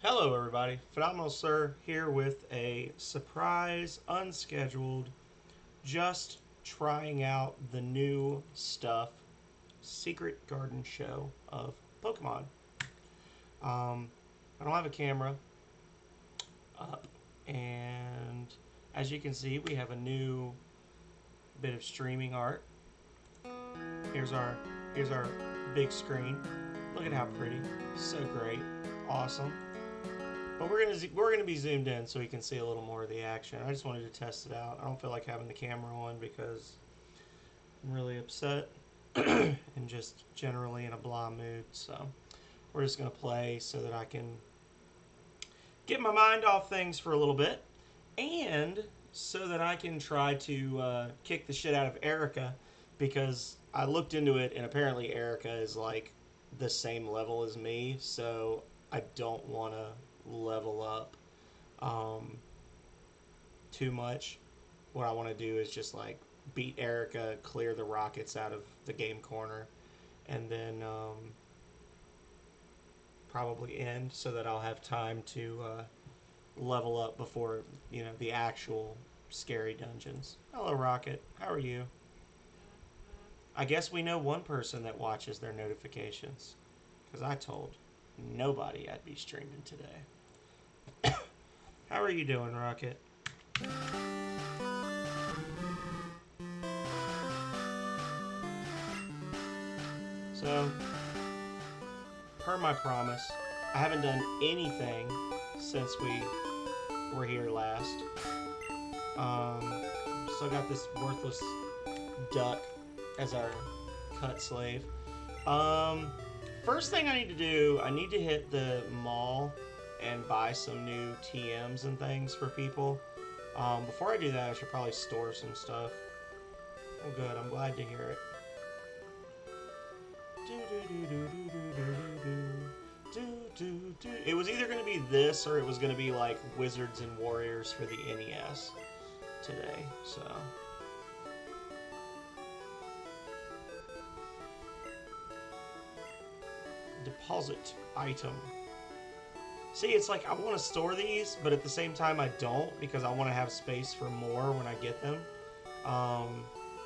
Hello, everybody. Phenomenal Sir here with a surprise, unscheduled, just trying out the new stuff Secret Garden show of Pokemon. I don't have a camera up, and as you can see, we have a new bit of streaming art. Here's our here's our big screen. Look at how pretty, so great, awesome. But we're gonna be zoomed in so we can see a little more of the action. I just wanted to test it out. I don't feel like having the camera on because I'm really upset and just generally in a blah mood. So we're just gonna play so that I can get my mind off things for a little bit, and so that I can try to kick the shit out of Erica, because I looked into it and apparently Erica is like the same level as me, so I don't want to level up um, too much. What I want to do is just like beat Erica, clear the Rockets out of the game corner, and then probably end so that I'll have time to level up before the actual scary dungeons. Hello, Rocket. How are you? I guess we know one person that watches their notifications, because I told nobody I'd be streaming today. How are you doing, Rocket? So, per my promise, I haven't done anything since we were here last. Still got this worthless duck as our cut slave. First thing I need to do, I need to hit the mall and buy some new TMs and things for people. Before I do that, I should probably store some stuff. Oh, good. I'm glad to hear it. It was either going to be this or it was going to be like Wizards and Warriors for the NES today. So. Deposit item. See, it's like I want to store these, but at the same time I don't, because I want to have space for more when I get them.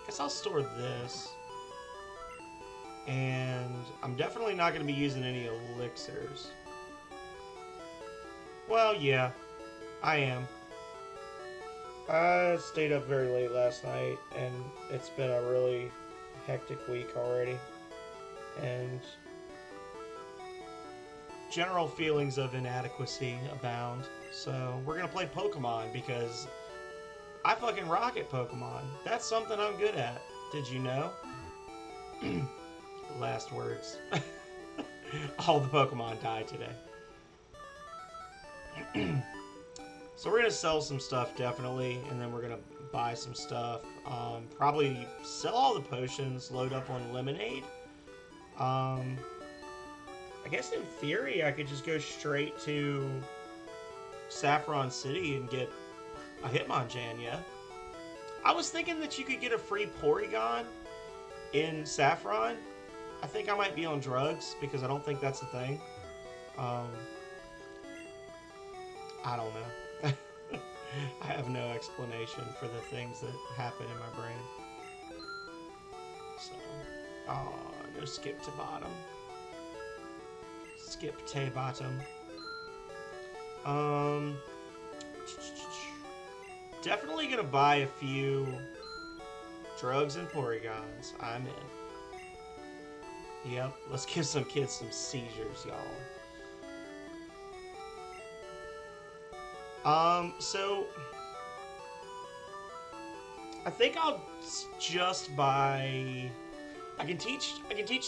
Guess I'll store this. And I'm definitely not going to be using any elixirs. Well, yeah, I am. I stayed up very late last night, and it's been a really hectic week already. And general feelings of inadequacy abound. So we're going to play Pokemon because I fucking rock at Pokemon. That's something I'm good at. Did you know? Last words. All the Pokemon died today. So we're going to sell some stuff, definitely, and then we're going to buy some stuff. Probably sell all the potions, load up on Lemonade. I guess in theory I could just go straight to Saffron City and get a Hitmonchan, yeah? I was thinking that you could get a free Porygon in Saffron. I think I might be on drugs because I don't think that's a thing. I don't know. I have no explanation for the things that happen in my brain. So, no skip to bottom. Skip to bottom. Definitely gonna buy a few drugs and Porygons. I'm in. Yep, let's give some kids some seizures, y'all. So I think I'll just buy. I can teach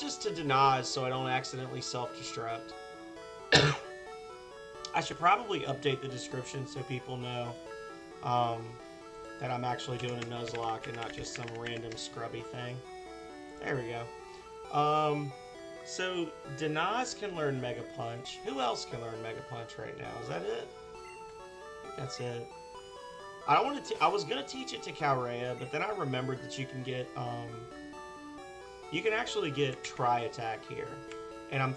this to Denaz so I don't accidentally self-destruct. I should probably update the description so people know that I'm actually doing a Nuzlocke and not just some random scrubby thing. There we go. So Denaz can learn Mega Punch. Who else can learn Mega Punch right now? Is that it? I think that's it. I was gonna teach it to Calrea, but then I remembered that you can get you can actually get Tri-Attack here, and I'm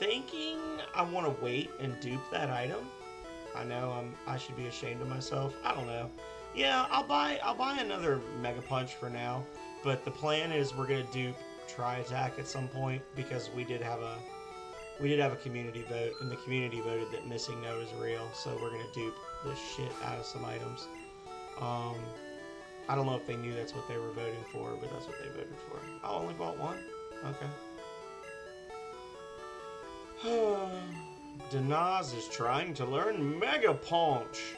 thinking I want to wait and dupe that item. I know I should be ashamed of myself. I don't know. Yeah, I'll buy another Mega Punch for now. But the plan is we're gonna dupe Tri Attack at some point because we did have a community vote, and the community voted that Missing No is real. So we're gonna dupe the shit out of some items. I don't know if they knew that's what they were voting for, but that's what they voted for. Oh, only bought one? Okay. Denaz is trying to learn Mega Punch.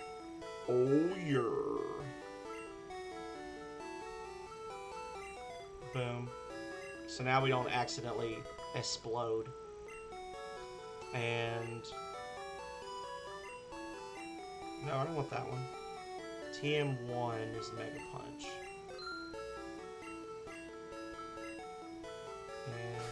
Oh, yeah. Boom. So now we don't accidentally explode. And... no, I don't want that one. TM1 is Mega Punch. And...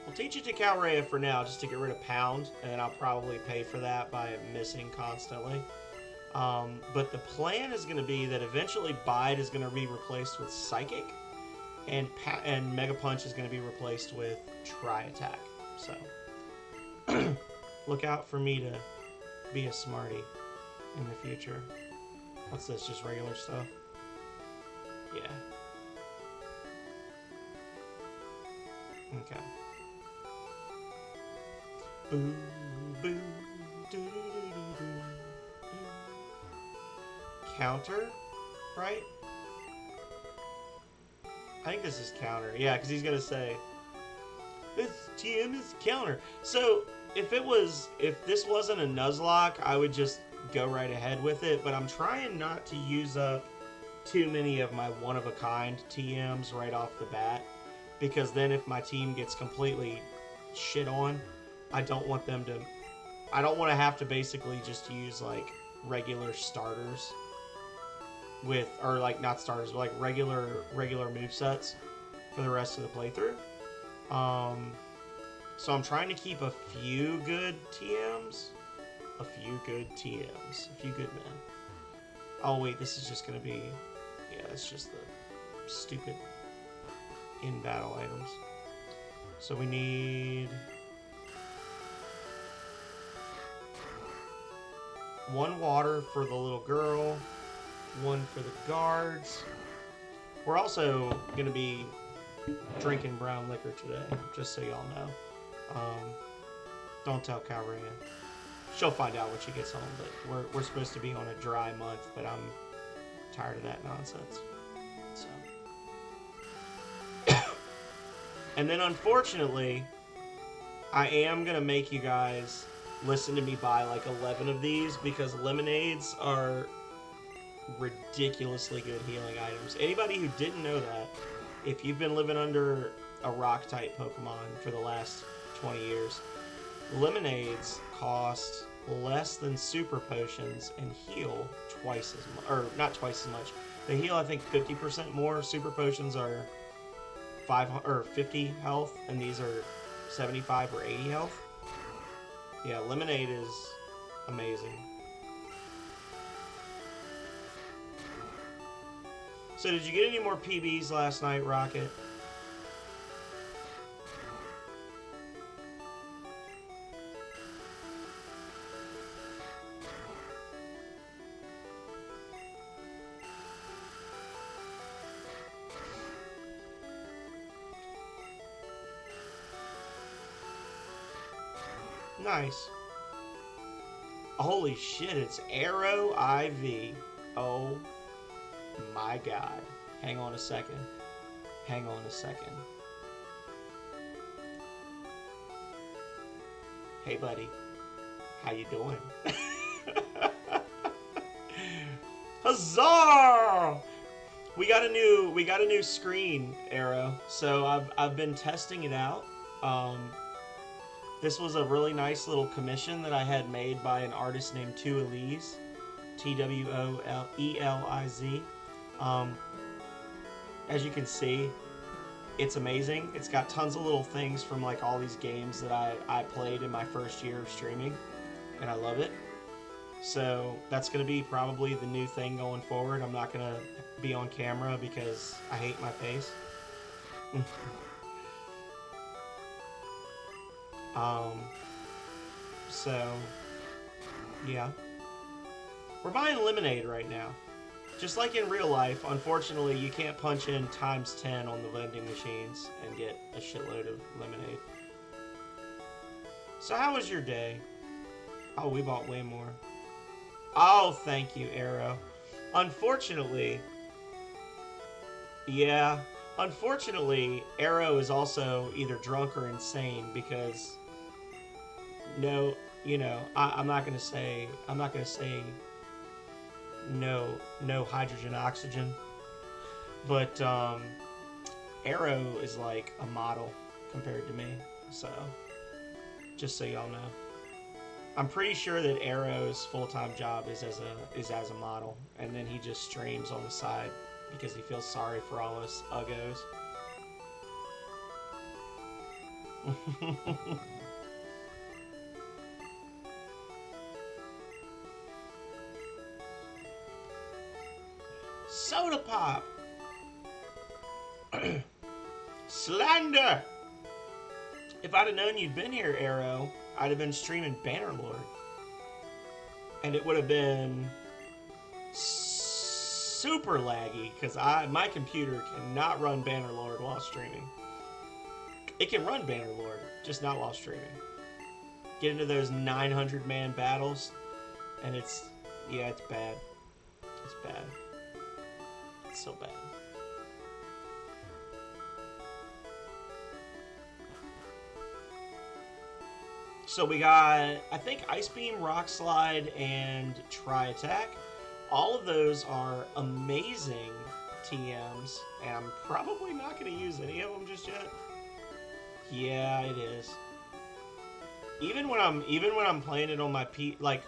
we'll teach it to Calrea for now, just to get rid of Pound, and then I'll probably pay for that by missing constantly. But the plan is going to be that eventually Bide is going to be replaced with Psychic, and Mega Punch is going to be replaced with Tri Attack. So, look out for me to be a smarty in the future. What's this, just regular stuff? Yeah. Okay. Boo, boo, doo, doo, doo, doo, doo. Counter, right? I think this is counter. Yeah, because he's gonna say this TM is counter. So if this wasn't a Nuzlocke, I would just go right ahead with it. But I'm trying not to use up too many of my one-of-a-kind TMs right off the bat, because then if my team gets completely shit on, I don't want them to... I don't want to have to basically just use, like, regular starters with... or, like, not starters, but, like, regular movesets for the rest of the playthrough. So I'm trying to keep a few good TMs. A few good TMs. A few good men. Oh, wait, this is just going to be... yeah, it's just the stupid in-battle items. So we need... 1 water for the little girl, 1 for the guards. We're also going to be drinking brown liquor today, just so y'all know. Don't tell Calrea. She'll find out when she gets home, but we're supposed to be on a dry month, but I'm tired of that nonsense. So. And then, unfortunately, I am going to make you guys listen to me buy like 11 of these, because lemonades are ridiculously good healing items. Anybody who didn't know that, if you've been living under a rock-type Pokemon for the last 20 years, lemonades cost less than super potions and heal twice as much, or not twice as much. They heal, I think, 50% more. Super potions are 50 health, and these are 75 or 80 health. Yeah, lemonade is amazing. So did you get any more PBs last night, Rocket? Nice. Holy shit, it's Arrow IV. Oh my god. Hang on a second. Hang on a second. Hey buddy. How you doing? Huzzah! We got a new screen, Arrow. So I've been testing it out. This was a really nice little commission that I had made by an artist named Twoeliz. T-W-O-L-E-L-I-Z. As you can see, it's amazing. It's got tons of little things from like all these games that I played in my first year of streaming, and I love it. So that's going to be probably the new thing going forward. I'm not going to be on camera because I hate my face. um, so, yeah. We're buying lemonade right now. Just like in real life, unfortunately, you can't punch in ×10 on the vending machines and get a shitload of lemonade. So how was your day? Oh, we bought way more. Oh, thank you, Arrow. Unfortunately, yeah. Unfortunately, Arrow is also either drunk or insane because no, I'm not gonna say no hydrogen oxygen, but Arrow is like a model compared to me. So just so y'all know. I'm pretty sure that Arrow's full-time job is as a model, and then he just streams on the side because he feels sorry for all us uggos. Soda pop. Slander. If I'd have known you'd been here, Arrow, I'd have been streaming Bannerlord. And it would have been super laggy, because my computer cannot run Bannerlord while streaming. It can run Bannerlord, just not while streaming. Get into those 900-man battles, and it's bad. It's bad. It's so bad. So we got, I think, Ice Beam, Rock Slide, and Tri Attack. All of those are amazing TMs, and I'm probably not going to use any of them just yet. Yeah, it is. Even when I'm playing it on my like,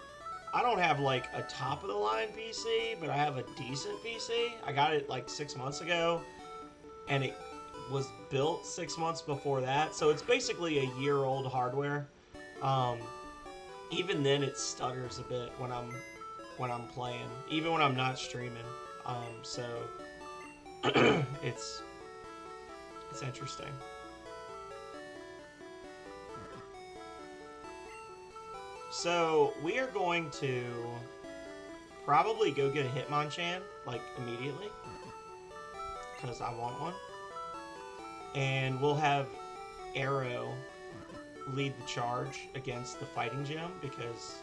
I don't have like a top of the line PC, but I have a decent PC. I got it like 6 months ago, and it was built 6 months before that, so it's basically a year-old hardware. Even then it stutters a bit when I'm playing, even when I'm not streaming. So it's interesting. So we are going to probably go get a Hitmonchan like immediately because I want one, and we'll have Arrow lead the charge against the fighting gym because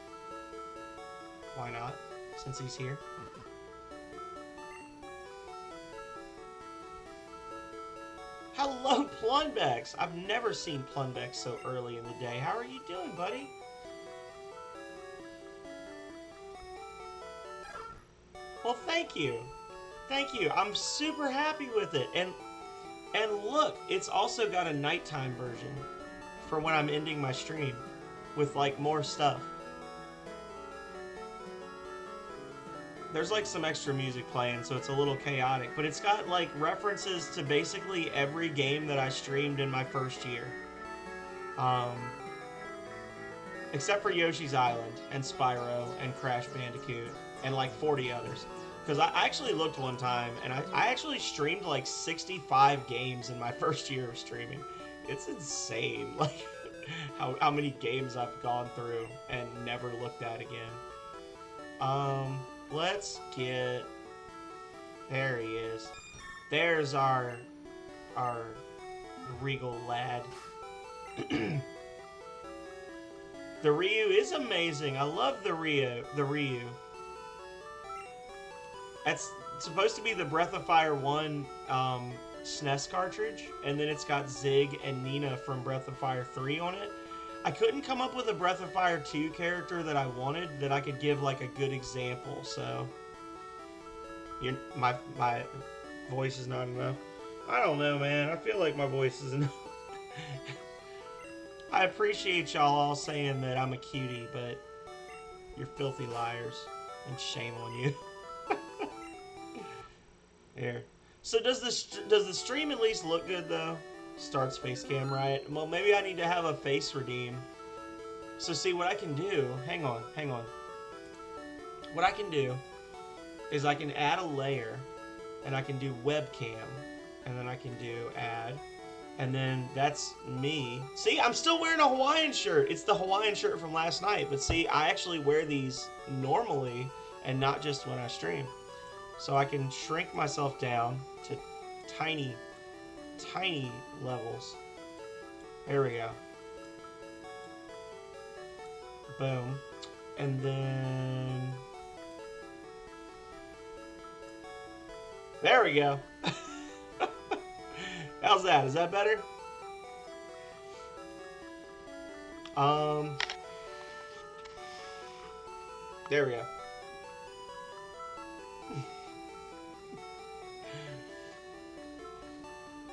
why not, since he's here. Hello, Plunbex! I've never seen Plunbex so early in the day. How are you doing, buddy? Well, thank you. Thank you. I'm super happy with it. And look, it's also got a nighttime version for when I'm ending my stream with like more stuff. There's like some extra music playing, so it's a little chaotic, but it's got like references to basically every game that I streamed in my first year. Except for Yoshi's Island and Spyro and Crash Bandicoot and like 40 others. Because I actually looked one time and I actually streamed like 65 games in my first year of streaming. It's insane, like how many games I've gone through and never looked at again. Let's get. There he is. There's our regal lad. The Ryu is amazing. I love the Ryu. That's supposed to be the Breath of Fire 1 SNES cartridge, and then it's got Zig and Nina from Breath of Fire 3 on it. I couldn't come up with a Breath of Fire 2 character that I wanted that I could give like a good example, so my voice is not enough. I don't know, man. I feel like my voice is enough. I appreciate y'all all saying that I'm a cutie, but you're filthy liars, and shame on you. Here. So does the stream at least look good though? Starts face cam right. Well, maybe I need to have a face redeem. So see what I can do. Hang on. what I can do is I can add a layer, and I can do webcam, and then I can do add, and then that's me. See, I'm still wearing a Hawaiian shirt. It's the Hawaiian shirt from last night, but see, I actually wear these normally and not just when I stream. So I can shrink myself down to tiny, tiny levels. There we go. Boom. And then... there we go. How's that? Is that better? There we go.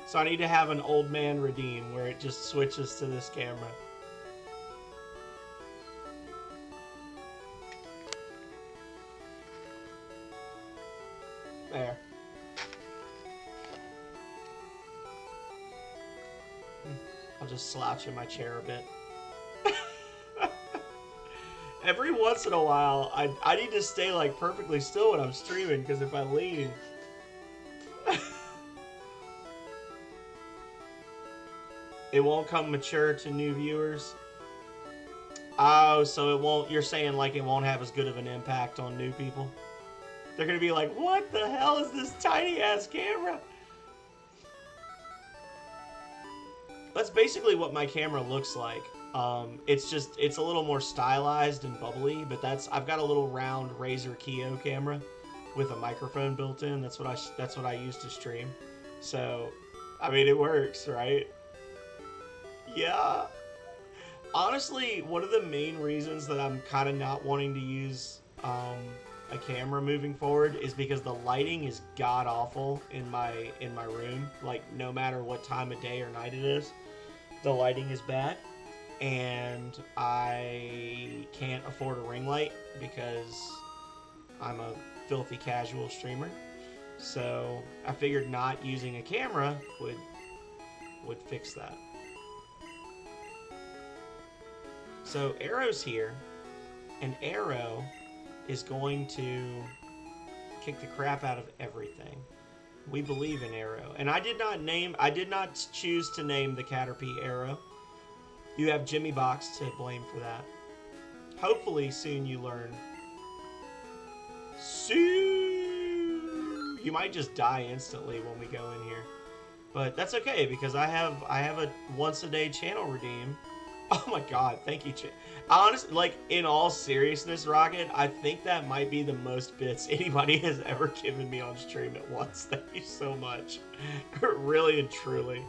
So I need to have an old man redeem where it just switches to this camera. There. I'll just slouch in my chair a bit. Every once in a while, I need to stay like perfectly still when I'm streaming, because if I lean... it won't come mature to new viewers. Oh, so it won't... you're saying like it won't have as good of an impact on new people? They're gonna be like, what the hell is this tiny ass camera? That's basically what my camera looks like. It's a little more stylized and bubbly, but I've got a little round Razer Keo camera with a microphone built in. That's what I use to stream. So, I mean, it works, right? Yeah. Honestly, one of the main reasons that I'm kind of not wanting to use a camera moving forward is because the lighting is god awful in my room. Like, no matter what time of day or night it is, the lighting is bad, and I can't afford a ring light because I'm a filthy casual streamer. So I figured not using a camera would fix that. So Arrow's here, and Arrow is going to kick the crap out of everything. We believe in Arrow. And I did not choose to name the Caterpie Arrow. You have Jimmy Box to blame for that. Hopefully soon you learn. Soon! You might just die instantly when we go in here. But that's okay, because I have a once a day channel redeem. Oh my god, thank you, honestly, like, in all seriousness, Rocket, I think that might be the most bits anybody has ever given me on stream at once. Thank you so much. Really and truly.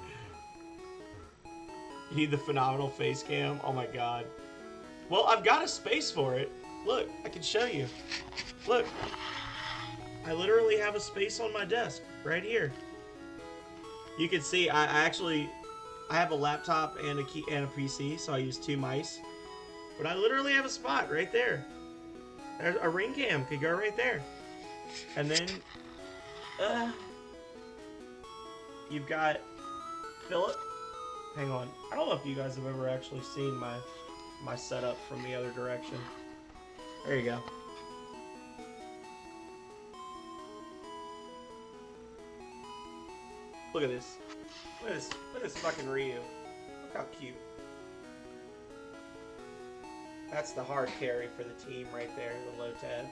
You need the phenomenal face cam? Oh my god. Well, I've got a space for it. Look, I can show you. Look. I literally have a space on my desk, right here. You can see, I have a laptop and a PC, so I use two mice. But I literally have a spot right there. There's a ring cam could go right there. And then you've got Philip. Hang on. I don't know if you guys have ever actually seen my setup from the other direction. There you go. Look at this. Look at this fucking Ryu. Look how cute. That's the hard carry for the team right there, the low Ted.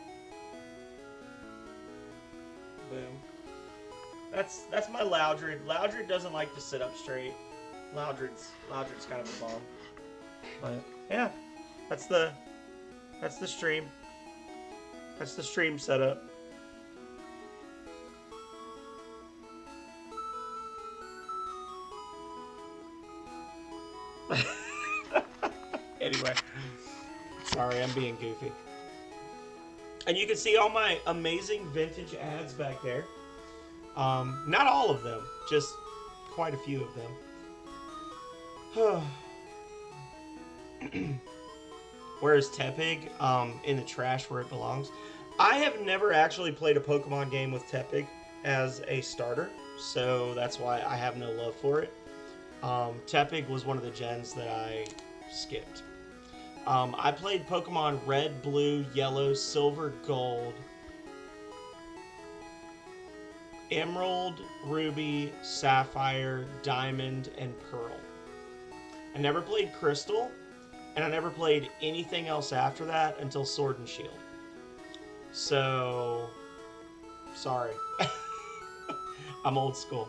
Boom. That's my Loudred. Loudred doesn't like to sit up straight. Loudred's kind of a bum. But yeah, that's the stream. That's the stream setup. Anyway, sorry, I'm being goofy. And you can see all my amazing vintage ads back there. Not all of them, just quite a few of them. Where's Tepig? In the trash where it belongs. I have never actually played a Pokemon game with Tepig as a starter, so that's why I have no love for it. Tepig was one of the gens that I skipped. I played Pokemon Red, Blue, Yellow, Silver, Gold, Emerald, Ruby, Sapphire, Diamond, and Pearl. I never played Crystal, and I never played anything else after that until Sword and Shield. So, sorry. I'm old school.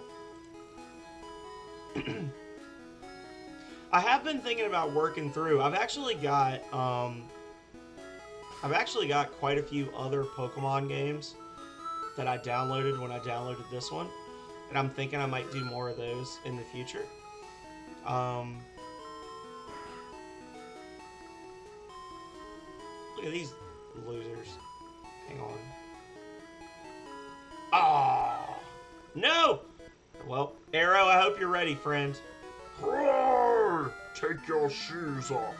I have been thinking about working through. I've actually got quite a few other Pokemon games that I downloaded when I downloaded this one, and I'm thinking I might do more of those in the future. Look at these losers. Hang on. Ah, no. Well, Arrow, I hope you're ready, friend. Roar! Take your shoes off.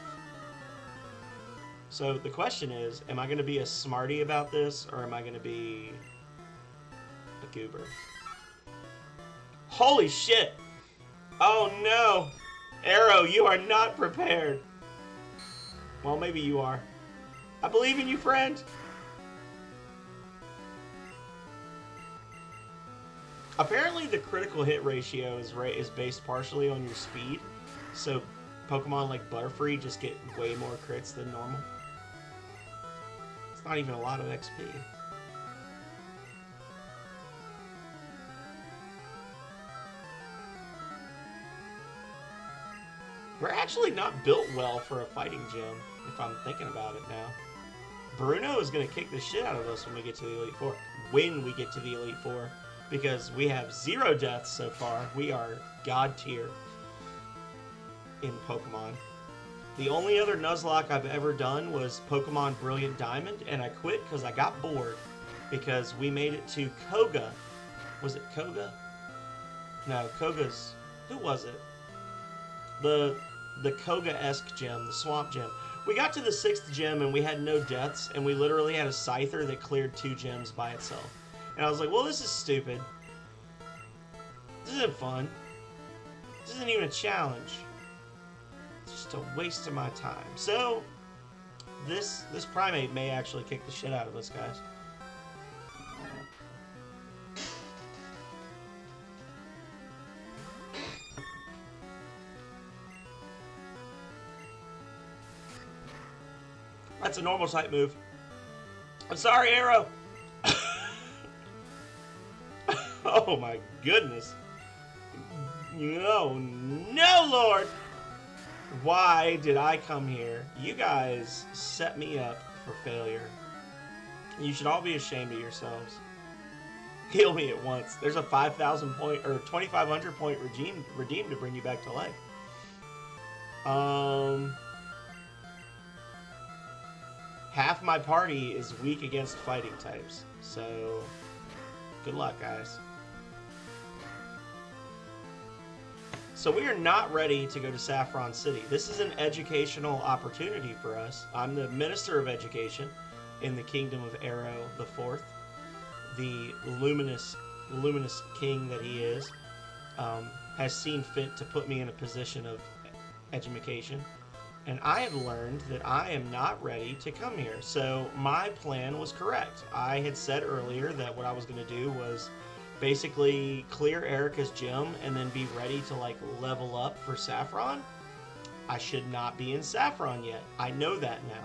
So the question is, am I going to be a smarty about this, or am I going to be a goober? Holy shit! Oh no! Arrow, you are not prepared. Well, maybe you are. I believe in you, friend. Apparently the critical hit ratio is based partially on your speed, so Pokemon like Butterfree just get way more crits than normal. It's not even a lot of XP. We're actually not built well for a fighting gym, if I'm thinking about it now. Bruno is going to kick the shit out of us when we get to the Elite Four. When we get to the Elite Four. Because we have 0 deaths so far. We are God tier in Pokemon. The only other Nuzlocke I've ever done was Pokemon Brilliant Diamond, and I quit because I got bored. Because we made it to Koga. Was it Koga? No, Koga's... Who was it? The Koga-esque gym, the Swamp Gym. We got to the 6th gym and we had no deaths, and we literally had a Scyther that cleared 2 gyms by itself. And I was like, well, this is stupid. This isn't fun. This isn't even a challenge. It's just a waste of my time. So, this Primate may actually kick the shit out of us, guys. That's a normal type move. I'm sorry, Arrow. Oh my goodness. No, Lord. Why did I come here? You guys set me up for failure. You should all be ashamed of yourselves. Heal me at once. There's a 5,000 point or 2,500 point redeem to bring you back to life. Half my party is weak against fighting types, so good luck, guys. So we are not ready to go to Saffron City. This is an educational opportunity for us. I'm the Minister of Education in the Kingdom of Arrow the Fourth. The luminous king that he is has seen fit to put me in a position of education. And I have learned that I am not ready to come here. So my plan was correct. I had said earlier that what I was going to do was basically clear Erica's gym and then be ready to like level up for Saffron. I should not be in Saffron yet. I know that now.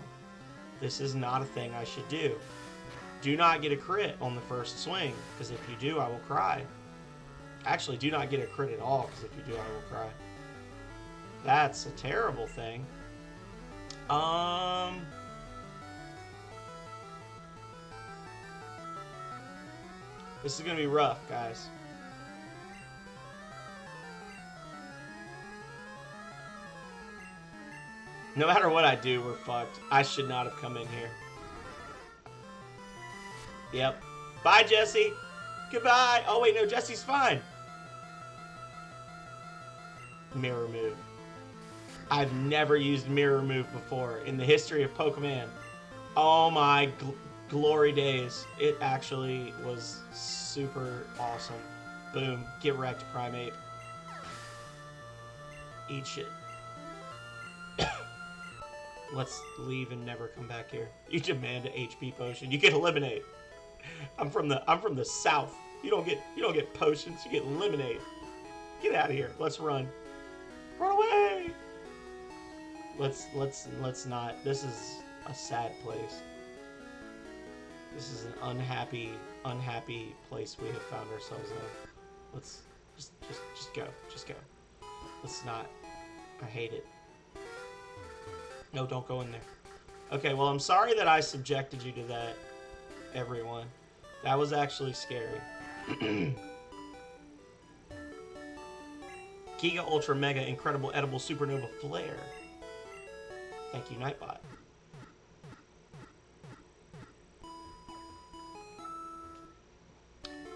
This is not a thing I should do. Do not get a crit on the first swing, because if you do, I will cry. Actually, do not get a crit at all, because if you do, I will cry. That's a terrible thing. This is going to be rough, guys. No matter what I do, we're fucked. I should not have come in here. Yep. Bye, Jesse. Goodbye. Oh, wait, no, Jesse's fine. Mirror move. I've never used mirror move before in the history of Pokemon. Oh my glory days. It actually was super awesome. Boom. Get wrecked, Primate. Eat shit. Let's leave and never come back here. You demand an HP potion. You get eliminate. I'm from the south. You don't get potions. You get eliminate. Get out of here. Let's run. Run away. Let's not. This is a sad place. This is an unhappy place we have found ourselves in. Let's just go. Just go. Let's not. I hate it. No, don't go in there. Okay, well, I'm sorry that I subjected you to that, everyone. That was actually scary. Giga Ultra Mega Incredible Edible Supernova Flare. Thank you, Nightbot.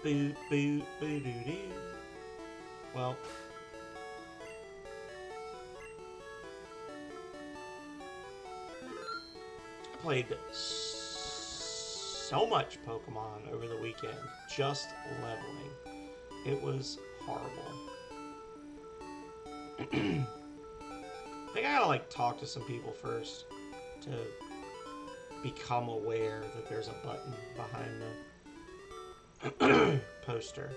Boo, boo, boo, doo, doo. Well. I played so much Pokemon over the weekend. Just leveling. It was horrible. I think I gotta, like, talk to some people first to become aware that there's a button behind the poster.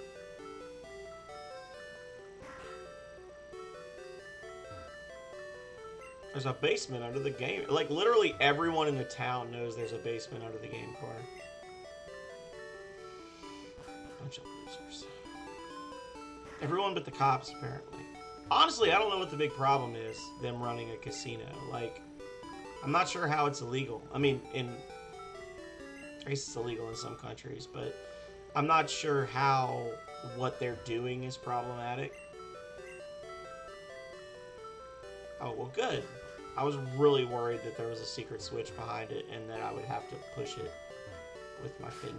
There's a basement under the game. Like, literally everyone in the town knows there's a basement under the game corner. Bunch of losers. Everyone but the cops, apparently. Honestly, I don't know what the big problem is, them running a casino. Like, I'm not sure how it's illegal. I mean, I guess it's illegal in some countries, but I'm not sure how what they're doing is problematic. Oh, well, good. I was really worried that there was a secret switch behind it and that I would have to push it with my fingy.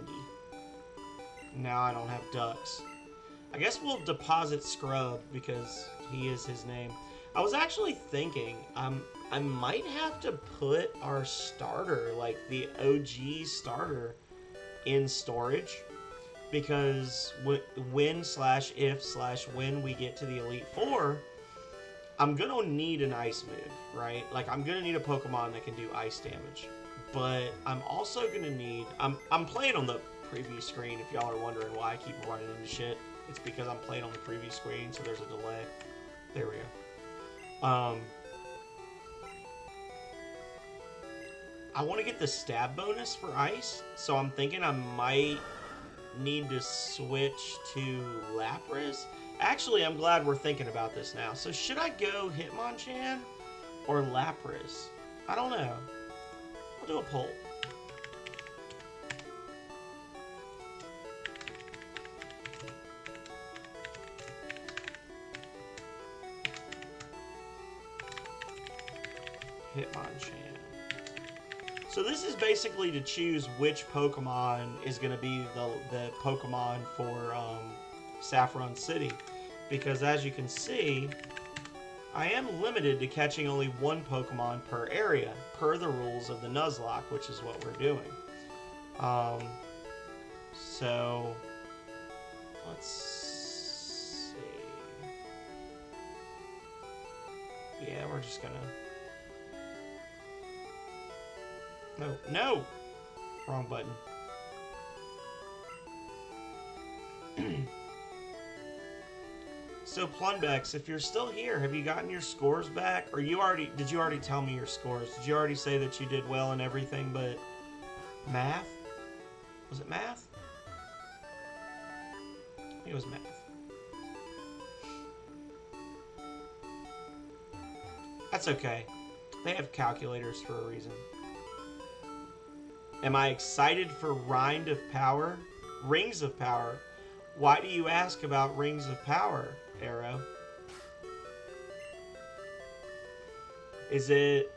Now I don't have ducks. I guess we'll deposit Scrub because he is his name. I was actually thinking I might have to put our starter, like the OG starter, in storage because when/if/when we get to the Elite Four, I'm gonna need an ice move, right? Like, I'm gonna need a Pokemon that can do ice damage. But I'm also gonna need... I'm playing on the preview screen, if y'all are wondering why I keep running into shit. It's because I'm playing on the preview screen, so there's a delay. There we go. I want to get the stab bonus for ice, so I'm thinking I might need to switch to Lapras. Actually, I'm glad we're thinking about this now. So should I go Hitmonchan or Lapras? I don't know. I'll do a poll. Hitmonchan. So this is basically to choose which Pokemon is going to be the Pokemon for Saffron City. Because as you can see, I am limited to catching only one Pokemon per area, per the rules of the Nuzlocke, which is what we're doing. So, let's see. Yeah, we're just gonna... No! Wrong button. So, Plunbex, if you're still here, have you gotten your scores back? Or did you already tell me your scores? Did you already say that you did well in everything but math? Was it math? I think it was math. That's okay. They have calculators for a reason. Am I excited for Rings of Power? Why do you ask about Rings of Power, Arrow? Is it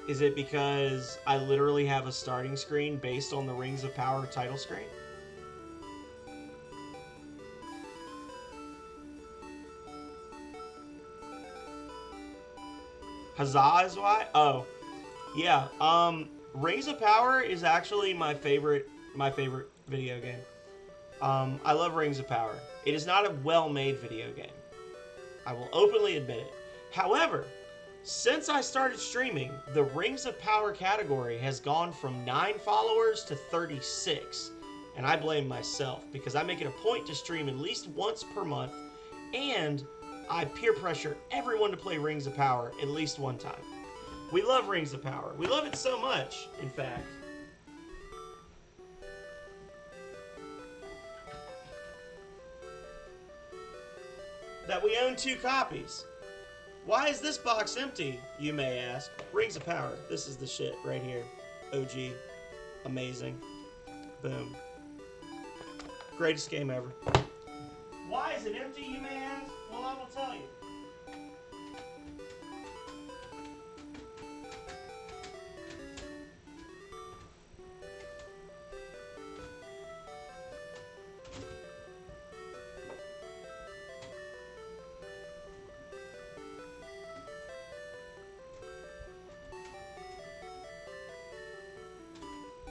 because I literally have a starting screen based on the Rings of Power title screen? Huzzah is why? Oh. Yeah, Rings of Power is actually my favorite video game. I love Rings of Power. It is not a well-made video game. I will openly admit it. However, Since I started streaming, the Rings of Power category has gone from 9 followers to 36. And I blame myself because I make it a point to stream at least once per month, and I peer pressure everyone to play Rings of Power at least one time. We love Rings of Power. We love it so much, in fact, that we own 2 copies. Why is this box empty, you may ask? Rings of Power. This is the shit right here. OG. Amazing. Boom. Greatest game ever. Why is it empty, you may ask? Well, I will tell you.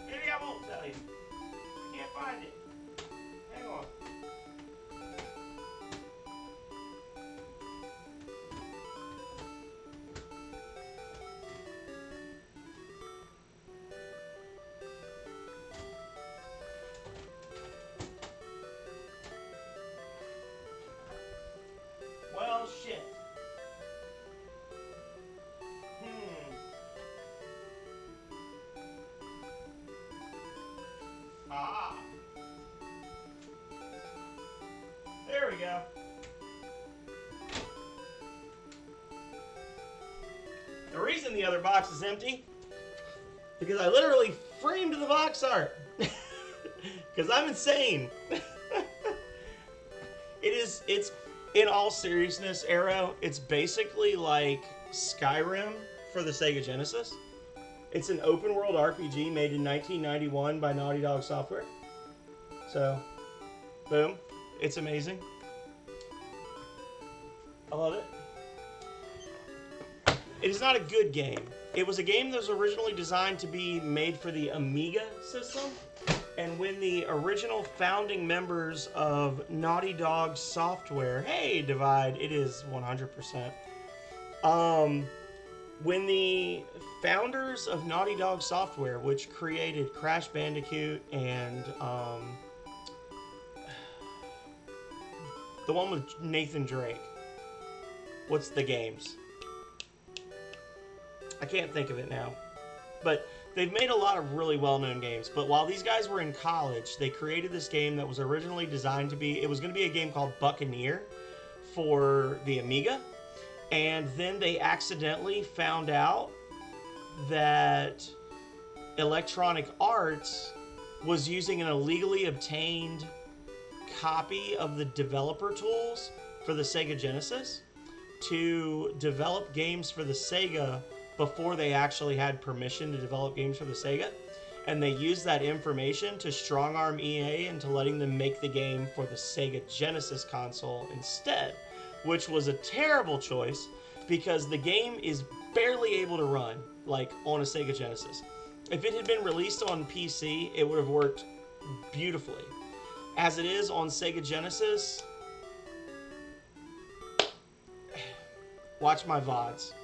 Maybe I won't tell you. I can't find it. Hang on. Well, shit. Ah. There we go. The reason the other box is empty, because I literally framed the box art. Because I'm insane. It's, in all seriousness, Arrow, it's basically like Skyrim for the Sega Genesis. It's an open world RPG made in 1991 by Naughty Dog Software. So, boom. It's amazing. I love it. It is not a good game. It was a game that was originally designed to be made for the Amiga system. And when the original founding members of Naughty Dog Software, hey, Divide, it is 100%. When the founders of Naughty Dog Software, which created Crash Bandicoot and the one with Nathan Drake, what's the games? I can't think of it now. But they've made a lot of really well-known games. But while these guys were in college, they created this game that was originally designed to be... It was going to be a game called Buccaneer for the Amiga. And then they accidentally found out that Electronic Arts was using an illegally obtained copy of the developer tools for the Sega Genesis to develop games for the Sega before they actually had permission to develop games for the Sega. And they used that information to strong-arm EA into letting them make the game for the Sega Genesis console instead, which was a terrible choice because the game is barely able to run, like, on a Sega Genesis. If it had been released on PC, it would have worked beautifully. As it is on Sega Genesis, watch my VODs.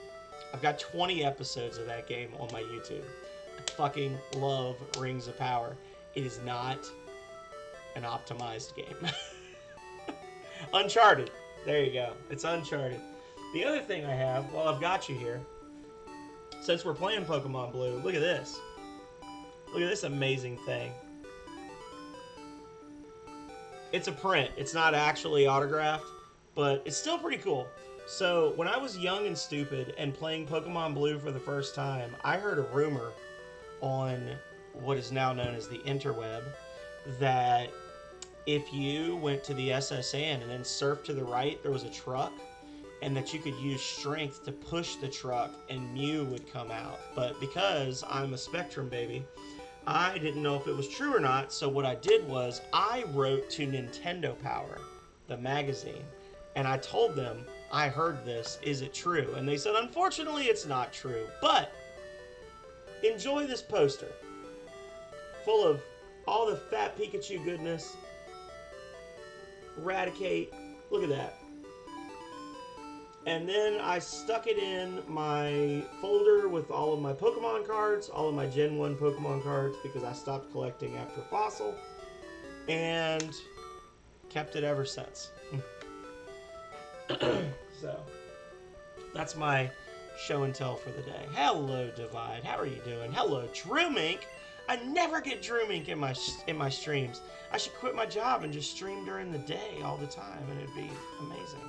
I've got 20 episodes of that game on my YouTube. I fucking love Rings of Power. It is not an optimized game. Uncharted. There you go. It's Uncharted. The other thing I have, while I've got you here, since we're playing Pokemon Blue, look at this. Look at this amazing thing. It's a print. It's not actually autographed, but it's still pretty cool. So, when I was young and stupid and playing Pokemon Blue for the first time, I heard a rumor on what is now known as the interweb that if you went to the SSN and then surfed to the right, there was a truck, and that you could use strength to push the truck and Mew would come out. But because I'm a Spectrum baby, I didn't know if it was true or not, so what I did was I wrote to Nintendo Power, the magazine, and I told them, I heard this, is it true? And they said, unfortunately, it's not true, but enjoy this poster full of all the fat Pikachu goodness. Eradicate, look at that. And then I stuck it in my folder with all of my Pokemon cards, all of my Gen 1 Pokemon cards, because I stopped collecting after Fossil, and kept it ever since. So, that's my show and tell for the day. Hello, Divide. How are you doing? Hello, Drewmink. I never get Drewmink in my streams. I should quit my job and just stream during the day all the time, and it'd be amazing.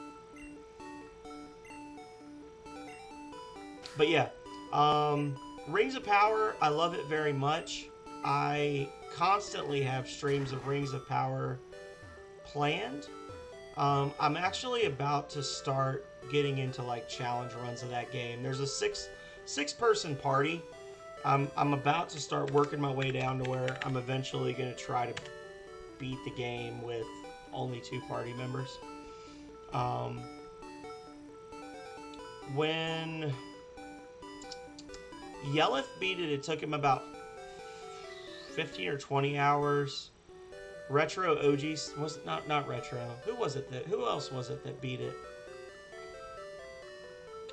But yeah, Rings of Power, I love it very much. I constantly have streams of Rings of Power planned. I'm actually about to start getting into like challenge runs of that game. There's a six person party. I'm about to start working my way down to where I'm eventually going to try to beat the game with only 2 party members. When Yeleth beat it, it took him about 15 or 20 hours. Retro OG was not Retro. Who else was it that beat it?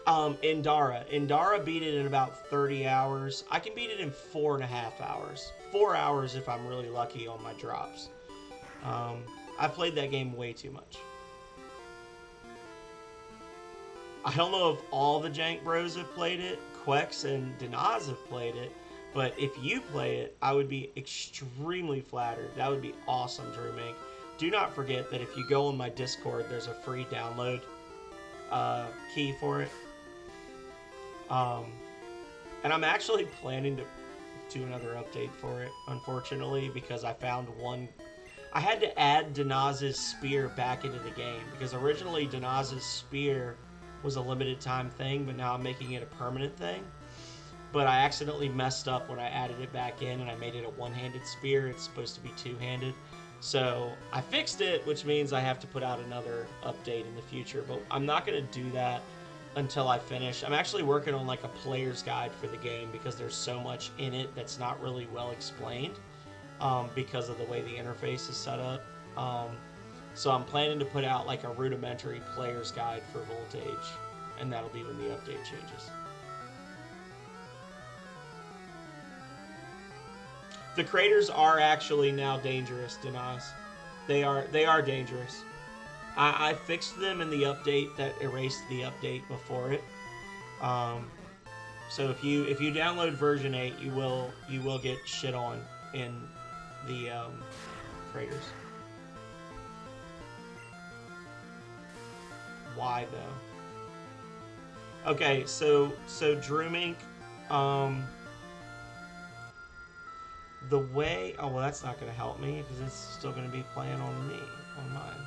Indara. Indara beat it in about 30 hours. I can beat it in 4.5 hours. 4 hours if I'm really lucky on my drops. I played that game way too much. I don't know if all the Jank Bros have played it. Quex and Denaz have played it. But if you play it, I would be extremely flattered. That would be awesome, Drewmink. Do not forget that if you go on my Discord, there's a free download key for it. And I'm actually planning to do another update for it, unfortunately, because I found one. I had to add Denaz's spear back into the game, because originally Denaz's spear was a limited time thing, but now I'm making it a permanent thing. But I accidentally messed up when I added it back in, and I made it a one-handed spear. It's supposed to be two-handed. So I fixed it, which means I have to put out another update in the future. But I'm not going to do that until I finish. I'm actually working on like a player's guide for the game, because there's so much in it that's not really well explained because of the way the interface is set up. So I'm planning to put out like a rudimentary player's guide for Voltage, and that'll be when the update changes. The craters are actually now dangerous, Denaz. They are dangerous. I fixed them in the update that erased the update before it. So if you download version 8, you will get shit on in the craters. Why though? Okay, so Drewmink, the way, oh well, that's not going to help me because it's still going to be playing on mine.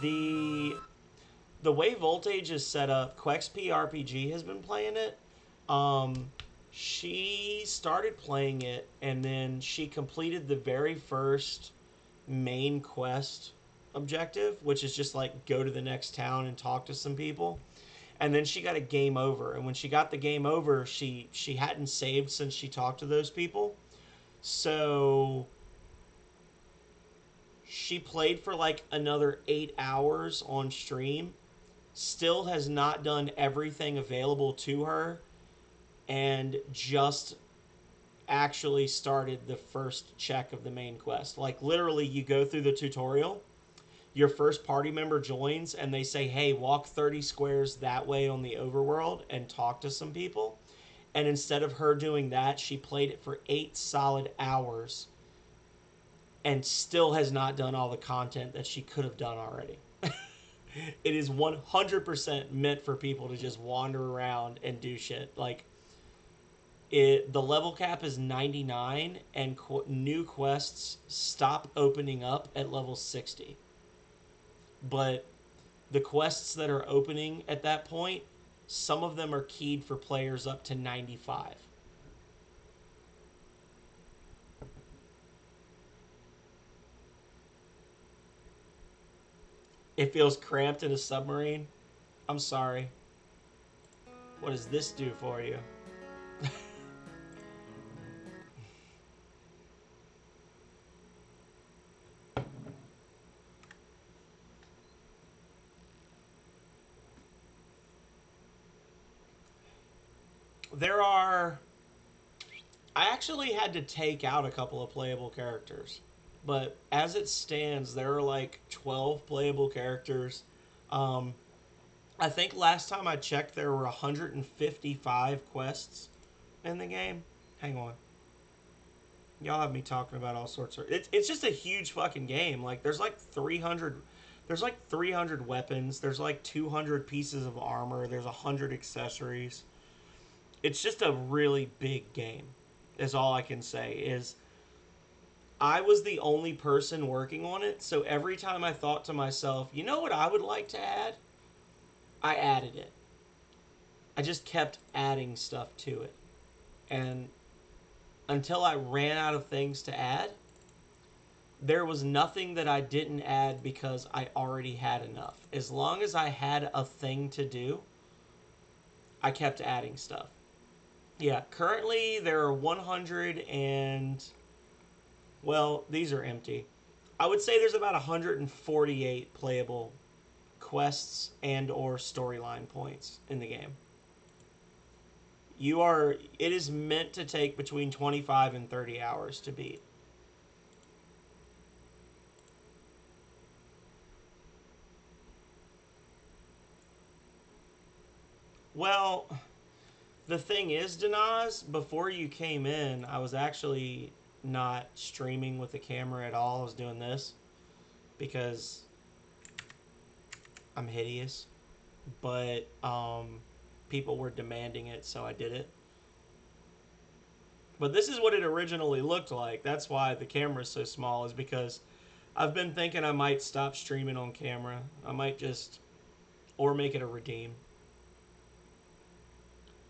The way Voltage is set up, QuexP RPG has been playing it. She started playing it, and then she completed the very first main quest objective, which is just like go to the next town and talk to some people. And then she got a game over, and when she got the game over, she hadn't saved since she talked to those people. So she played for like another 8 hours on stream, still has not done everything available to her, and just actually started the first check of the main quest. Like literally you go through the tutorial, your first party member joins, and they say, hey, walk 30 squares that way on the overworld and talk to some people. And instead of her doing that, she played it for 8 solid hours and still has not done all the content that she could have done already. It is 100% meant for people to just wander around and do shit. Like, the level cap is 99, and new quests stop opening up at level 60. But the quests that are opening at that point, some of them are keyed for players up to 95. It feels cramped in a submarine. I'm sorry. What does this do for you? There are. I actually had to take out a couple of playable characters, but as it stands, there are like 12 playable characters. Um, I think last time I checked, there were 155 quests in the game. Hang on. Y'all have me talking about all sorts of. It's just a huge fucking game. Like there's like 300. There's like 300 weapons. There's like 200 pieces of armor. There's 100 accessories. It's just a really big game. Is all I can say. Is I was the only person working on it, so every time I thought to myself, you know what I would like to add? I added it. I just kept adding stuff to it. And until I ran out of things to add, there was nothing that I didn't add because I already had enough. As long as I had a thing to do, I kept adding stuff. Yeah, currently there are 100 and. Well, these are empty. I would say there's about 148 playable quests and or storyline points in the game. It is meant to take between 25 and 30 hours to beat. Well, the thing is, Denaz, before you came in, I was actually not streaming with the camera at all. I was doing this because I'm hideous, but people were demanding it, so I did it. But this is what it originally looked like. That's why the camera is so small, is because I've been thinking I might stop streaming on camera. I might just, or make it a redeem.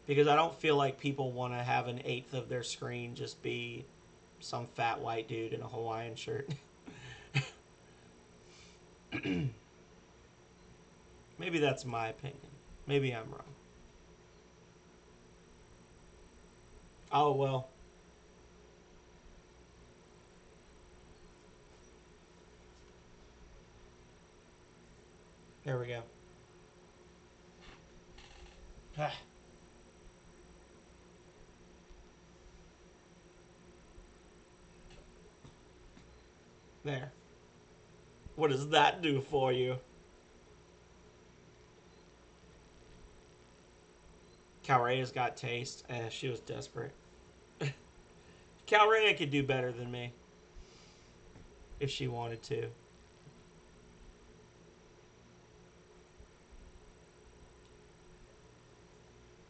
Because I don't feel like people want to have an eighth of their screen just be some fat white dude in a Hawaiian shirt. Maybe that's my opinion. Maybe I'm wrong. Oh, well. There we go. There. What does that do for you? Calrea's got taste. She was desperate. Calrea could do better than me if she wanted to.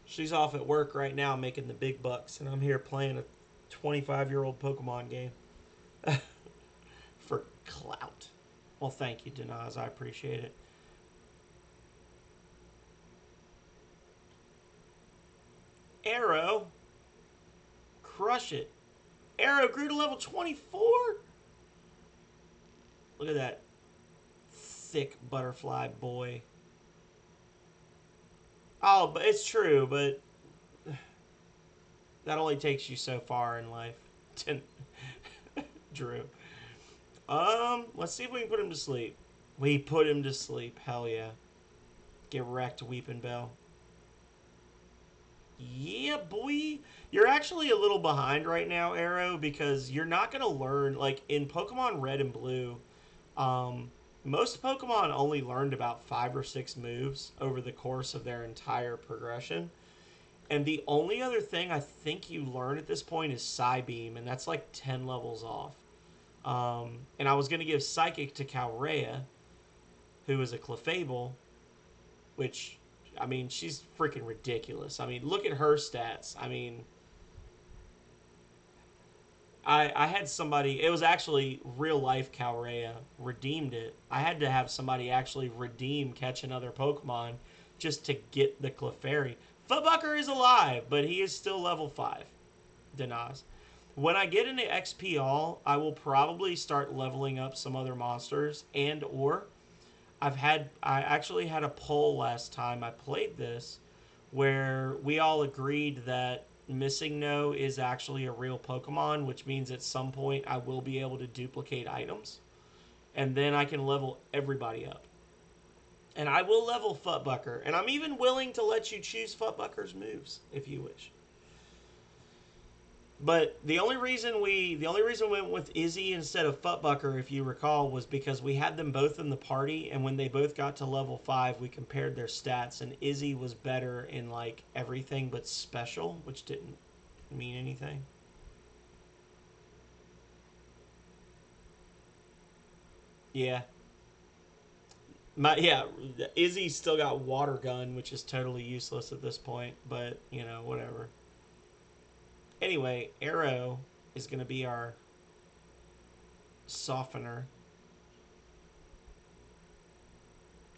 She's off at work right now making the big bucks, and I'm here playing a 25-year-old Pokemon game for clout. Well, thank you, Denaz. I appreciate it. Arrow, crush it. Arrow grew to level 24? Look at that thick butterfly boy. Oh, but it's true, but that only takes you so far in life. Drew. Let's see if we can put him to sleep. We put him to sleep. Hell yeah. Get wrecked, Weeping Bell. Yeah, boy. You're actually a little behind right now, Arrow, because you're not going to learn. Like, in Pokemon Red and Blue, um, most Pokemon only learned about 5 or 6 moves over the course of their entire progression. And the only other thing I think you learn at this point is Psybeam, and that's like 10 levels off. And I was going to give Psychic to Calrea, who is a Clefable, which, I mean, she's freaking ridiculous. I mean, look at her stats. I mean, I had somebody, it was actually real life Calrea redeemed it. I had to have somebody actually redeem Catch Another Pokemon just to get the Clefairy. Footbucker is alive, but he is still level 5. Denaz. When I get into XP All, I will probably start leveling up some other monsters, and or I actually had a poll last time I played this where we all agreed that Missing No is actually a real Pokemon, which means at some point I will be able to duplicate items, and then I can level everybody up. And I will level Futbucker, and I'm even willing to let you choose Futbucker's moves if you wish. But the only reason we went with Izzy instead of Futbucker, if you recall, was because we had them both in the party, and when they both got to level 5, we compared their stats, and Izzy was better in like everything but special, which didn't mean anything. Yeah, yeah, Izzy's still got water gun, which is totally useless at this point, but whatever. Anyway, Arrow is going to be our softener.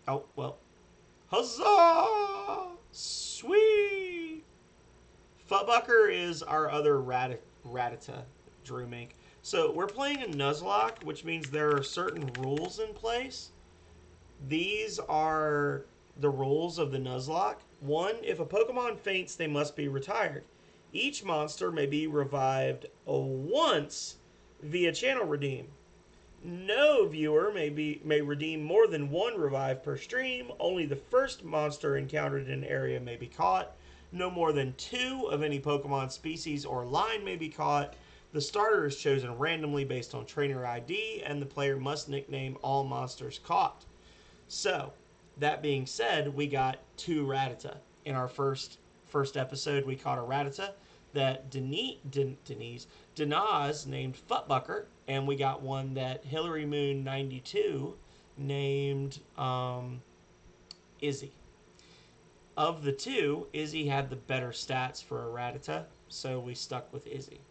Oh well, huzzah! Sweet. Futbucker is our other Ratata Drew Mink. So we're playing a Nuzlocke, which means there are certain rules in place. These are the rules of the Nuzlocke. One, if a Pokemon faints, they must be retired. Each monster may be revived once via channel redeem. No viewer may redeem more than one revive per stream. Only the first monster encountered in an area may be caught. No more than 2 of any Pokemon species or line may be caught. The starter is chosen randomly based on trainer ID, and the player must nickname all monsters caught. So, that being said, we got 2 Rattata. In our first episode, we caught a Rattata that Denaz named Futbucker, and we got one that Hillary Moon 92 named Izzy. Of the 2, Izzy had the better stats for a Rattata, so we stuck with Izzy.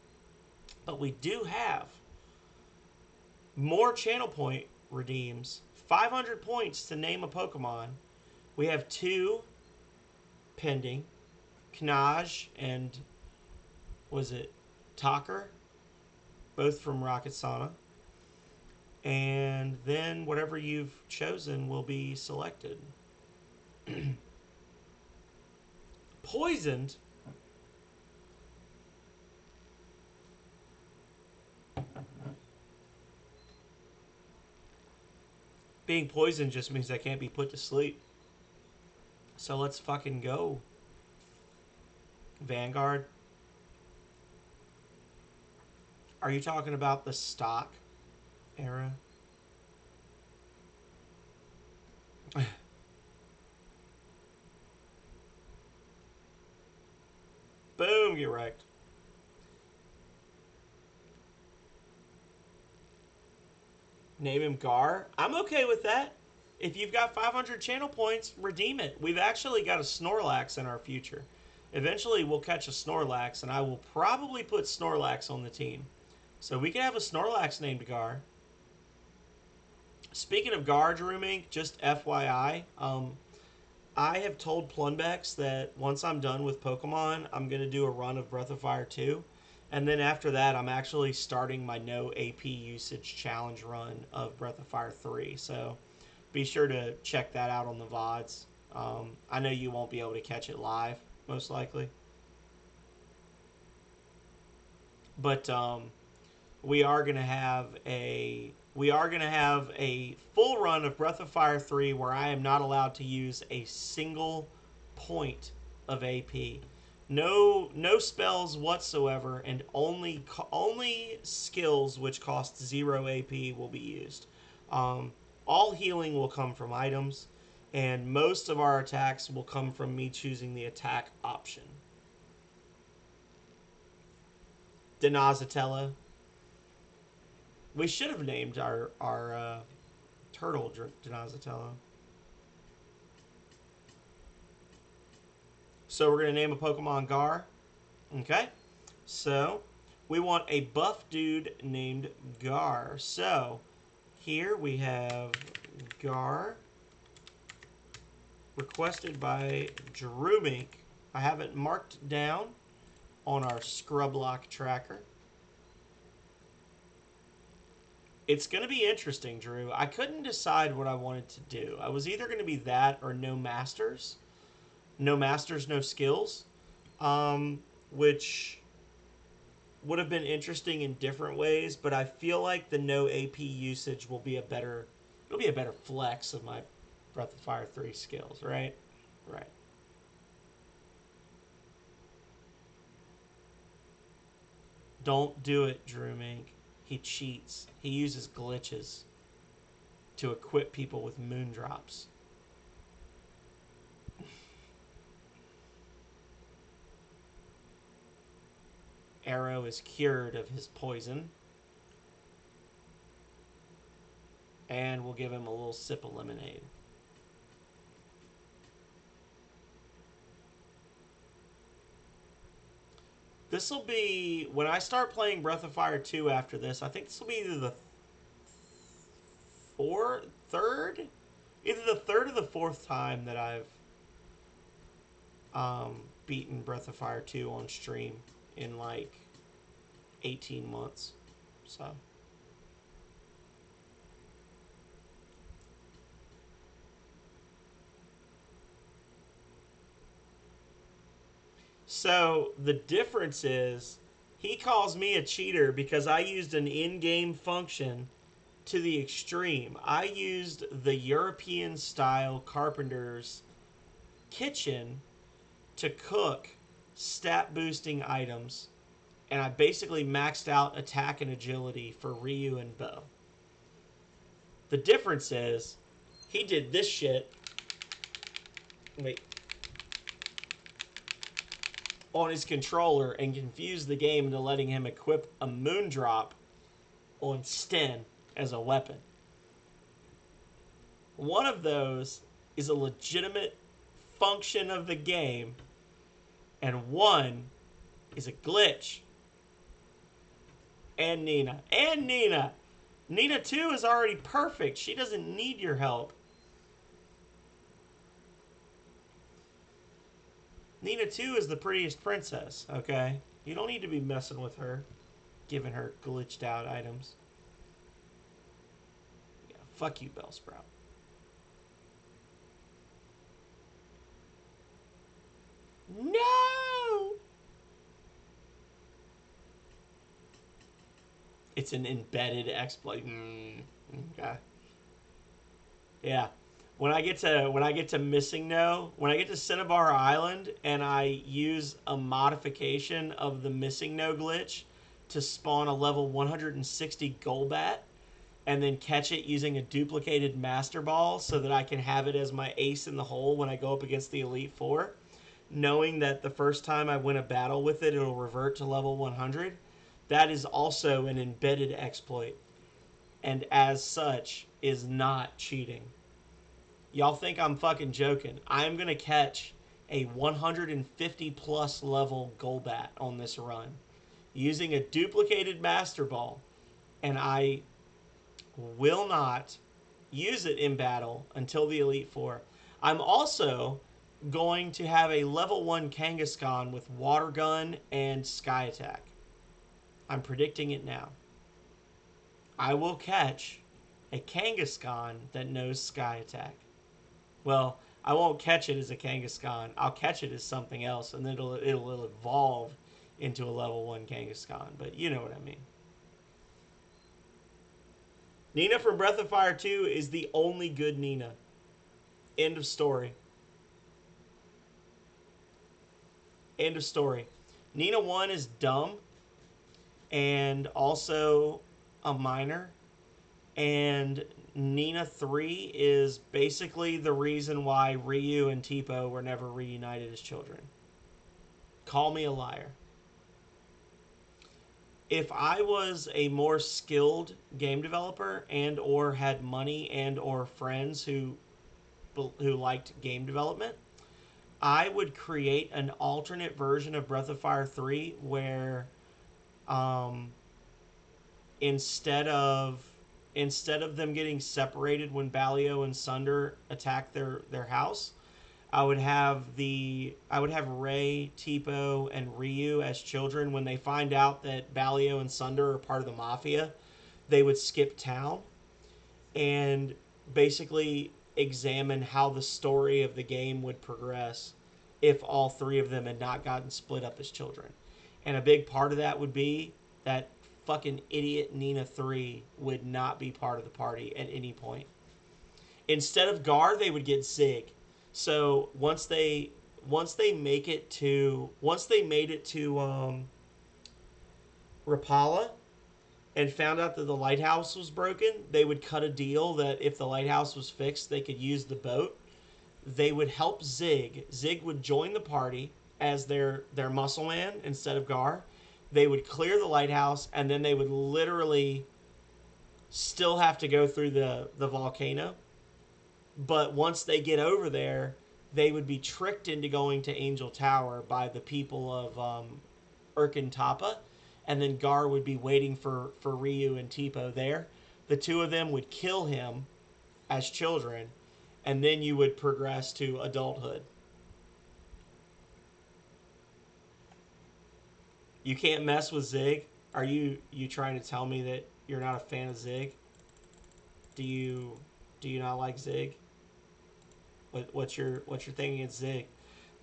But we do have more channel point redeems, 500 points to name a Pokemon. We have 2 pending, Knaj and was it Talker, both from Rocket Sauna. And then whatever you've chosen will be selected. Poisoned. Being poisoned just means I can't be put to sleep. So let's fucking go. Vanguard. Are you talking about the stock era? Boom, get wrecked. Name him Gar. I'm okay with that. If you've got 500 channel points, redeem it. We've actually got a Snorlax in our future. Eventually, we'll catch a Snorlax, and I will probably put Snorlax on the team. So we can have a Snorlax named Gar. Speaking of Gar, Drew Mink, just FYI, I have told Plunbex that once I'm done with Pokemon, I'm going to do a run of Breath of Fire 2. And then after that, I'm actually starting my no AP usage challenge run of Breath of Fire 3. So be sure to check that out on the VODs. I know you won't be able to catch it live, most likely. But we are gonna have a full run of Breath of Fire 3 where I am not allowed to use a single point of AP. No spells whatsoever, and only skills which cost 0 AP will be used. All healing will come from items, and most of our attacks will come from me choosing the attack option. Denazatella. We should have named our turtle Denazatella. So we're gonna name a Pokemon Gar. Okay. So we want a buff dude named Gar. So here we have Gar requested by Drew Mink. I have it marked down on our Scrublock tracker. It's going to be interesting, Drew. I couldn't decide what I wanted to do. I was either going to be that or no masters. No masters, no skills. Which would have been interesting in different ways, but I feel like the no AP usage will be it'll be a better flex of my Breath of Fire 3 skills, right? Right. Don't do it, Drew Mink. He cheats. He uses glitches to equip people with moondrops. Arrow is cured of his poison. And we'll give him a little sip of lemonade. This will be, when I start playing Breath of Fire 2 after this, I think this will be either the third? Either the third or the fourth time that I've beaten Breath of Fire 2 on stream in like 18 months. So the difference is he calls me a cheater because I used an in-game function to the extreme. I used the European style carpenter's kitchen to cook stat boosting items, and I basically maxed out attack and agility for Ryu and Bo. The difference is he did this shit. Wait. On his controller and confused the game into letting him equip a Moondrop on Sten as a weapon. One of those is a legitimate function of the game, and one is a glitch. And Nina. Nina 2 is already perfect. She doesn't need your help. Nina 2 is the prettiest princess, okay? You don't need to be messing with her, giving her glitched out items. Yeah, fuck you, Bellsprout. No! It's an embedded exploit. Okay. Yeah. When I get to Missing No, when I get to Cinnabar Island and I use a modification of the Missing No glitch to spawn a level 160 Golbat and then catch it using a duplicated Master Ball so that I can have it as my ace in the hole when I go up against the Elite Four, knowing that the first time I win a battle with it, it'll revert to level 100, that is also an embedded exploit, and as such is not cheating. Y'all think I'm fucking joking. I'm going to catch a 150 plus level Golbat on this run using a duplicated Master Ball, and I will not use it in battle until the Elite Four. I'm also going to have a level 1 Kangaskhan with Water Gun and Sky Attack. I'm predicting it now. I will catch a Kangaskhan that knows Sky Attack. Well, I won't catch it as a Kangaskhan. I'll catch it as something else, and then it'll evolve into a level 1 Kangaskhan. But you know what I mean. Nina from Breath of Fire 2 is the only good Nina. End of story. End of story. Nina 1 is dumb and also a minor. And Nina 3 is basically the reason why Ryu and Teepo were never reunited as children. Call me a liar. If I was a more skilled game developer and or had money and or friends who liked game development, I would create an alternate version of Breath of Fire 3 where instead of them getting separated when Balio and Sunder attack their house, I would have Rei, Teepo, and Ryu as children. When they find out that Balio and Sunder are part of the Mafia, they would skip town and basically examine how the story of the game would progress if all three of them had not gotten split up as children. And a big part of that would be that fucking idiot Nina 3 would not be part of the party at any point. Instead of Gar, they would get Zig. So once they made it to Rapala and found out that the lighthouse was broken, they would cut a deal that if the lighthouse was fixed, they could use the boat. They would help Zig. Zig would join the party as their muscle man instead of Gar. They would clear the lighthouse, and then they would literally still have to go through the volcano. But once they get over there, they would be tricked into going to Angel Tower by the people of Urkin Tapa, and then Gar would be waiting for Ryu and Tipo there. The two of them would kill him as children, and then you would progress to adulthood. You can't mess with Zig. Are you trying to tell me that you're not a fan of Zig? Do you not like Zig? What's your thing against Zig?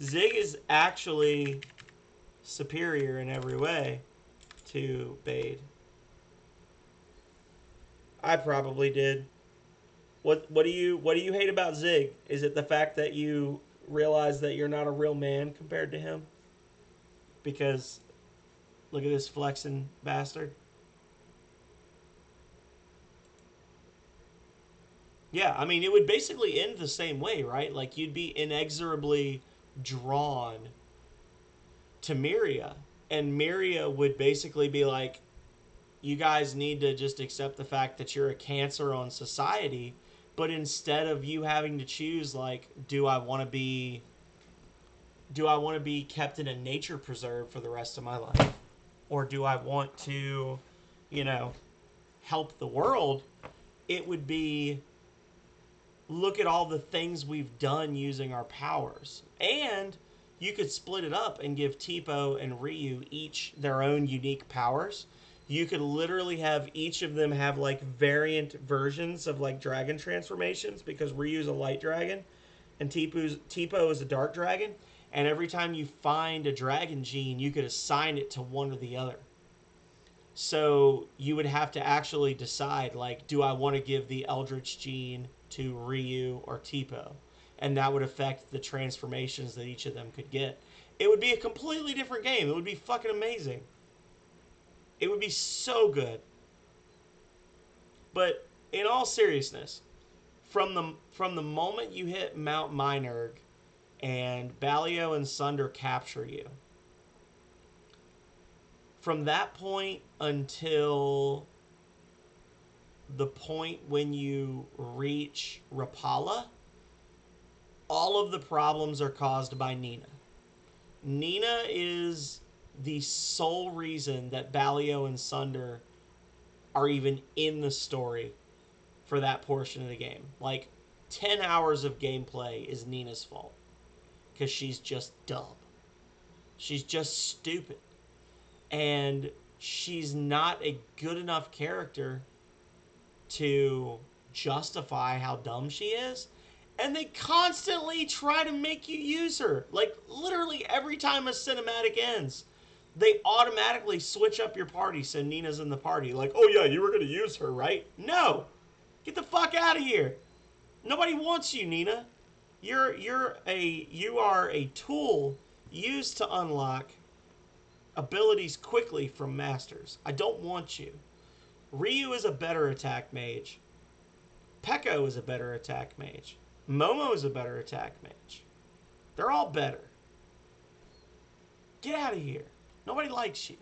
Zig is actually superior in every way to Bade. I probably did. What do you hate about Zig? Is it the fact that you realize that you're not a real man compared to him? Because look at this flexing bastard. Yeah, I mean it would basically end the same way, right? Like you'd be inexorably drawn to Miria, and Miria would basically be like, "You guys need to just accept the fact that you're a cancer on society." But instead of you having to choose, like, do I want to be kept in a nature preserve for the rest of my life, or do I want to, you know, help the world? It would be, look at all the things we've done using our powers. And you could split it up and give Tipo and Ryu each their own unique powers. You could literally have each of them have like variant versions of like dragon transformations, because Ryu's a light dragon and Tipo is a dark dragon. And every time you find a dragon gene, you could assign it to one or the other. So you would have to actually decide, like, do I want to give the Eldritch gene to Ryu or Tipo? And that would affect the transformations that each of them could get. It would be a completely different game. It would be fucking amazing. It would be so good. But in all seriousness, from the moment you hit Mount Minerg and Balio and Sunder capture you, from that point until the point when you reach Rapala, all of the problems are caused by Nina. Nina is the sole reason that Balio and Sunder are even in the story for that portion of the game. Like, 10 hours of gameplay is Nina's fault because she's just dumb. She's just stupid. And she's not a good enough character to justify how dumb she is. And they constantly try to make you use her. Like, literally every time a cinematic ends, they automatically switch up your party so Nina's in the party. Like, oh yeah, you were going to use her, right? No! Get the fuck out of here! Nobody wants you, Nina. You are a tool used to unlock abilities quickly from masters. I don't want you. Ryu is a better attack mage. Pekko is a better attack mage. Momo is a better attack mage. They're all better. Get out of here. Nobody likes you.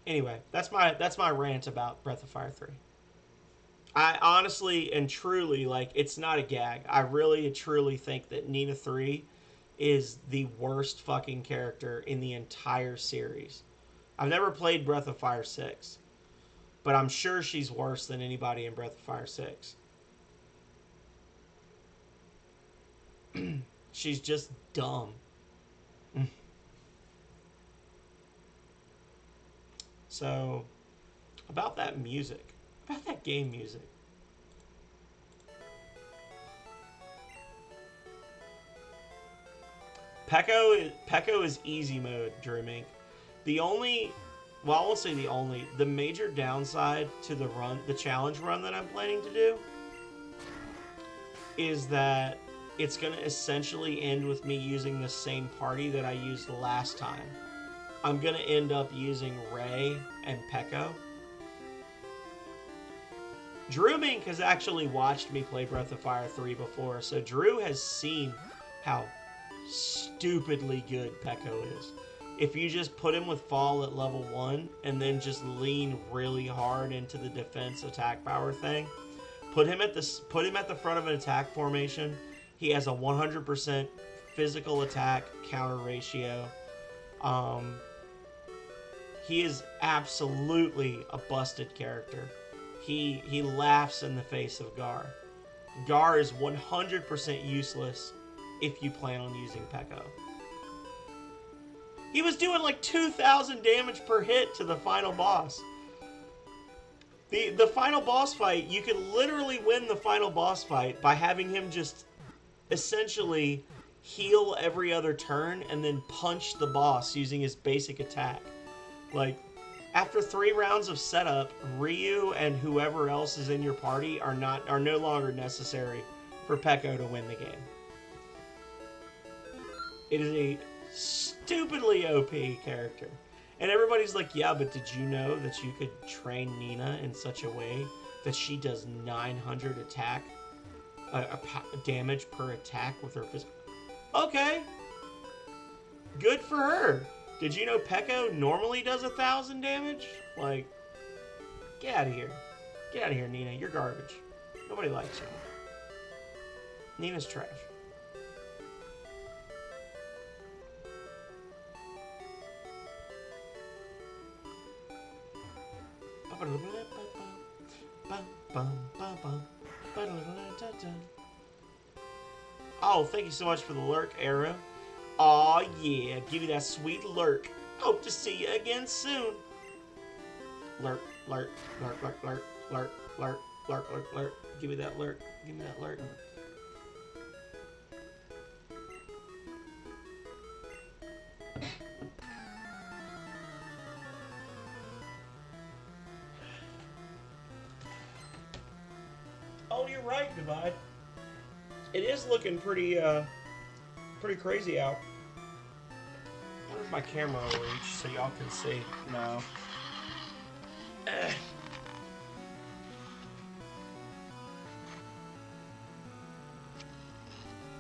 Anyway, that's my rant about Breath of Fire 3. I honestly and truly, like, it's not a gag. I really and truly think that Nina 3 is the worst fucking character in the entire series. I've never played Breath of Fire 6, but I'm sure she's worse than anybody in Breath of Fire 6. She's just dumb. So, about that music, about that game music. Pekko is easy mode, Dreaming. The only, well, I won't say the only, the major downside to the challenge run that I'm planning to do, is that it's going to essentially end with me using the same party that I used last time. I'm going to end up using Ray and Pekko. Drew Mink has actually watched me play Breath of Fire 3 before, so Drew has seen how stupidly good Pekko is. If you just put him with Fall at level 1 and then just lean really hard into the defense attack power thing, put him at the front of an attack formation, he has a 100% physical attack counter ratio. He is absolutely a busted character. He laughs in the face of Gar. Gar is 100% useless if you plan on using Pekko. He was doing like 2,000 damage per hit to the final boss. The final boss fight, you can literally win the final boss fight by having him just essentially heal every other turn and then punch the boss using his basic attack. Like, after 3 rounds of setup, Ryu and whoever else is in your party are no longer necessary for Pekko to win the game. It is a stupidly OP character. And everybody's like, yeah, but did you know that you could train Nina in such a way that she does 900 damage per attack with her physical? Okay. Good for her. Did you know Pekko normally does 1,000 damage? Like, get out of here. Get out of here, Nina. You're garbage. Nobody likes you. Nina's trash. Oh, thank you so much for the lurk, Arrow. Aw, yeah, give me that sweet lurk. Hope to see you again soon. Lurk, lurk, lurk, lurk, lurk, lurk, lurk, lurk, lurk, lurk. Give me that lurk. Give me that lurk. Oh, you're right, Divide. It is looking pretty crazy out. I wonder if my camera will reach so y'all can see. No.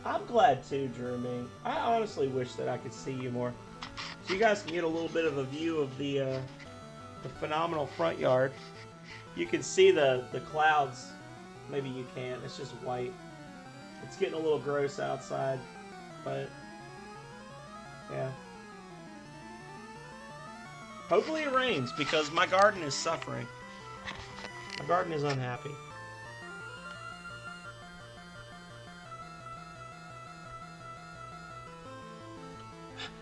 I'm glad too, Drew Ming. I honestly wish that I could see you more, so you guys can get a little bit of a view of the phenomenal front yard. You can see the clouds. Maybe you can't. It's just white. It's getting a little gross outside, but yeah. Hopefully it rains because my garden is suffering. My garden is unhappy.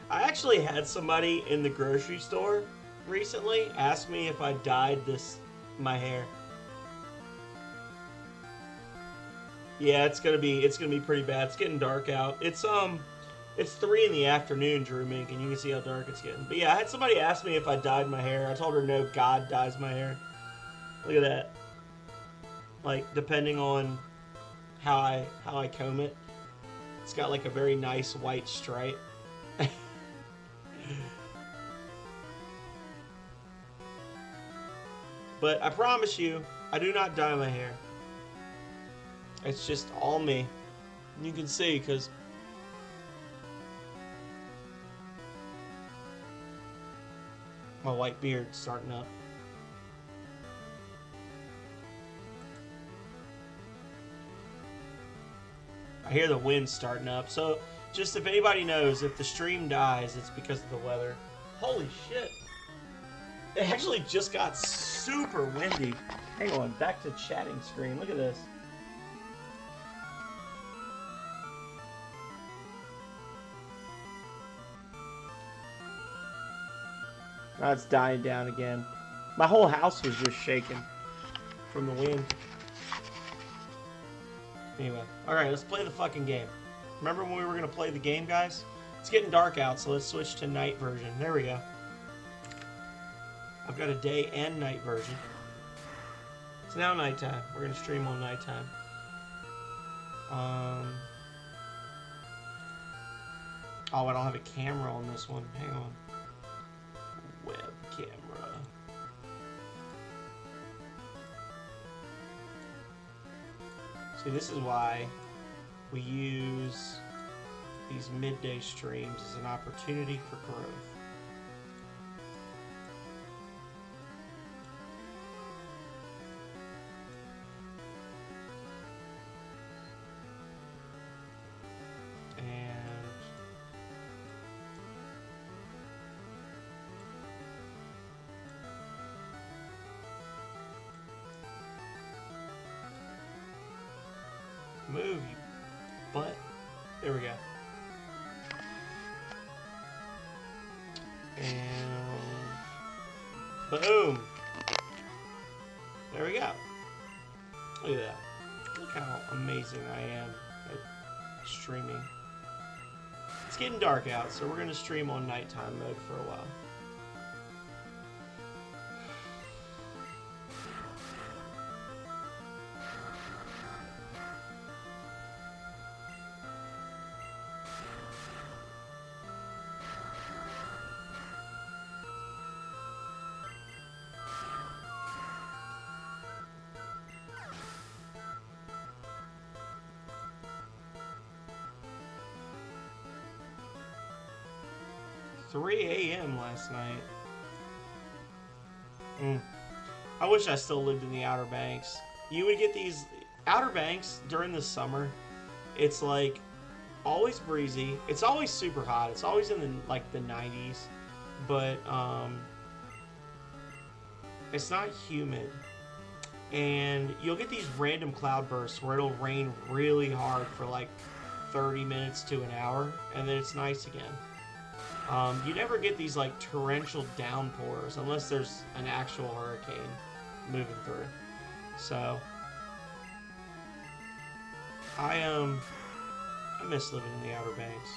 I actually had somebody in the grocery store recently ask me if I dyed my hair. Yeah, it's gonna be pretty bad. It's getting dark out. It's 3 in the afternoon, Drew Mink, and you can see how dark it's getting. But yeah, I had somebody ask me if I dyed my hair. I told her no, God dyes my hair. Look at that. Like, depending on how I comb it, it's got like a very nice white stripe. But I promise you, I do not dye my hair. It's just all me. You can see, because my white beard's starting up. I hear the wind starting up. So, just if anybody knows, if the stream dies, it's because of the weather. Holy shit. It actually just got super windy. Hang on, back to chatting screen. Look at this. Now it's dying down again. My whole house was just shaking from the wind. Anyway, alright, let's play the fucking game. Remember when we were going to play the game, guys? It's getting dark out, so let's switch to night version. There we go. I've got a day and night version. It's now nighttime. We're going to stream on nighttime. Oh, I don't have a camera on this one. Hang on. camera. See, this is why we use these midday streams as an opportunity for growth. Move, you butt. There we go. And boom. There we go. Look at that. Look how amazing I am at streaming. It's getting dark out, so we're going to stream on nighttime mode for a while. 3 a.m. last night. I wish I still lived in the Outer Banks. You would get these Outer Banks during the summer. It's like always breezy. It's always super hot. It's always in the 90s, but it's not humid. And you'll get these random cloud bursts where it'll rain really hard for like 30 minutes to an hour, and then it's nice again. You never get these like torrential downpours unless there's an actual hurricane moving through. So I miss living in the Outer Banks.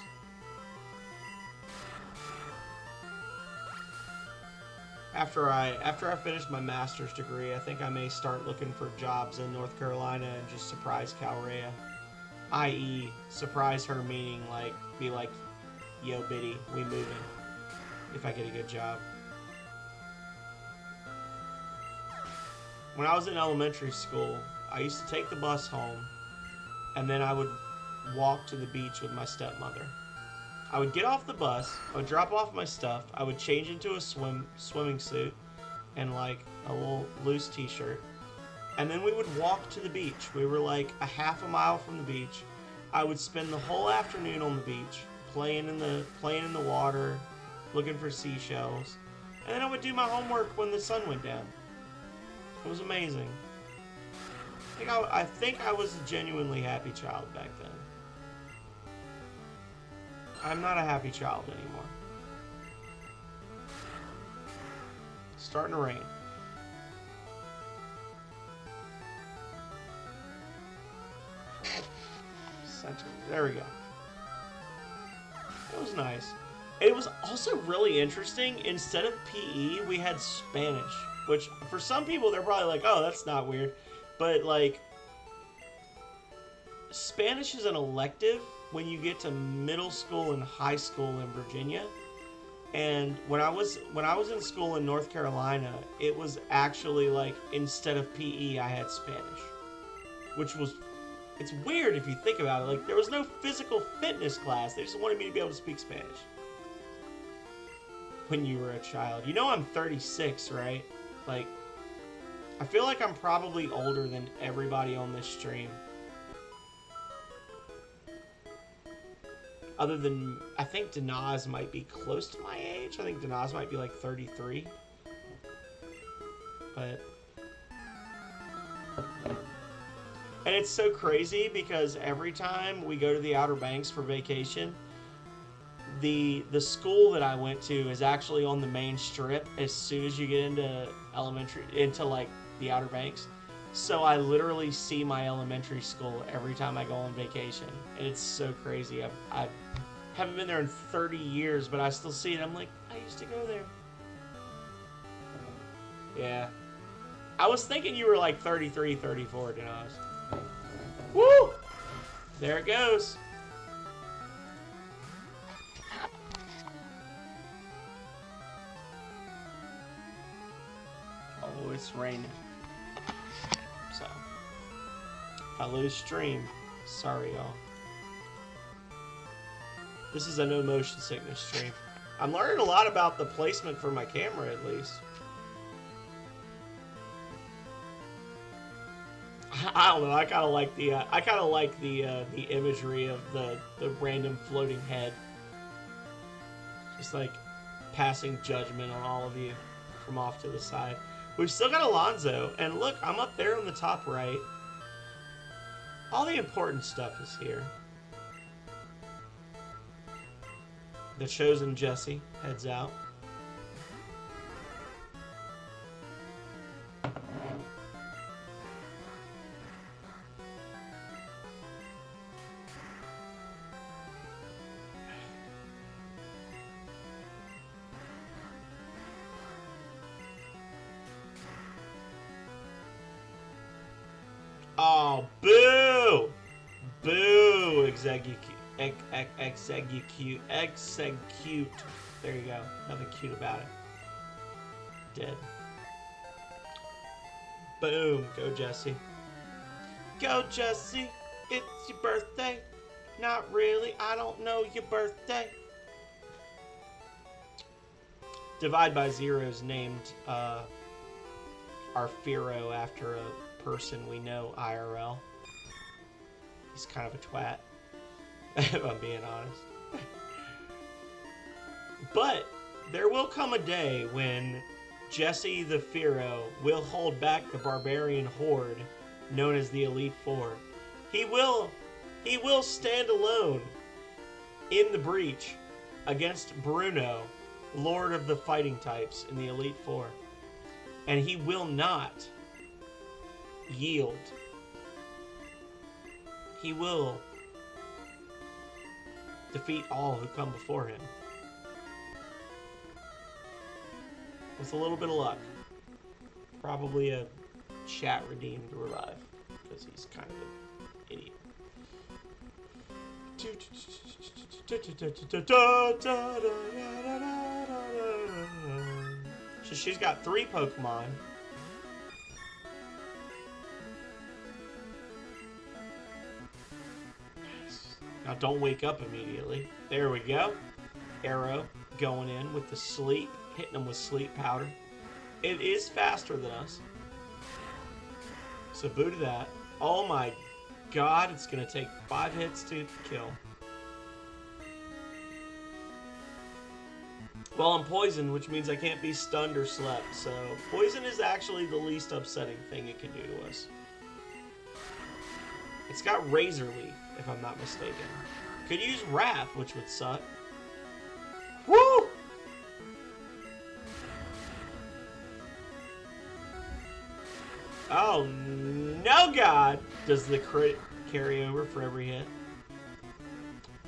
After I finish my master's degree, I think I may start looking for jobs in North Carolina and just surprise Calrea. I.e., surprise her meaning like be like, yo, Biddy, we moving, if I get a good job. When I was in elementary school, I used to take the bus home, and then I would walk to the beach with my stepmother. I would get off the bus, I would drop off my stuff, I would change into a swimming suit and like a little loose t-shirt, and then we would walk to the beach. We were like a half a mile from the beach. I would spend the whole afternoon on the beach, playing in the water, looking for seashells, and then I would do my homework when the sun went down. It was amazing. I think I was a genuinely happy child back then. I'm not a happy child anymore. It's starting to rain. There we go. It was nice. It was also really interesting. Instead of PE, we had Spanish, which for some people they're probably like, "Oh, that's not weird," but like, Spanish is an elective when you get to middle school and high school in Virginia. And when I was in school in North Carolina, it was actually like instead of PE, I had Spanish, which was. It's weird if you think about it. Like, there was no physical fitness class. They just wanted me to be able to speak Spanish. When you were a child. You know I'm 36, right? Like, I feel like I'm probably older than everybody on this stream. Other than, I think Denaz might be close to my age. I think Denaz might be like 33. But... And it's so crazy because every time we go to the Outer Banks for vacation, the school that I went to is actually on the main strip as soon as you get into like the Outer Banks. So I literally see my elementary school every time I go on vacation. And it's so crazy. I haven't been there in 30 years, but I still see it. I'm like, I used to go there. Yeah. I was thinking you were like 33, 34, Denaz. Woo! There it goes. it's raining. So, if I lose stream, sorry y'all. This is a no motion sickness stream. I'm learning a lot about the placement for my camera, at least. I don't know. I kind of like the imagery of the random floating head, just like passing judgment on all of you from off to the side. We've still got Alonzo, and look, I'm up there on the top right. All the important stuff is here. The chosen Jesse heads out. Oh, boo! Boo! Execute. There you go. Nothing cute about it. Dead. Boom. Go, Jesse. Go, Jesse. It's your birthday. Not really. I don't know your birthday. Divide by Zero is named our Firo after a person we know IRL. He's kind of a twat, if I'm being honest. But there will come a day when Jesse the Firo will hold back the barbarian horde known as the Elite Four. He will stand alone in the breach against Bruno, Lord of the Fighting Types in the Elite Four. And he will not yield. He will defeat all who come before him. With a little bit of luck. Probably a chat redeemed revive. Because he's kind of an idiot. So she's got 3 Pokemon. Now don't wake up immediately. There we go. Arrow going in with the sleep. Hitting them with sleep powder. It is faster than us. So boo to that. Oh my god, it's going to take 5 hits to kill. Well, I'm poisoned, which means I can't be stunned or slept. So poison is actually the least upsetting thing it can do to us. It's got Razor Leaf, if I'm not mistaken. Could use Wrath, which would suck. Woo! Oh, no, God! Does the crit carry over for every hit?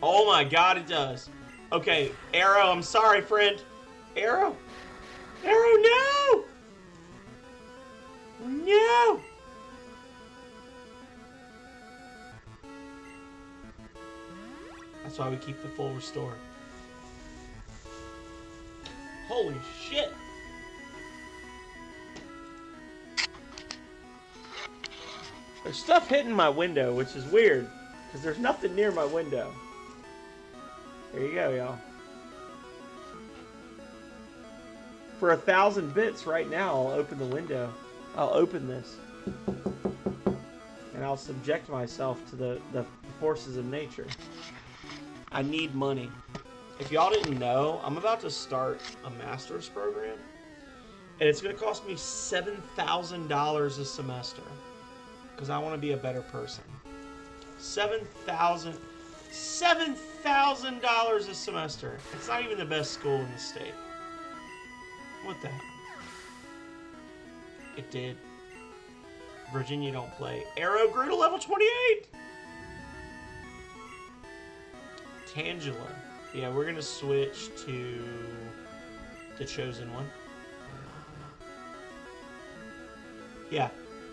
Oh my god, it does. Okay, Arrow, I'm sorry, friend. Arrow! Arrow, no! No! That's why we keep the full restore. Holy shit! There's stuff hitting my window, which is weird, because there's nothing near my window. There you go, y'all. For 1,000 bits right now, I'll open the window. I'll open this. And I'll subject myself to the forces of nature. I need money. If y'all didn't know, I'm about to start a master's program. And it's going to cost me $7,000 a semester. Because I want to be a better person. $7,000 a semester. It's not even the best school in the state. What the heck? It did. Virginia don't play. Arrow grew to level 28! Tangela. Yeah, we're going to switch to the chosen one. Yeah.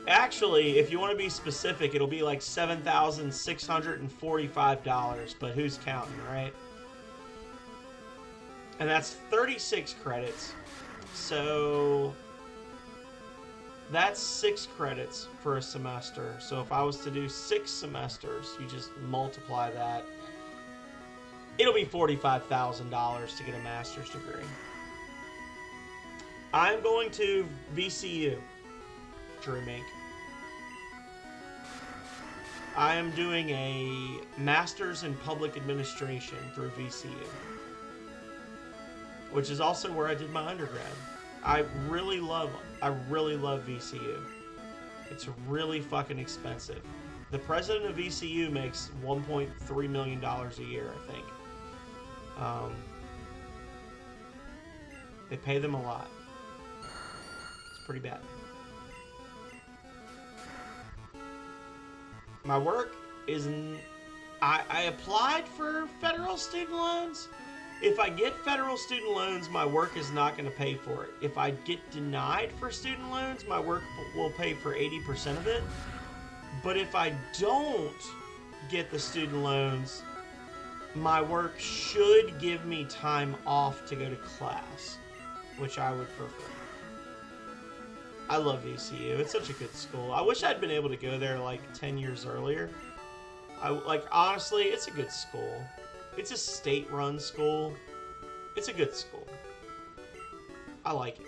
Actually, if you want to be specific, it'll be like $7,645, but who's counting, right? And that's 36 credits. So That's 6 credits for a semester. So if I was to do 6 semesters, you just multiply that. It'll be $45,000 to get a master's degree. I'm going to VCU, Drew Mink. I am doing a master's in public administration through VCU, which is also where I did my undergrad. I really love VCU. It's really fucking expensive. The president of VCU makes $1.3 million a year, I think. They pay them a lot. It's pretty bad. My work is... I applied for federal student loans. If I get federal student loans, my work is not going to pay for it. If I get denied for student loans, my work will pay for 80% of it. But if I don't get the student loans, my work should give me time off to go to class, which I would prefer. I love VCU. It's such a good school. I wish I'd been able to go there like 10 years earlier. Honestly, it's a good school. It's a state-run school. It's a good school. I like it.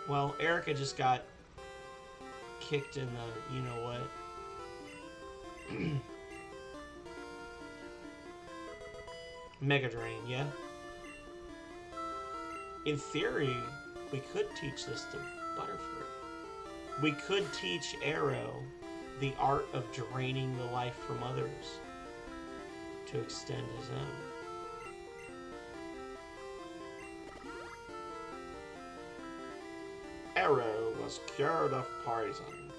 Well, Erica just got kicked in the you-know-what. Mega Drain, yeah? In theory, we could teach this to Butterfree. We could teach Arrow the art of draining the life from others to extend his own. Arrow was cured of poison.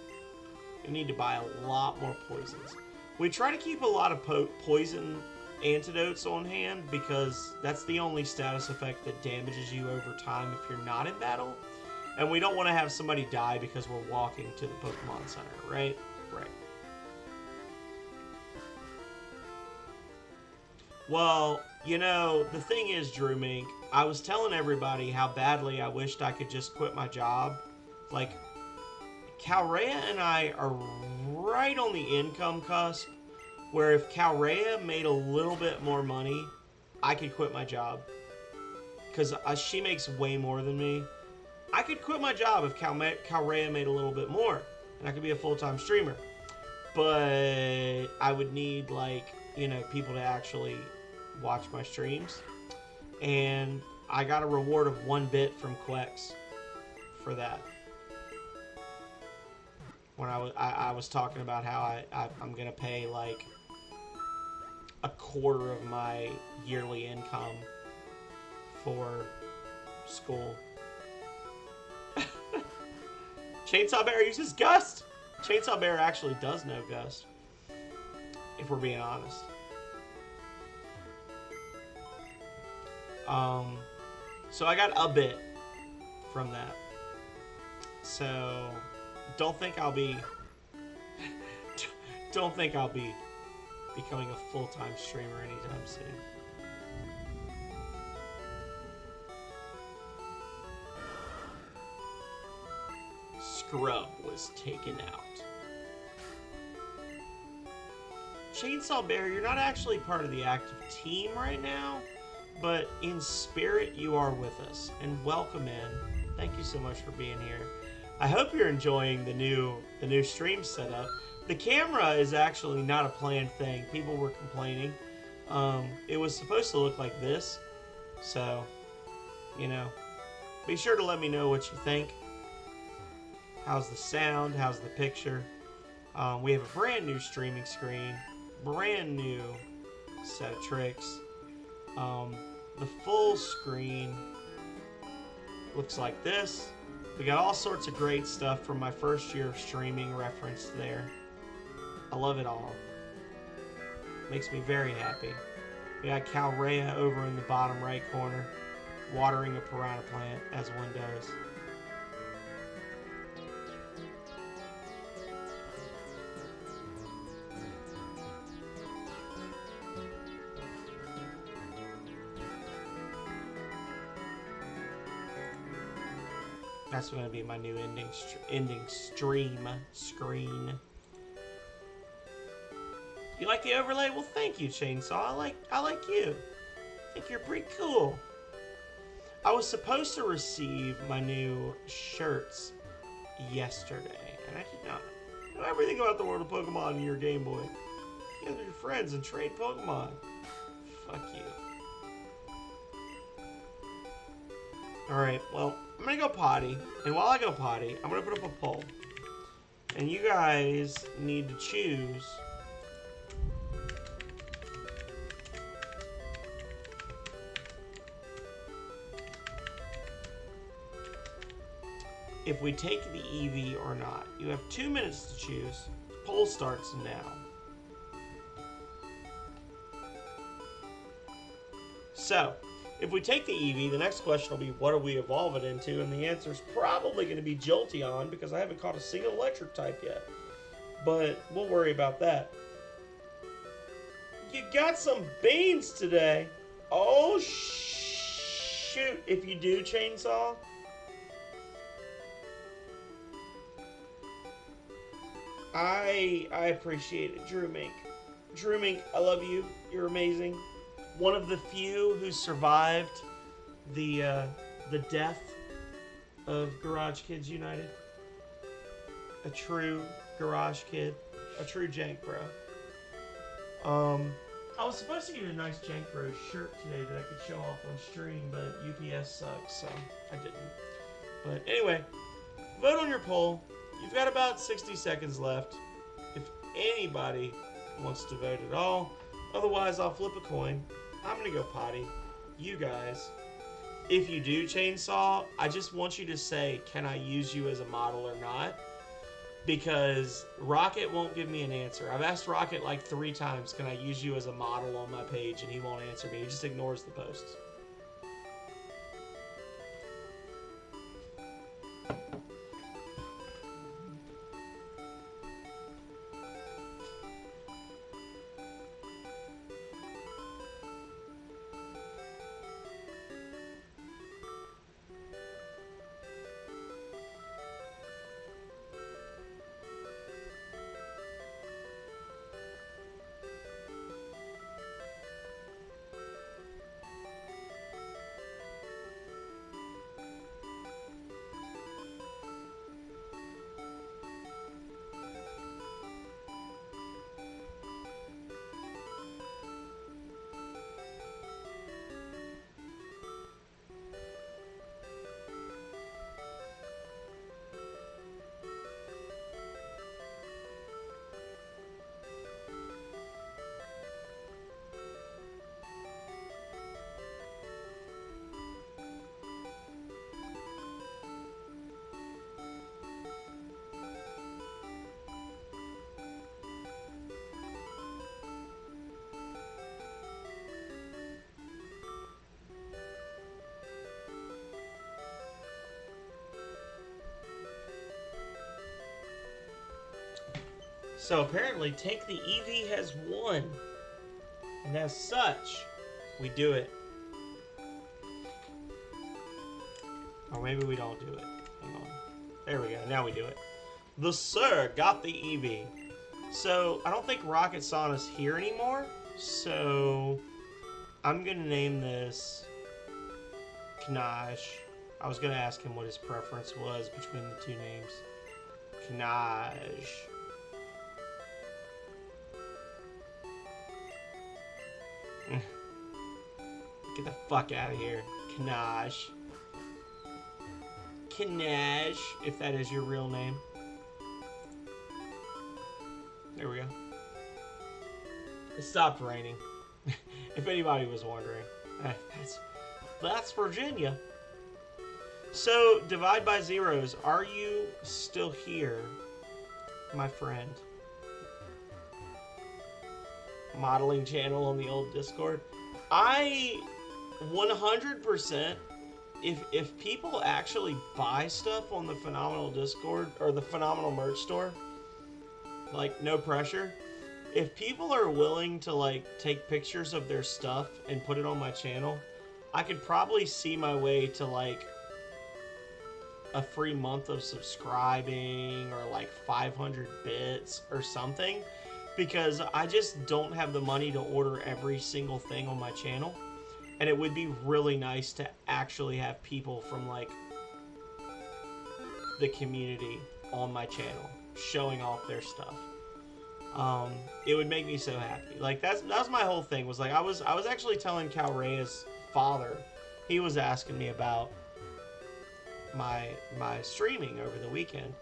You need to buy a lot more poisons. We try to keep a lot of poison antidotes on hand because that's the only status effect that damages you over time if you're not in battle. And we don't want to have somebody die because we're walking to the Pokemon Center, right? Right. Well, the thing is, Drew Mink, I was telling everybody how badly I wished I could just quit my job. Like, Calrea and I are right on the income cusp, where if Calrea made a little bit more money, I could quit my job. Because she makes way more than me. I could quit my job if Calrea made a little bit more, and I could be a full-time streamer. But I would need, people to actually watch my streams. And I got a reward of 1 bit from Quex for that. When I was talking about how I'm going to pay, a quarter of my yearly income for school. Chainsaw Bear uses Gust! Chainsaw Bear actually does know Gust, if we're being honest. So I got a bit from that. So don't think I'll be becoming a full-time streamer anytime soon. Scrub was taken out. Chainsaw Bear, you're not actually part of the active team right now, but in spirit you are with us, and welcome in. Thank you so much for being here. I hope you're enjoying the new stream setup. The camera is actually not a planned thing. People were complaining. It was supposed to look like this, so be sure to let me know what you think. How's the sound? How's the picture? We have a brand new streaming screen, brand new set of tricks. The full screen looks like this. We got all sorts of great stuff from my first year of streaming referenced there. I love it all. Makes me very happy. We got Calrea over in the bottom right corner, watering a piranha plant, as one does. That's going to be my new ending stream screen. You like the overlay? Well, thank you, Chainsaw. I like you. I think you're pretty cool. I was supposed to receive my new shirts yesterday, and I did not know everything about the world of Pokemon in your Game Boy. You guys are your friends and trade Pokemon. Fuck you. Alright, well, I'm gonna go potty, and while I go potty, I'm gonna put up a poll. And you guys need to choose if we take the EV or not. You have 2 minutes to choose. Poll starts now. So, if we take the EV, the next question will be, what do we evolve it into? And the answer is probably going to be Jolteon, because I haven't caught a single electric type yet. But we'll worry about that. You got some beans today. Oh, shoot. If you do, Chainsaw, I appreciate it, Drew Mink. Drew Mink, I love you. You're amazing. One of the few who survived the death of Garage Kids United. A true Garage Kid. A true Jank Bro. I was supposed to get a nice Jank Bro shirt today that I could show off on stream, but UPS sucks, so I didn't. But anyway, vote on your poll. You've got about 60 seconds left. If anybody wants to vote at all, otherwise I'll flip a coin. I'm gonna go potty. You guys, if you do, Chainsaw, I just want you to say, can I use you as a model or not? Because Rocket won't give me an answer. I've asked Rocket like 3 times, can I use you as a model on my page? And he won't answer me. He just ignores the posts. So apparently, Take the EV has won. And as such, we do it. Or maybe we don't do it. Hang on. There we go. Now we do it. The Sir got the EV. So, I don't think Rocket Sauna's here anymore. So, I'm going to name this Knash. I was going to ask him what his preference was between the 2 names. Knash. Get the fuck out of here. Knash. Knash, if that is your real name. There we go. It stopped raining. If anybody was wondering. That's Virginia. So, divide by zeros. Are you still here, my friend? Modeling channel on the old Discord. I 100%, if people actually buy stuff on the Phenomenal Discord or the Phenomenal merch store, like no pressure, if people are willing to like take pictures of their stuff and put it on my channel, I could probably see my way to like a free month of subscribing or like 500 bits or something, because I just don't have the money to order every single thing on my channel. And it would be really nice to actually have people from like the community on my channel showing off their stuff. It would make me so happy. Like that's my whole thing. Was like I was actually telling Calrea's father, he was asking me about my streaming over the weekend,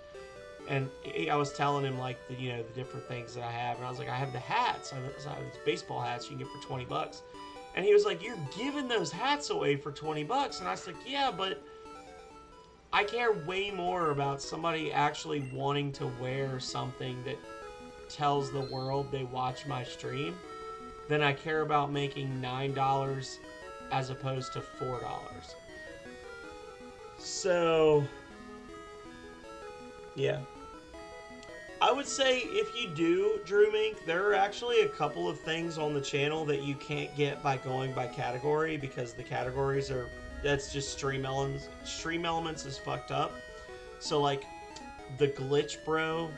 and I was telling him like the the different things that I have, and I was like, I have the hats. I have these baseball hats you can get for $20, and he was like, you're giving those hats away for $20, and I was like, yeah, but I care way more about somebody actually wanting to wear something that tells the world they watch my stream than I care about making $9 as opposed to $4. So, yeah. I would say if you do Drew Mink, there are actually a couple of things on the channel that you can't get by going by category, because the categories are, that's just stream elements. Stream elements is fucked up. So like the Glitch Bro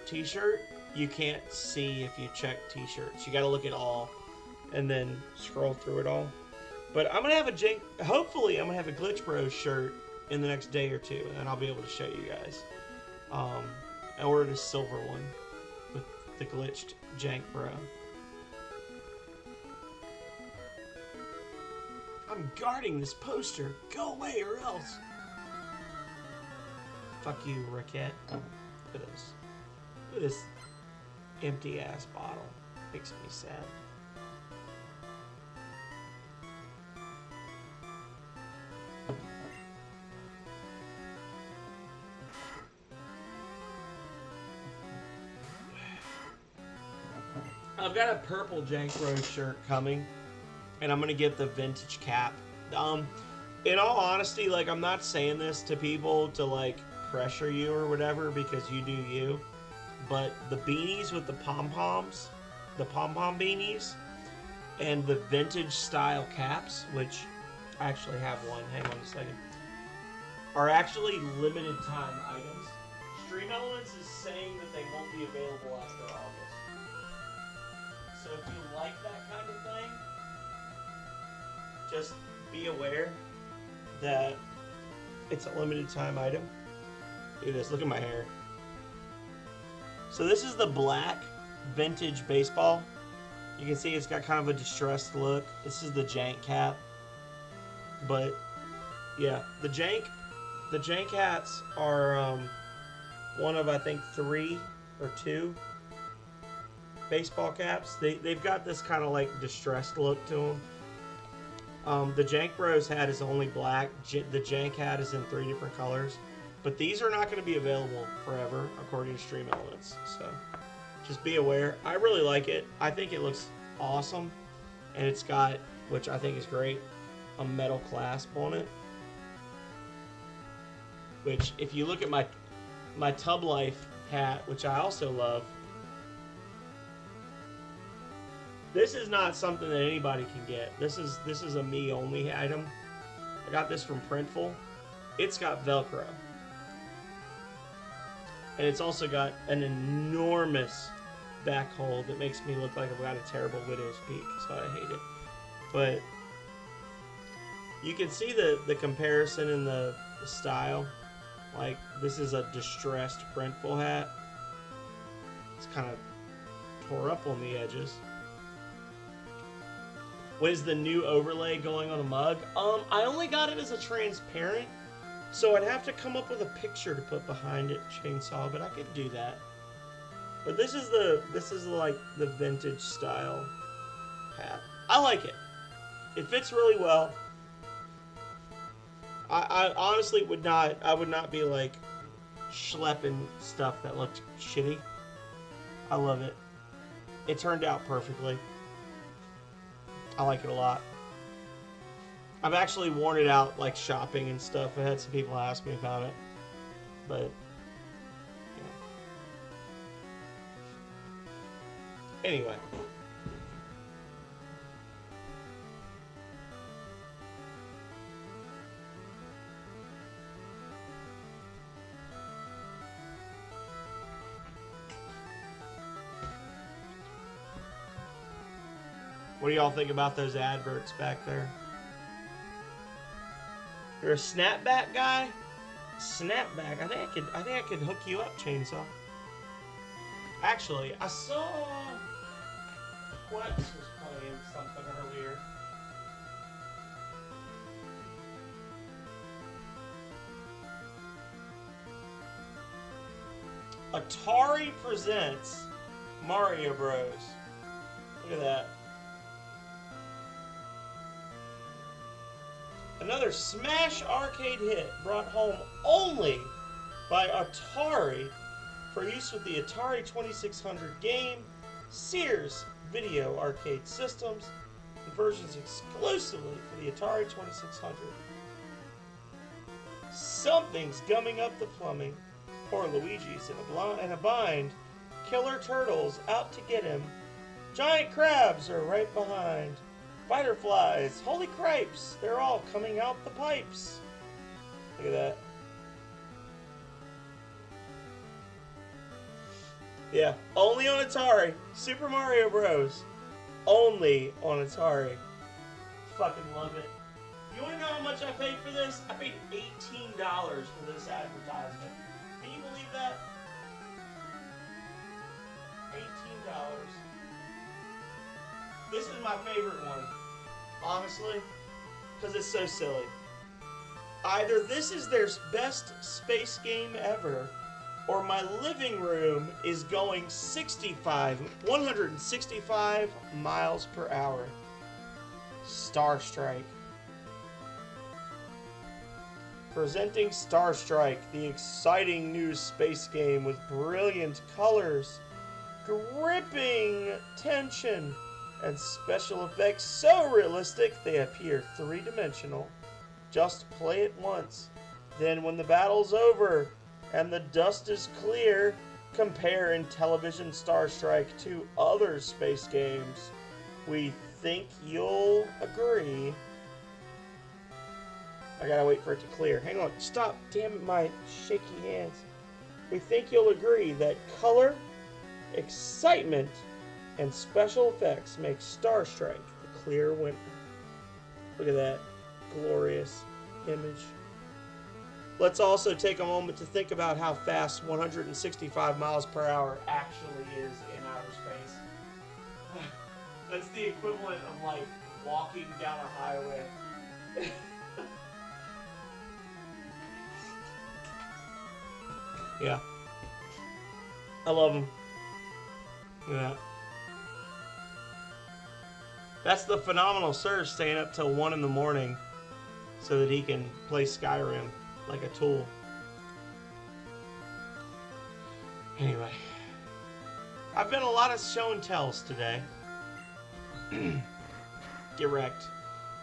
t-shirt, you can't see if you check t-shirts. You gotta look at all and then scroll through it all. But I'm gonna have hopefully I'm gonna have a Glitch Bro shirt in the next day or two, and I'll be able to show you guys. I ordered a silver one with the glitched Jank Bro. I'm guarding this poster. Go away or else. Fuck you, Raquette. Look at this. Look at this empty ass bottle. Makes me sad. I've got a purple Jank Bro shirt coming, and I'm gonna get the vintage cap. In all honesty, like, I'm not saying this to people to like pressure you or whatever, because you do you. But the beanies with the pom-poms, the pom-pom beanies, and the vintage style caps, which I actually have one, hang on a second, are actually limited time items. Stream Elements is saying that they won't be available after August. So if you like that kind of thing, just be aware that it's a limited time item. Look at this, look at my hair. So this is the black vintage baseball. You can see it's got kind of a distressed look. This is the Jank cap. But yeah, the Jank hats are one of, I think, 3 or 2 baseball caps. They've got this kind of like distressed look to them. The Jank Bros hat is only black. The Jank hat is in 3 different colors. But these are not going to be available forever, according to Stream Elements. So just be aware. I really like it. I think it looks awesome. And it's got, which I think is great, a metal clasp on it. Which, if you look at my Tub Life hat, which I also love, this is not something that anybody can get. This is a me only item. I got this from Printful. It's got Velcro. And it's also got an enormous back hole that makes me look like I've got a terrible widow's peak, so I hate it. But you can see the comparison in the style. Like, this is a distressed Printful hat. It's kind of tore up on the edges. What is the new overlay going on the mug? I only got it as a transparent, so I'd have to come up with a picture to put behind it, Chainsaw, but I could do that. But this is like the vintage style hat. I like it. It fits really well. I honestly would not be like schlepping stuff that looked shitty. I love it. It turned out perfectly. I like it a lot. I've actually worn it out like shopping and stuff. I had some people ask me about it. But yeah. Anyway. What do y'all think about those adverts back there? You're a snapback guy? Snapback. I think I could hook you up, Chainsaw. Actually, I saw Quex was playing something earlier. Atari presents Mario Bros. Look at that. Another smash arcade hit brought home only by Atari for use with the Atari 2600 game, Sears video arcade systems, and versions exclusively for the Atari 2600. Something's gumming up the plumbing. Poor Luigi's in a bind. Killer turtles out to get him. Giant crabs are right behind. Spider flies, holy cripes, they're all coming out the pipes. Look at that. Yeah, only on Atari. Super Mario Bros. Only on Atari. Fucking love it. You wanna know how much I paid for this? I paid $18 for this advertisement. Can you believe that? $18. This is my favorite one, honestly, because it's so silly. Either this is their best space game ever, or my living room is going 165 miles per hour. Star Strike. Presenting Star Strike, the exciting new space game with brilliant colors, gripping tension, and special effects so realistic they appear three-dimensional. Just play it once. Then when the battle's over and the dust is clear, compare Intellivision Star Strike to other space games. We think you'll agree. I gotta wait for it to clear. Hang on, stop. Damn it, my shaky hands. We think you'll agree that color, excitement, and special effects make Star Strike the clear winner. Look at that glorious image. Let's also take a moment to think about how fast 165 miles per hour actually is in outer space. That's the equivalent of like walking down a highway. Yeah. I love them. Look at that. That's the phenomenal Surge staying up till 1 in the morning so that he can play Skyrim like a tool. Anyway. I've been a lot of show and tells today. Get wrecked.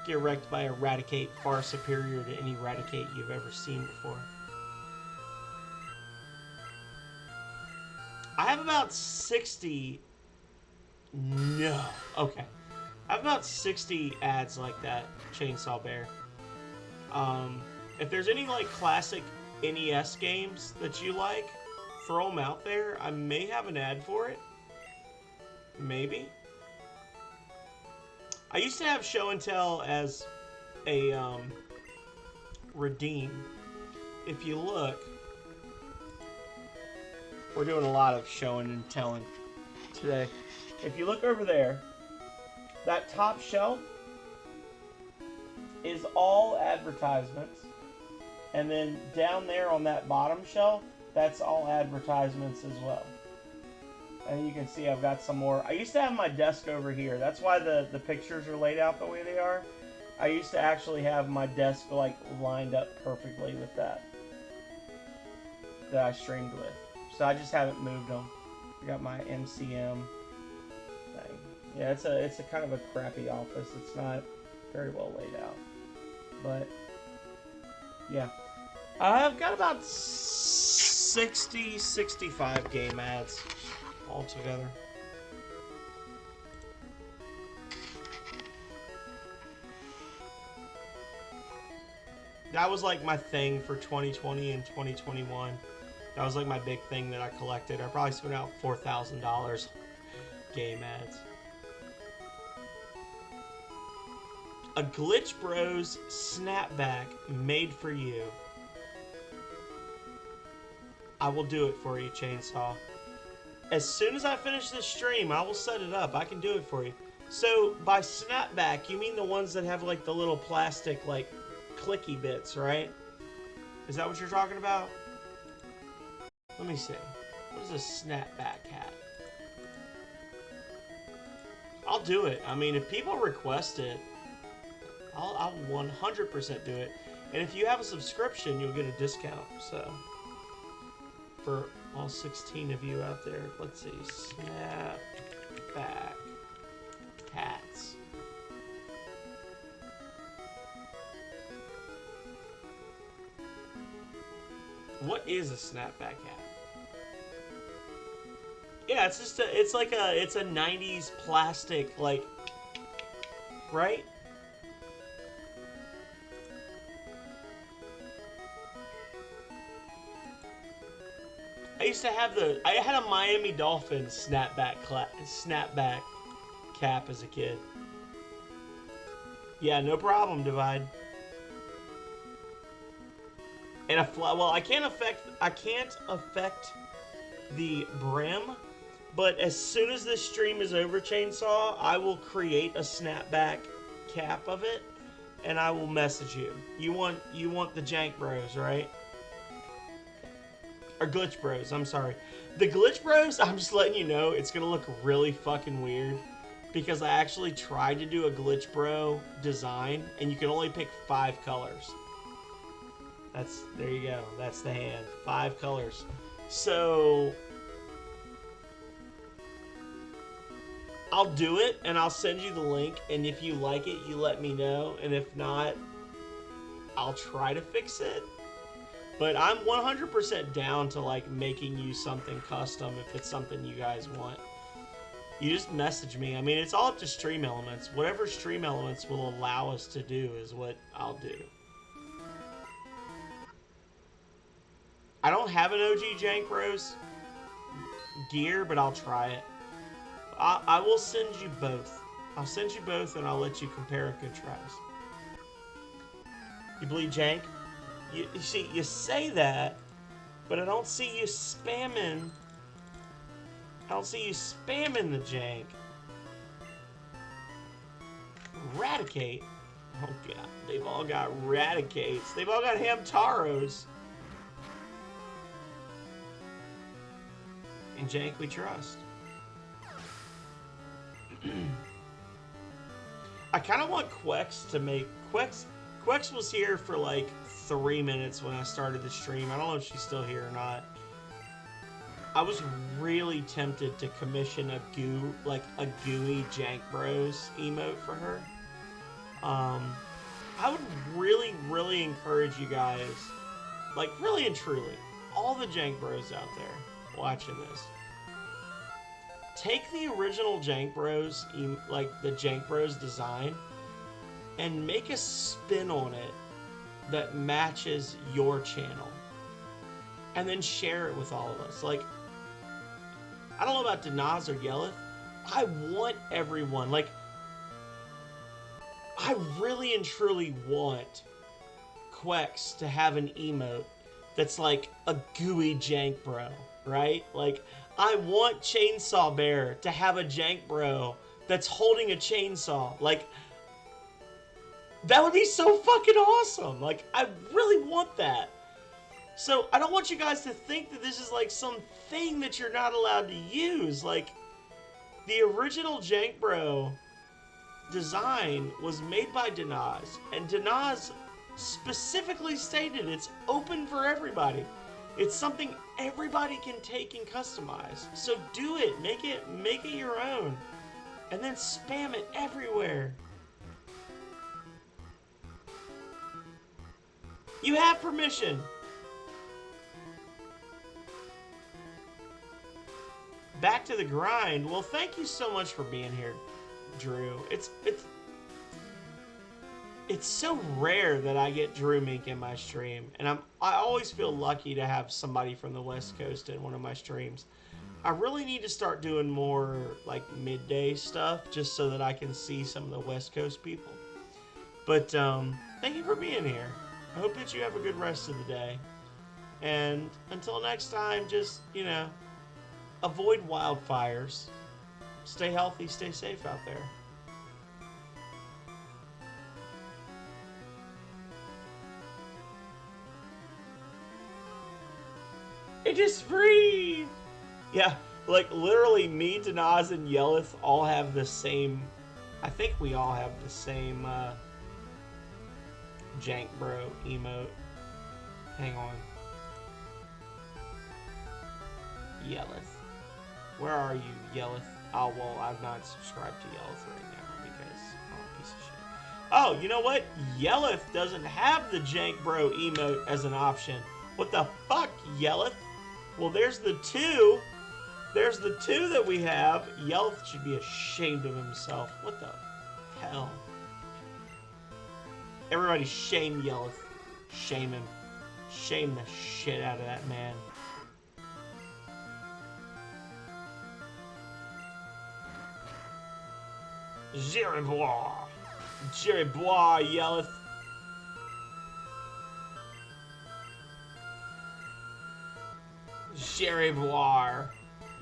Get wrecked by Eradicate, far superior to any Eradicate you've ever seen before. I have about 60... No. Okay. I have about 60 ads like that, Chainsaw Bear. If there's any like classic NES games that you like, throw them out there. I may have an ad for it. Maybe. I used to have show and tell as a redeem. If you look, we're doing a lot of showing and telling today. If you look over there, that top shelf is all advertisements. And then down there on that bottom shelf, that's all advertisements as well. And you can see I've got some more. I used to have my desk over here. That's why the pictures are laid out the way they are. I used to actually have my desk like lined up perfectly with that I streamed with. So I just haven't moved them. I got my MCM thing. Yeah, it's a kind of a crappy office. It's not very well laid out. But yeah. I've got about 60, 65 game ads altogether. That was like my thing for 2020 and 2021. That was like my big thing that I collected. I probably spent out $4,000 game ads. A Glitch Bros snapback made for you. I will do it for you, Chainsaw. As soon as I finish this stream, I will set it up. I can do it for you. So, by snapback, you mean the ones that have, like, the little plastic, like, clicky bits, right? Is that what you're talking about? Let me see. What is a snapback hat? I'll do it. I mean, if people request it, I'll 100% do it. And if you have a subscription, you'll get a discount. So, for all 16 of you out there, let's see. Snapback hats. What is a snapback hat? Yeah, it's just it's a 90s plastic, like, right? I used to have I had a Miami Dolphins snapback cap as a kid. Yeah, no problem, Divide. And I can't affect the brim, but as soon as this stream is over, Chainsaw, I will create a snapback cap of it, and I will message you. You want the Jank Bros, right? Or Glitch Bros, I'm sorry. The Glitch Bros, I'm just letting you know, it's gonna look really fucking weird, because I actually tried to do a Glitch Bro design, and you can only pick 5 colors. There you go. That's the hand. 5 colors. So, I'll do it, and I'll send you the link, and if you like it, you let me know, and if not, I'll try to fix it. But I'm 100% down to, like, making you something custom if it's something you guys want. You just message me. I mean, it's all up to Stream Elements. Whatever Stream Elements will allow us to do is what I'll do. I don't have an OG Jank Bros gear, but I'll try it. I will send you both. I'll send you both, and I'll let you compare and contrast. You bleed Jank? You see, you say that, but I don't see you spamming. I don't see you spamming the Jank. Eradicate? Oh god, they've all got Raticates. They've all got Hamtaros. And Jank we trust. I kind of want Quex to make... Quex was here for like 3 minutes when I started the stream. I don't know if she's still here or not. I was really tempted to commission a gooey Jank Bros emote for her. I would really, really encourage you guys, like really and truly, all the Jank Bros out there watching this, take the original Jank Bros, like the Jank Bros design, and make a spin on it that matches your channel. And then share it with all of us. Like, I don't know about Denaz or Yelleth. I want everyone, like, I really and truly want Quex to have an emote that's like a gooey Jank Bro, right? Like, I want Chainsaw Bear to have a Jank Bro that's holding a chainsaw. Like, that would be so fucking awesome. Like, I really want that. So, I don't want you guys to think that this is like some thing that you're not allowed to use. Like, the original Jank Bro design was made by Denaz, and Denaz specifically stated it's open for everybody. It's something everybody can take and customize. So do it. Make it your own. And then spam it everywhere. You have permission. Back to the grind. Well, thank you so much for being here, Drew. It's so rare that I get Drew Mink in my stream, and I always feel lucky to have somebody from the West Coast in one of my streams. I really need to start doing more like midday stuff just so that I can see some of the West Coast people. But thank you for being here. I hope that you have a good rest of the day. And until next time, just, avoid wildfires. Stay healthy, stay safe out there. It is free! Yeah, like literally me, Danaz, and Yelith all have the same. I think we all have the same Jank Bro emote. Hang on. Yelith. Where are you, Yelith? Oh, well, I'm not subscribed to Yelith right now because I'm a piece of shit. Oh, you know what? Yelith doesn't have the Jank Bro emote as an option. What the fuck, Yelith? Well, there's the two. There's the two that we have. Yelth should be ashamed of himself. What the hell? Everybody shame Yelth. Shame him. Shame the shit out of that man. Jeribois. Jeribois, Yelth. Jeriboir.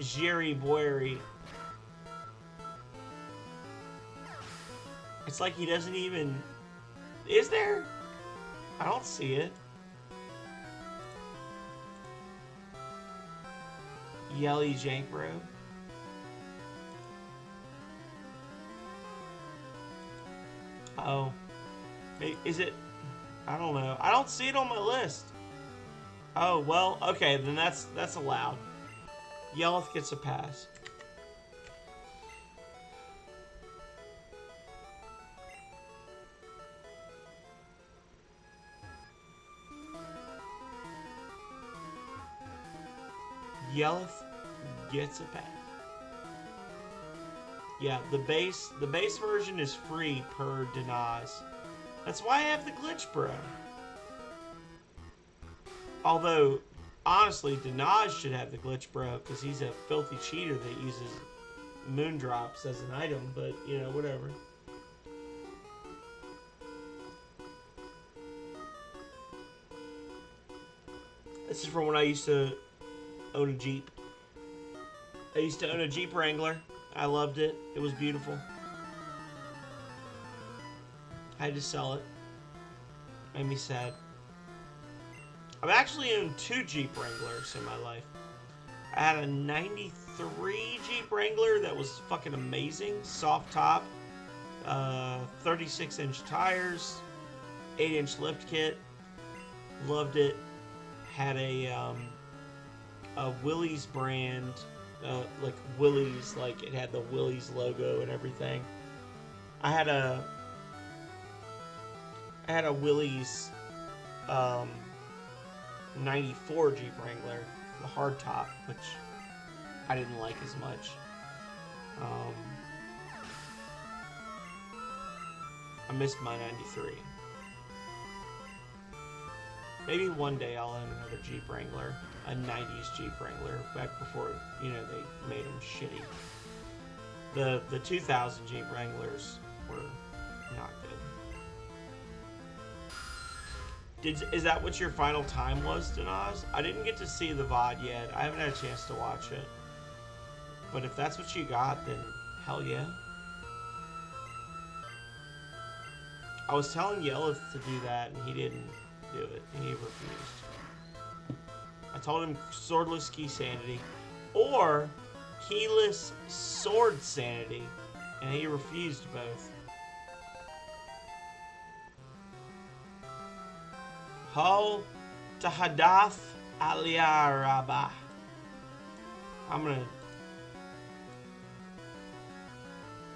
Jerry Boyery. It's like he doesn't even... Is there? I don't see it. Yelly Jankbro. Oh. Is it... I don't know. I don't see it on my list. Oh, well, okay, then that's allowed. Yelth gets a pass. Yelth gets a pass. Yeah, the base version is free per Denaz. That's why I have the glitch, bro. Although, honestly, Denaz should have the glitch, bro, because he's a filthy cheater that uses moondrops as an item, but, whatever. This is from when I used to own a Jeep. I used to own a Jeep Wrangler. I loved it. It was beautiful. I had to sell it. Made me sad. I've actually owned 2 Jeep Wranglers in my life. I had a 93 Jeep Wrangler that was fucking amazing. Soft top. 36-inch tires. 8-inch lift kit. Loved it. Had a Willys brand. Like Willys, like it had the Willys logo and everything. I had a Willys 94 Jeep Wrangler, the hardtop, which I didn't like as much. I missed my 93. Maybe one day I'll own another Jeep Wrangler, a 90s Jeep Wrangler, back before, they made them shitty. The 2000 Jeep Wranglers were not good. Is that what your final time was, Denaz? I didn't get to see the VOD yet. I haven't had a chance to watch it. But if that's what you got, then hell yeah. I was telling Yellow to do that, and he didn't do it. He refused. I told him swordless key sanity, or keyless sword sanity, and he refused both. Ho Tahadath Aliyaraba. I'm gonna...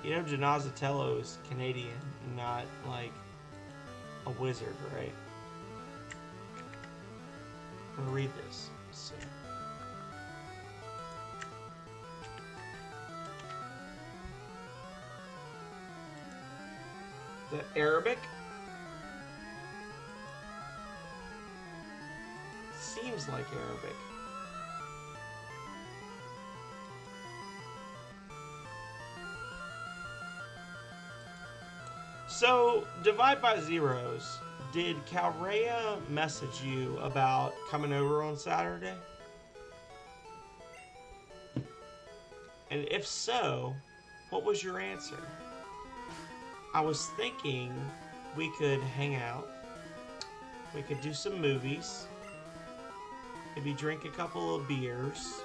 Janazatello is Canadian, not like a wizard, right? I'm gonna read this. Let's see. The Arabic seems like Arabic. So, divide by zeros. Did Calrea message you about coming over on Saturday? And if so, what was your answer? I was thinking we could hang out. We could do some movies. Maybe drink a couple of beers.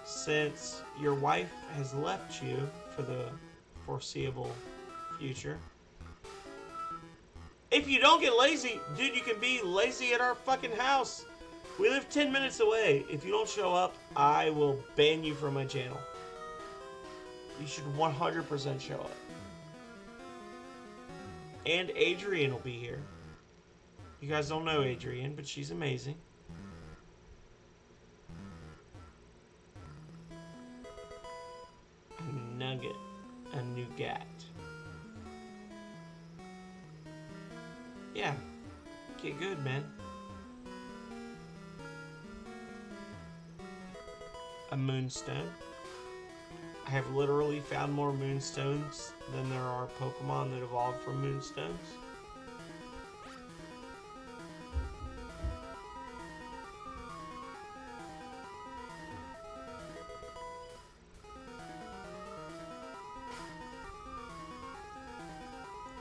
Since your wife has left you for the foreseeable future. If you don't get lazy, dude, you can be lazy at our fucking house. We live 10 minutes away. If you don't show up, I will ban you from my channel. You should 100% show up. And Adrienne will be here. You guys don't know Adrienne, but she's amazing. A nugget. A nougat. Yeah. Get good, man. A moonstone. I have literally found more moonstones than there are Pokemon that evolved from moonstones.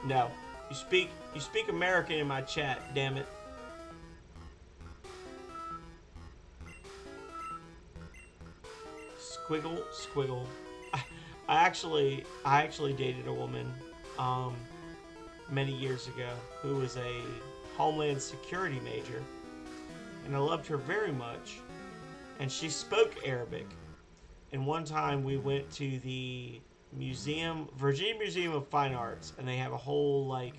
No. You speak American in my chat, damn it. Squiggle, squiggle. I actually dated a woman many years ago who was a Homeland Security major, and I loved her very much, and she spoke Arabic. And one time we went to the Virginia Museum of Fine Arts, and they have a whole like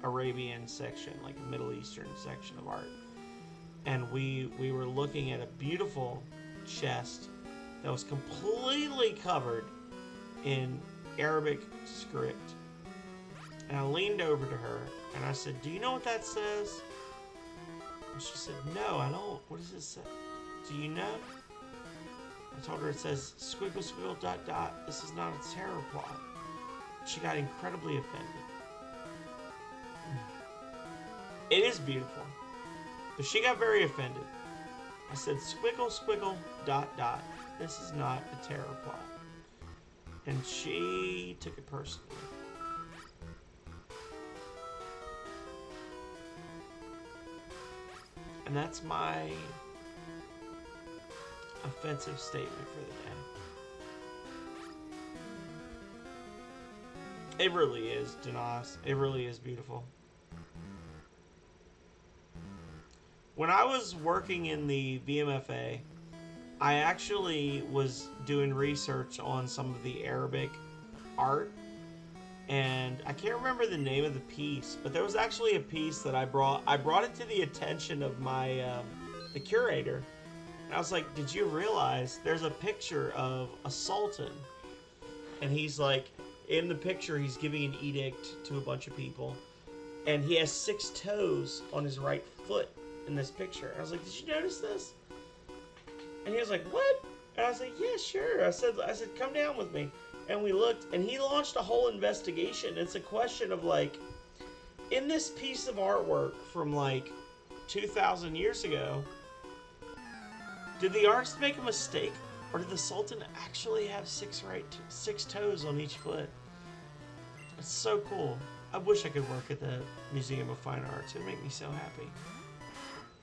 Arabian section, like a Middle Eastern section of art. And we were looking at a beautiful chest that was completely covered in Arabic script. And I leaned over to her and I said, "Do you know what that says?" And she said, "No, I don't. What does it say? Do you know?" I told her it says squiggle squiggle dot dot. This is not a terror plot. She got incredibly offended. It is beautiful, but she got very offended. I said squiggle squiggle dot dot. This is not a terror plot. And she took it personally. And that's my offensive statement for the day. It really is, Denos. It really is beautiful. When I was working in the VMFA, I actually was doing research on some of the Arabic art, and I can't remember the name of the piece, but there was actually a piece that I brought it to the attention of my the curator, and I was like, "Did you realize there's a picture of a sultan, and he's like in the picture he's giving an edict to a bunch of people, and he has 6 toes on his right foot in this picture." And I was like, "Did you notice this?" And he was like, "What?" And I was like, "Yeah, sure." I said, "Come down with me." And we looked, and he launched a whole investigation. It's a question of like, in this piece of artwork from like 2,000 years ago, did the artist make a mistake, or did the Sultan actually have 6 toes on each foot? It's so cool. I wish I could work at the Museum of Fine Arts. It would make me so happy.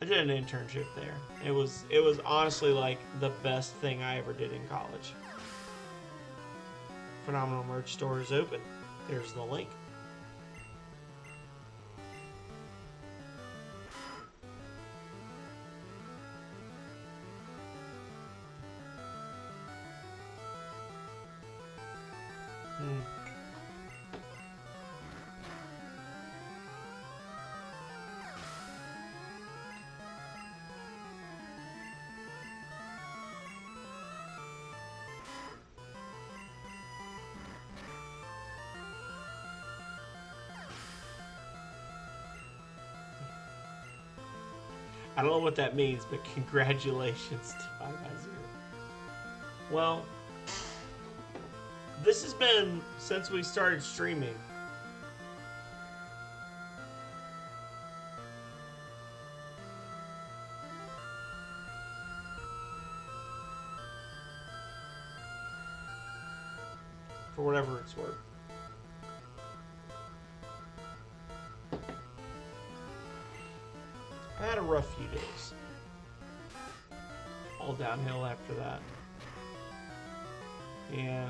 I did an internship there. It was honestly like the best thing I ever did in college. Phenomenal merch store is open. There's the link. I don't know what that means, but congratulations to 5-0. Well, this has been, since we started streaming, for whatever it's worth. I had a rough few days. All downhill after that. Yeah.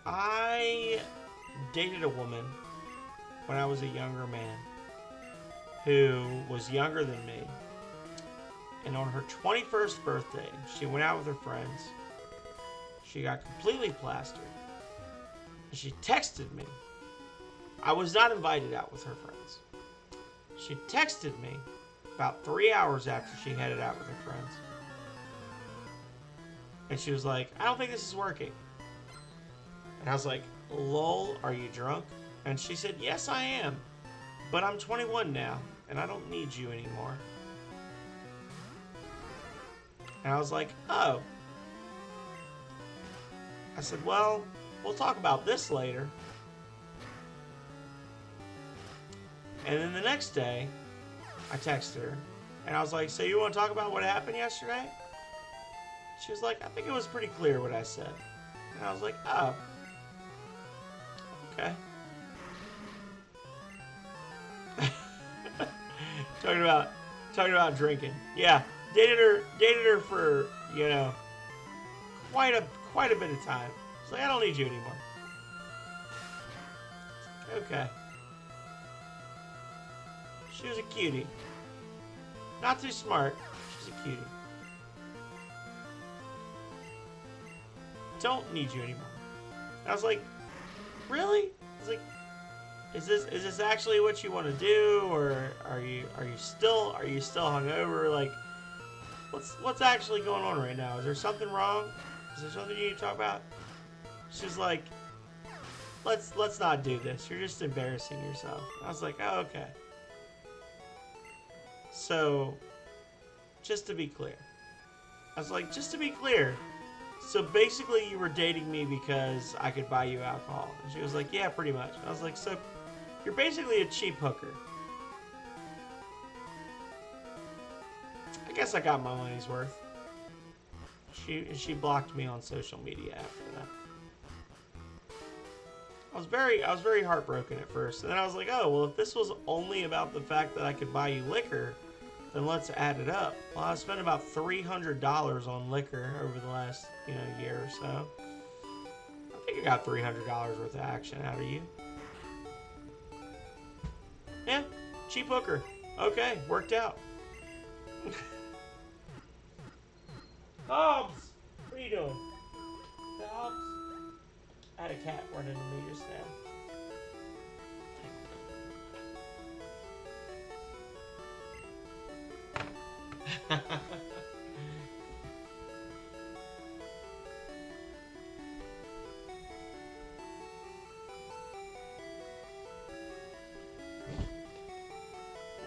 I dated a woman when I was a younger man who was younger than me. And on her 21st birthday, she went out with her friends. She got completely plastered. And she texted me. I was not invited out with her friends. She texted me about 3 hours after she headed out with her friends. And she was like, I don't think this is working. And I was like, lol, are you drunk? And she said, yes, I am. But I'm 21 now, and I don't need you anymore. And I was like, oh. I said, well, we'll talk about this later. And then the next day, I texted her, and I was like, so you want to talk about what happened yesterday? She was like, I think it was pretty clear what I said. And I was like, oh. Okay. talking about drinking. Yeah, dated her for, you know, quite a bit of time. She's like, I don't need you anymore. Okay. She was a cutie. Not too smart. She's a cutie. Don't need you anymore. And I was like, really? I was like, is this actually what you want to do, or are you still hungover? Like, what's actually going on right now? Is there something wrong? Is there something you need to talk about? She's like, let's not do this. You're just embarrassing yourself. I was like, oh, okay. So, just to be clear. I was like, just to be clear. So basically you were dating me because I could buy you alcohol. And she was like, yeah, pretty much. I was like, so you're basically a cheap hooker. I guess I got my money's worth. She blocked me on social media after that. I was very heartbroken at first. And then I was like, oh, well, if this was only about the fact that I could buy you liquor, then let's add it up. Well, I spent about $300 on liquor over the last, year or so. I think I got $300 worth of action out of you. Yeah, cheap hooker. Okay, worked out. Hobbs! What are you doing? Hobbs? I had a cat run into me just now.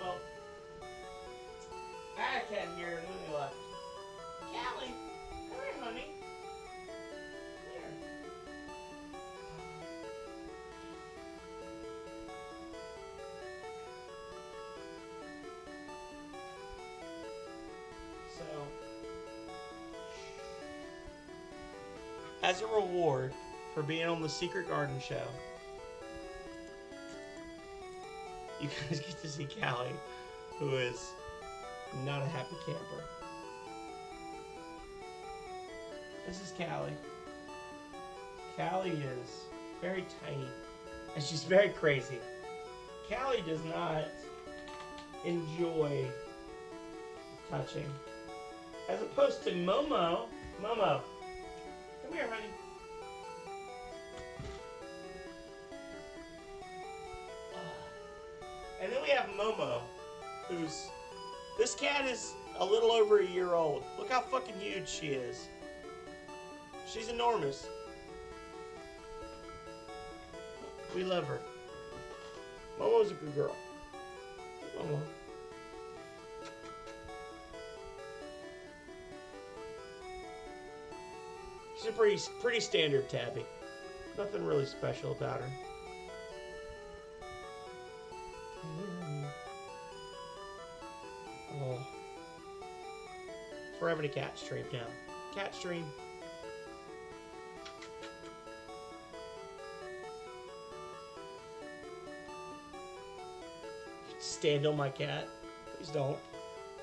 Well, I had a cat here and then they left. Callie, come here, honey. Here. So, as a reward for being on the Secret Garden show, you guys get to see Callie, who is not a happy camper. This is Callie. Callie is very tiny, and she's very crazy. Callie does not enjoy touching. As opposed to Momo. Momo, come here, honey. And then we have Momo, who's... This cat is a little over a year old. Look how fucking huge she is. She's enormous. We love her. Momo's a good girl. Momo. She's a pretty standard tabby. Nothing really special about her. We're having a cat stream now. Cat stream. Stand on my cat. Please don't.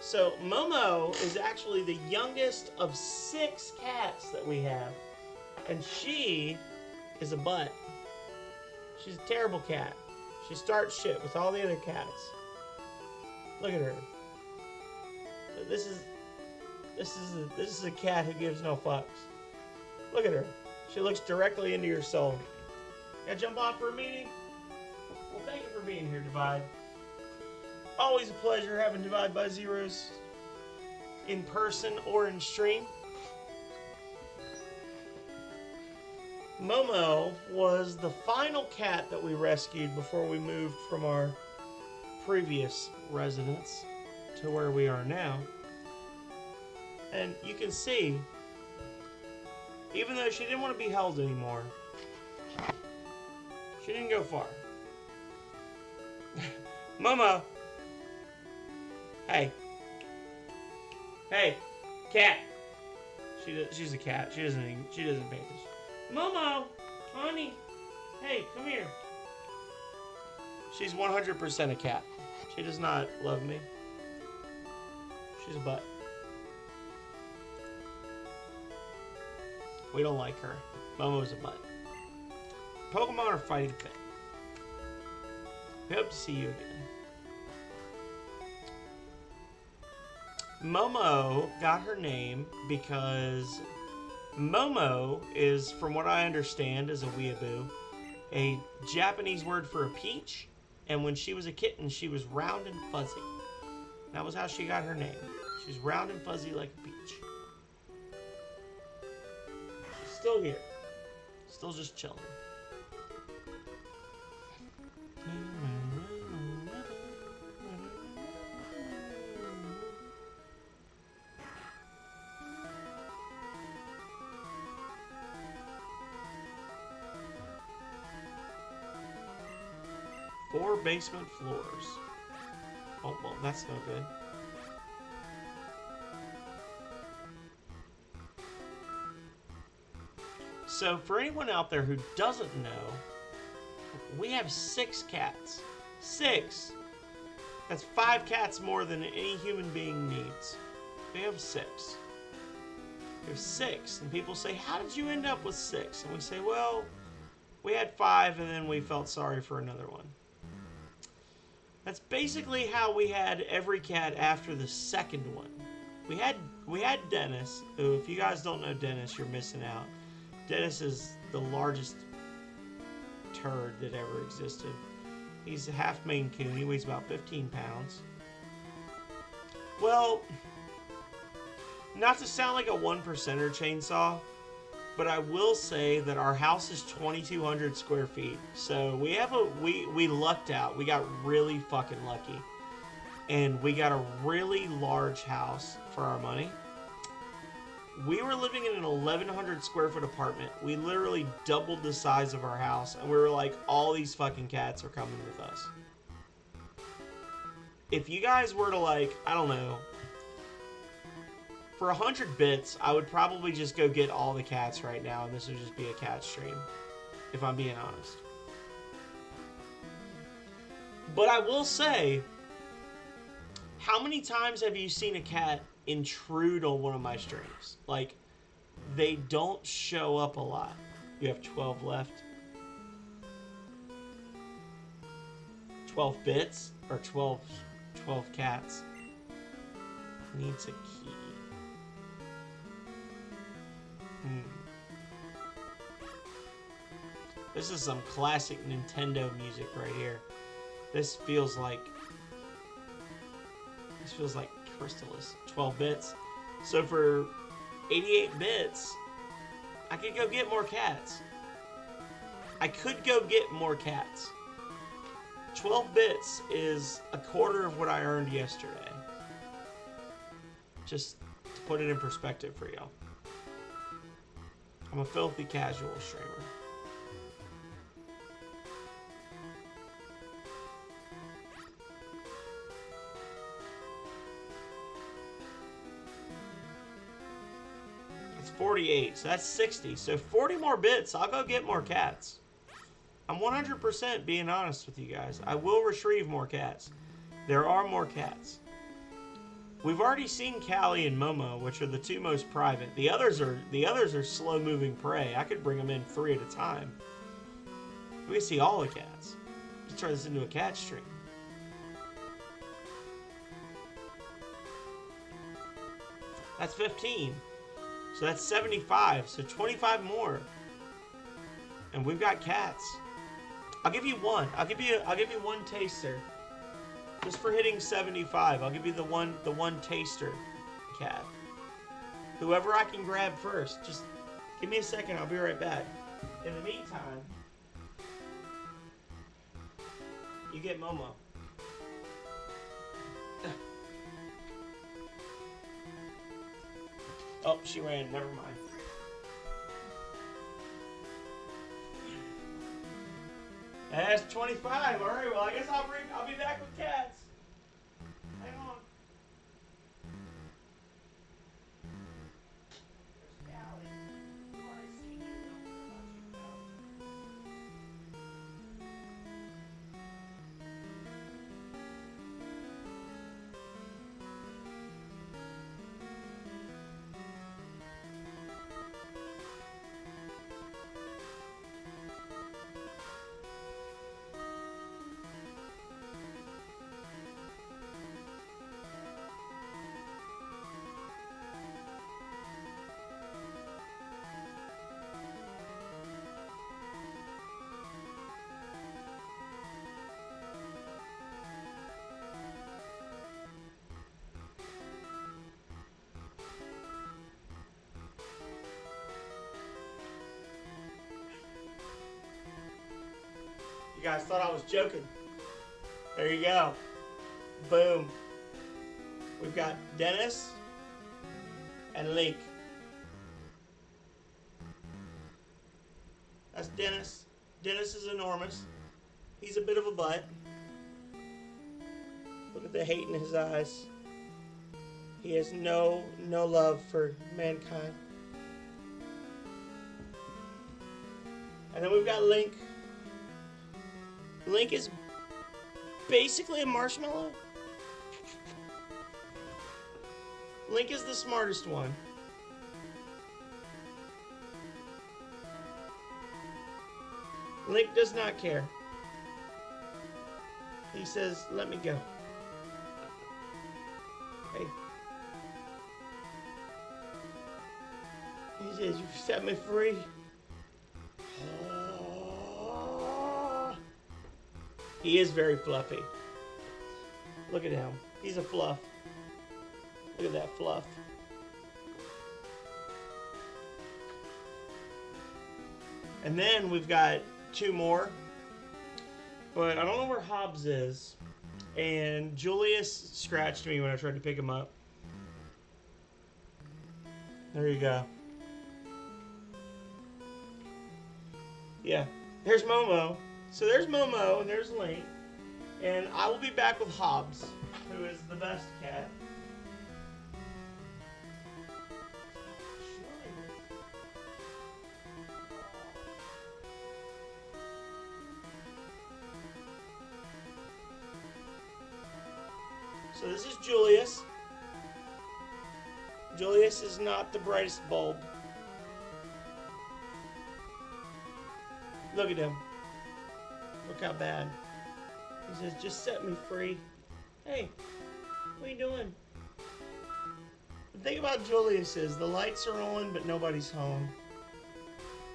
So, Momo is actually the youngest of 6 cats that we have. And she is a butt. She's a terrible cat. She starts shit with all the other cats. Look at her. This is a cat who gives no fucks. Look at her. She looks directly into your soul. Gotta jump off for a meeting? Well, thank you for being here, Divide. Always a pleasure having Divide by Zeros in person or in stream. Momo was the final cat that we rescued before we moved from our previous residence to where we are now. And you can see, even though she didn't want to be held anymore, she didn't go far. Momo! Hey. Hey, cat! She's a cat. She doesn't pay attention. Momo! Honey! Hey, come here. She's 100% a cat. She does not love me. She's a butt. We don't like her. Momo's a butt. Pokemon are fighting fit. We hope to see you again. Momo got her name because Momo is, from what I understand, is a weeaboo, a Japanese word for a peach, and when she was a kitten, she was round and fuzzy. That was how she got her name. She's round and fuzzy like a peach. She's still here. Still just chilling. Four basement floors. Oh, well, that's no good. So, for anyone out there who doesn't know, we have 6 cats. 6! That's 5 cats more than any human being needs. We have 6. We have 6. And people say, how did you end up with 6? And we say, well, we had 5 and then we felt sorry for another one. That's basically how we had every cat after the second one. We had Dennis, who, if you guys don't know Dennis, you're missing out. Dennis is the largest turd that ever existed. He's a half Maine Coon. He weighs about 15 pounds. Well, not to sound like a 1%er chainsaw, but I will say that our house is 2,200 square feet. So we lucked out. We got really fucking lucky. And we got a really large house for our money. We were living in an 1,100 square foot apartment. We literally doubled the size of our house. And we were like, all these fucking cats are coming with us. If you guys were to, like, I don't know, for 100 bits, I would probably just go get all the cats right now, and this would just be a cat stream, if I'm being honest. But I will say, how many times have you seen a cat intrude on one of my streams? Like, they don't show up a lot. You have 12 left. 12 bits? Or 12 cats? Needs a key. This is some classic Nintendo music right here. This feels like Crystallis. 12 bits. So for 88 bits, I could go get more cats. 12 bits is a quarter of what I earned yesterday. Just to put it in perspective for y'all. I'm a filthy casual streamer. It's 48, so that's 60. So 40 more bits, I'll go get more cats. I'm 100% being honest with you guys. I will retrieve more cats. There are more cats. We've already seen Callie and Momo, which are the two most private. The others are slow-moving prey. I could bring them in 3 at a time. We can see all the cats. Let's turn this into a cat stream. That's 15. So that's 75. So 25 more. And we've got cats. I'll give you one. I'll give you one taster. Just for hitting 75. I'll give you the one taster cat. Whoever I can grab first. Just give me a second. I'll be right back. In the meantime, you get Momo. Oh, she ran. Never mind. That's 25. All right. Well, I guess I'll be back with cats. Hang on. There's Callie. I've already seen you. Don't care about you, You guys thought I was joking. There you go. Boom. We've got Dennis and Link. That's Dennis. Dennis is enormous. He's a bit of a butt. Look at the hate in his eyes. He has no love for mankind. And then we've got Link. Link is basically a marshmallow. Link is the smartest one. Link does not care. He says, let me go. Hey. He says, you set me free. He is very fluffy. Look at him. He's a fluff. Look at that fluff. And then we've got 2 more. But I don't know where Hobbs is. And Julius scratched me when I tried to pick him up. There you go. Yeah. There's Momo. So there's Momo and there's Link. And I will be back with Hobbs, who is the best cat. So this is Julius. Julius is not the brightest bulb. Look at him. Look how bad. He says, just set me free. Hey, what are you doing? The thing about Julius is the lights are on, but nobody's home.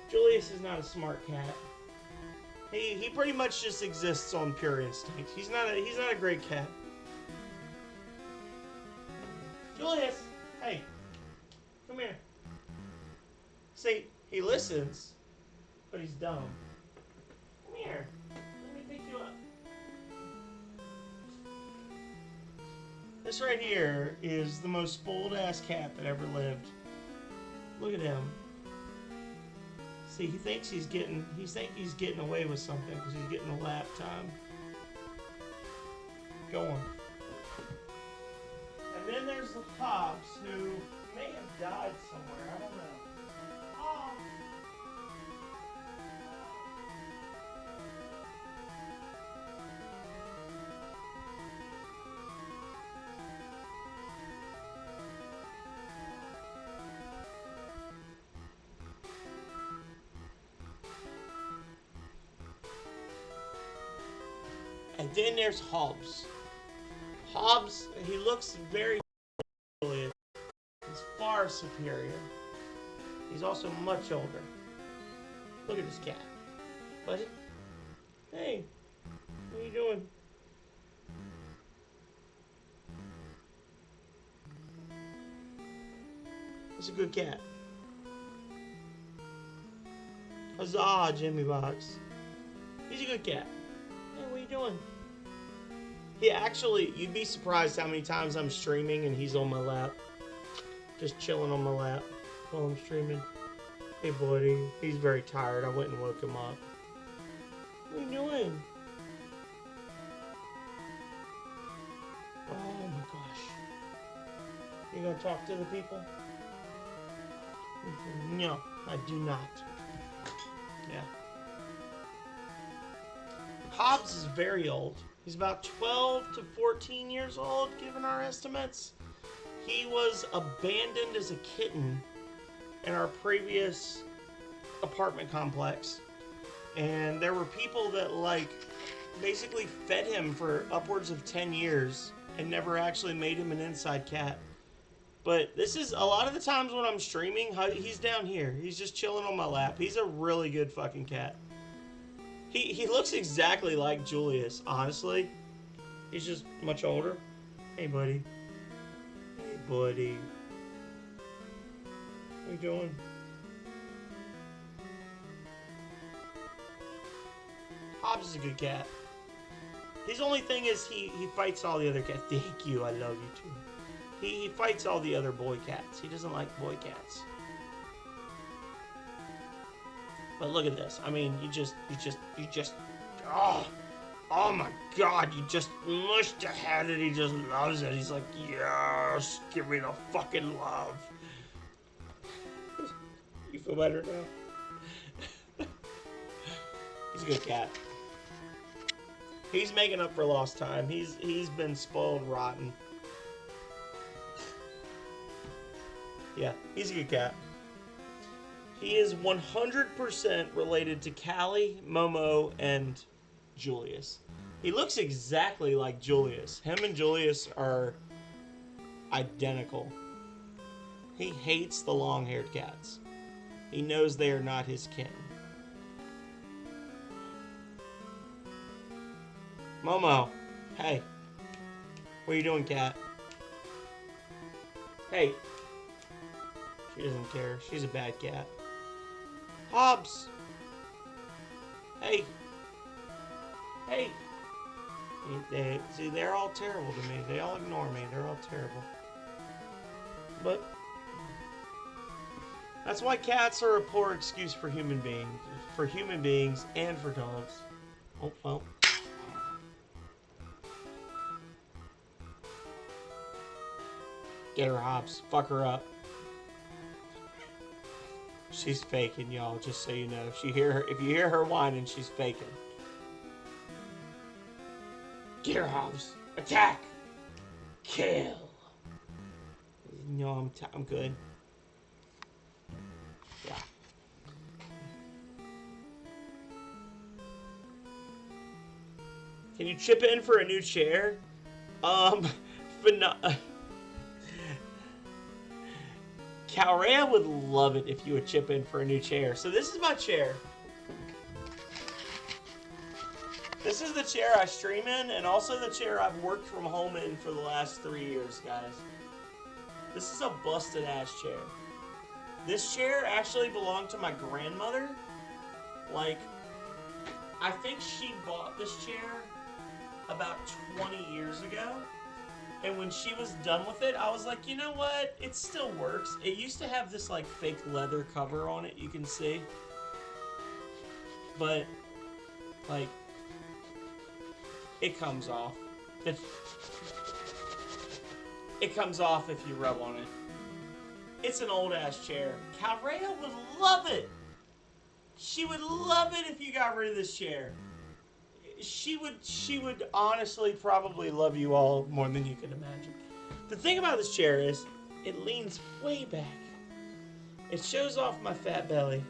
Julius is not a smart cat. He pretty much just exists on pure instinct. He's not a great cat. Julius, hey, come here. See, he listens, but he's dumb. Come here. Let me pick you up. This right here is the most spoiled ass cat that ever lived. Look at him. See, he thinks he's getting away with something because he's getting a lap time. Go on. And then there's the Hobbs, who may have died somewhere. I don't know. Oh. And then there's Hobbs. Hobbs, he looks very He's far superior. He's also much older. Look at this cat. Buddy? Hey, what are you doing? He's a good cat. Huzzah, Jimmy Box. He's a good cat. Hey, what are you doing? He actually, you'd be surprised how many times I'm streaming and he's on my lap. Just chilling on my lap while I'm streaming. Hey, buddy. He's very tired. I went and woke him up. What are you doing? Oh my gosh. You gonna talk to the people? No, I do not. Yeah. Hobbs is very old. He's about 12 to 14 years old, given our estimates. He was abandoned as a kitten in our previous apartment complex. And there were people that, like, basically fed him for upwards of 10 years and never actually made him an inside cat. But this is, a lot of the times when I'm streaming, he's down here. He's just chilling on my lap. He's a really good fucking cat. He looks exactly like Julius, honestly. He's just much older. Hey, buddy. Hey, buddy. What are you doing? Hobbs is a good cat. His only thing is he fights all the other cats. Thank you, I love you too. He fights all the other boy cats. He doesn't like boy cats. But look at this. I mean, you just, oh my God, you just mushed your head and he just loves it. He's like, yes, give me the fucking love. You feel better now? He's a good cat. He's making up for lost time. He's been spoiled rotten. Yeah, he's a good cat. He is 100% related to Callie, Momo, and Julius. He looks exactly like Julius. Him and Julius are identical. He hates the long-haired cats. He knows they are not his kin. Momo, hey. What are you doing, cat? Hey. She doesn't care. She's a bad cat. Hobbs! Hey! Hey! See, they're all terrible to me. They all ignore me. They're all terrible. But that's why cats are a poor excuse for human beings. For human beings and for dogs. Oh, well. Get her, Hobbs. Fuck her up. She's faking, y'all, just so you know. If you hear her whining, she's faking. Get her, Hobbs. Attack! Kill! No, I'm good. Yeah. Can you chip in for a new chair? Calrea would love it if you would chip in for a new chair. So this is my chair. This is the chair I stream in, and also the chair I've worked from home in for the last 3 years, guys. This is a busted-ass chair. This chair actually belonged to my grandmother. Like, I think she bought this chair about 20 years ago. And when she was done with it, I was like, you know what? It still works. It used to have this, like, fake leather cover on it, you can see. But, like, it comes off. It comes off if you rub on it. It's an old ass chair. Calrea would love it. She would love it if you got rid of this chair. She would honestly probably love you all more than you can imagine. The thing about this chair is it leans way back. It shows off my fat belly.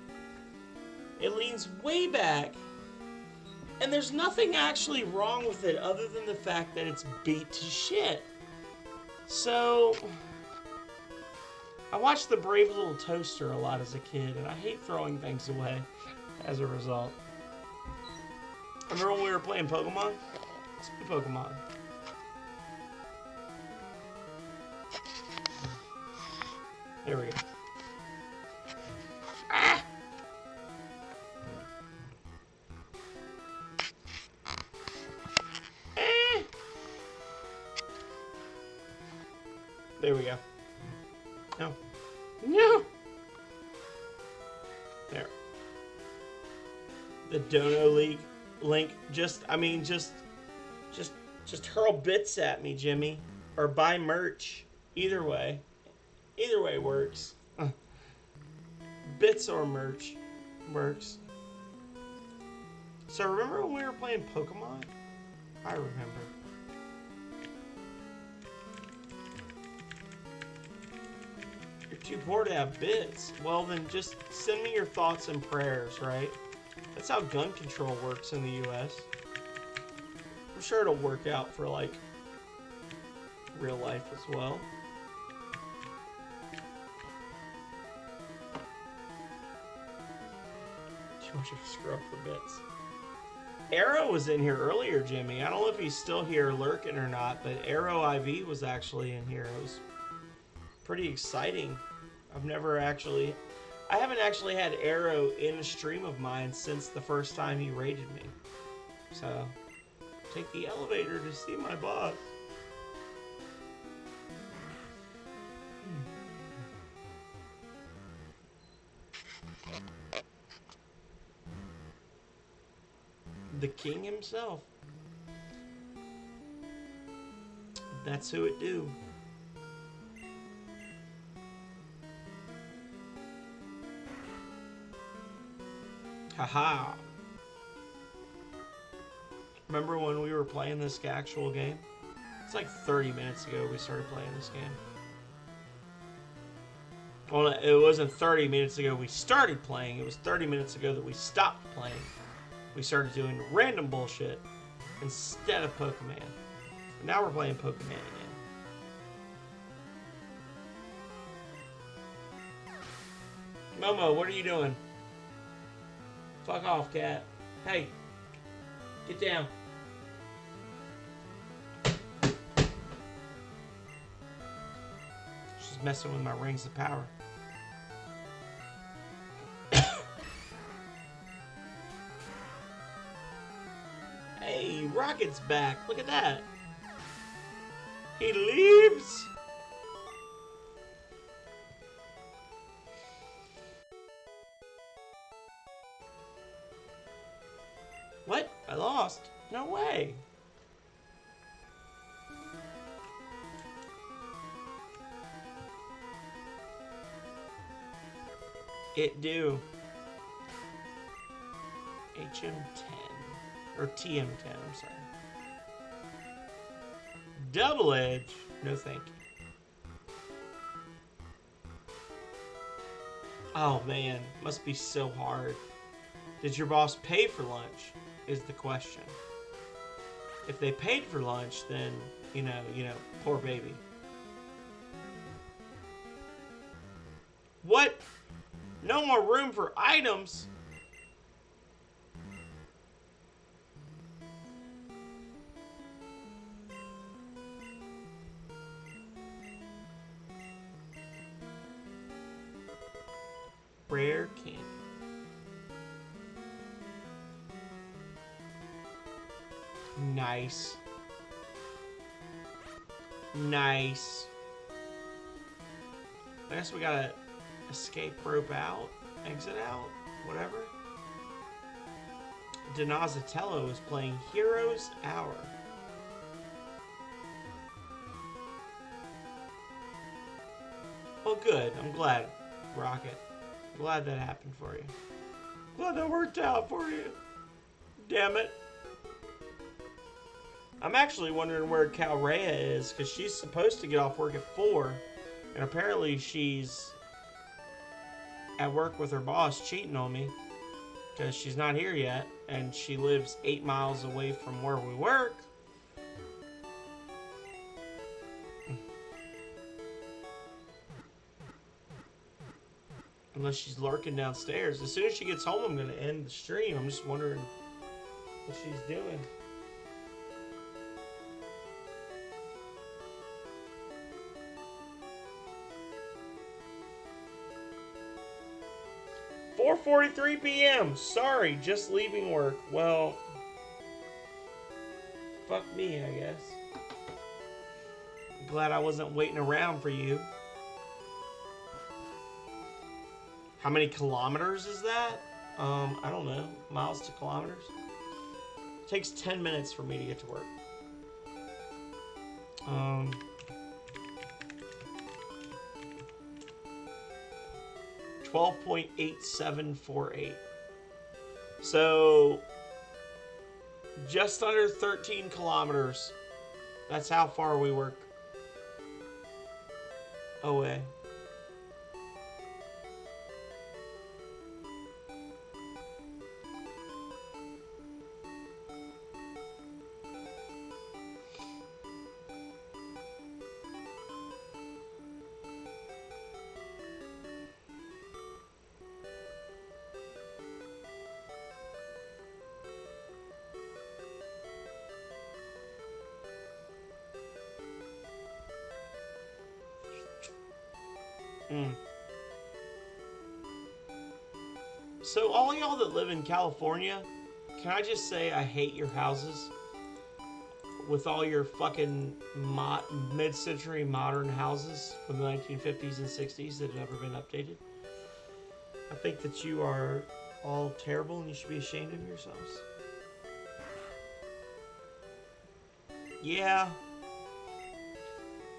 It leans way back. And there's nothing actually wrong with it other than the fact that it's beat to shit. So I watched The Brave Little Toaster a lot as a kid, and I hate throwing things away as a result. Remember when we were playing Pokemon? Let's play Pokemon. There we go. Ah! Ah! There we go. No. No! There. The Dono League link. Just hurl bits at me, Jimmy. Or buy merch. Either way. Either way works. Bits or merch works. So remember when we were playing Pokemon? I remember. You're too poor to have bits. Well, then just send me your thoughts and prayers, right? That's how gun control works in the US. I'm sure it'll work out for, like, real life as well. Too much of a scrub for bits. Arrow was in here earlier, Jimmy. I don't know if he's still here lurking or not, but Arrow IV was actually in here. It was pretty exciting. I haven't actually had Arrow in a stream of mine since the first time he raided me. So, take the elevator to see my boss. The king himself. That's who it do. Haha. Remember when we were playing this actual game? It's like 30 minutes ago we started playing this game. Well, it wasn't 30 minutes ago we started playing. It was 30 minutes ago that we stopped playing. We started doing random bullshit instead of Pokemon. Now we're playing Pokemon again. Momo, what are you doing? Fuck off, cat. Hey, get down. She's messing with my rings of power. Hey, Rocket's back. Look at that. He leaves. What? I lost? No way. It do. HM10. Or TM10, I'm sorry. Double edge? No thank you. Oh man, must be so hard. Did your boss pay for lunch? Is the question. If they paid for lunch, then, you know, poor baby. What? No more room for items? Rare candy. Nice. Nice. I guess we gotta escape rope out, exit out, whatever. Donazatello is playing Heroes Hour. Well, good. I'm glad, Rocket. Glad that happened for you. Glad that worked out for you. Damn it. I'm actually wondering where Calrea is, because she's supposed to get off work at 4, and apparently she's at work with her boss cheating on me, because she's not here yet, and she lives 8 miles away from where we work. Unless she's lurking downstairs. As soon as she gets home, I'm going to end the stream. I'm just wondering what she's doing. "4:43 p.m. Sorry, just leaving work." Well, fuck me, I guess. Glad I wasn't waiting around for you. How many kilometers is that? I don't know. Miles to kilometers? It takes 10 minutes for me to get to work. 12.8748. So, just under 13 kilometers. That's how far we work away. So all y'all that live in California, can I just say I hate your houses? With all your fucking mid-century modern houses from the 1950s and 60s that have never been updated. I think that you are all terrible and you should be ashamed of yourselves. Yeah.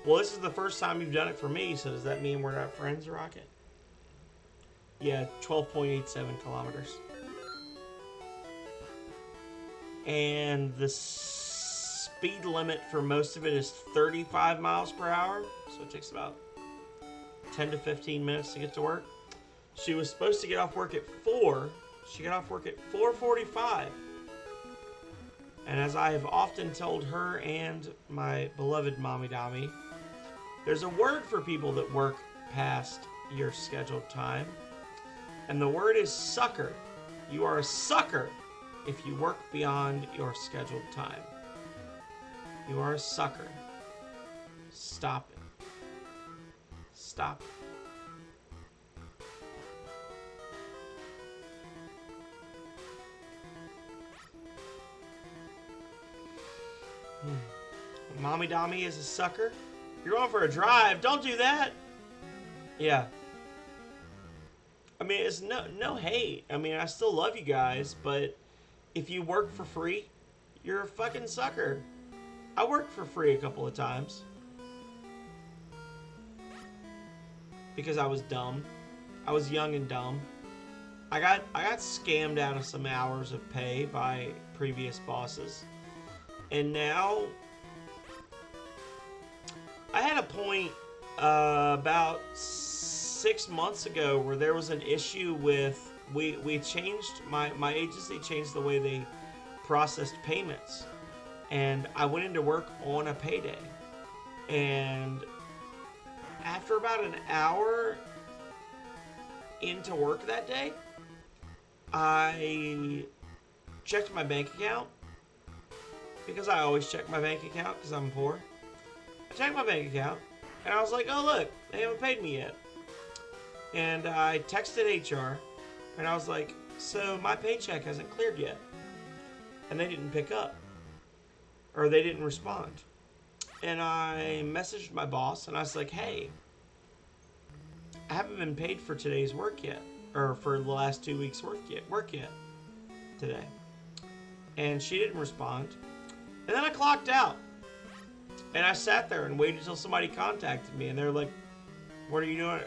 Well, this is the first time you've done it for me, so does that mean we're not friends, Rocket? Yeah, 12.87 kilometers. And the speed limit for most of it is 35 miles per hour, so it takes about 10 to 15 minutes to get to work. She was supposed to get off work at 4. She got off work at 4:45. And as I have often told her and my beloved Mommy Dami, there's a word for people that work past your scheduled time. And the word is sucker. You are a sucker if you work beyond your scheduled time. You are a sucker. Stop it. Stop it. Mommy Dami is a sucker. You're going for a drive. Don't do that. Yeah. I mean, it's no hate. I mean, I still love you guys, but if you work for free, you're a fucking sucker. I worked for free a couple of times. Because I was dumb. I was young and dumb. I got scammed out of some hours of pay by previous bosses. And now I had a point about 6 months ago where there was an issue with we changed my agency changed the way they processed payments, and I went into work on a payday, and after about an hour into work that day, I checked my bank account because I always check my bank account because I'm poor. I checked my bank account and I was like, oh look, they haven't paid me yet. And I texted HR, and I was like, so my paycheck hasn't cleared yet. And they didn't pick up. Or they didn't respond. And I messaged my boss, and I was like, hey, I haven't been paid for today's work yet. Or for the last 2 weeks' work yet. Today. And she didn't respond. And then I clocked out. And I sat there and waited until somebody contacted me. And they're like, what are you doing?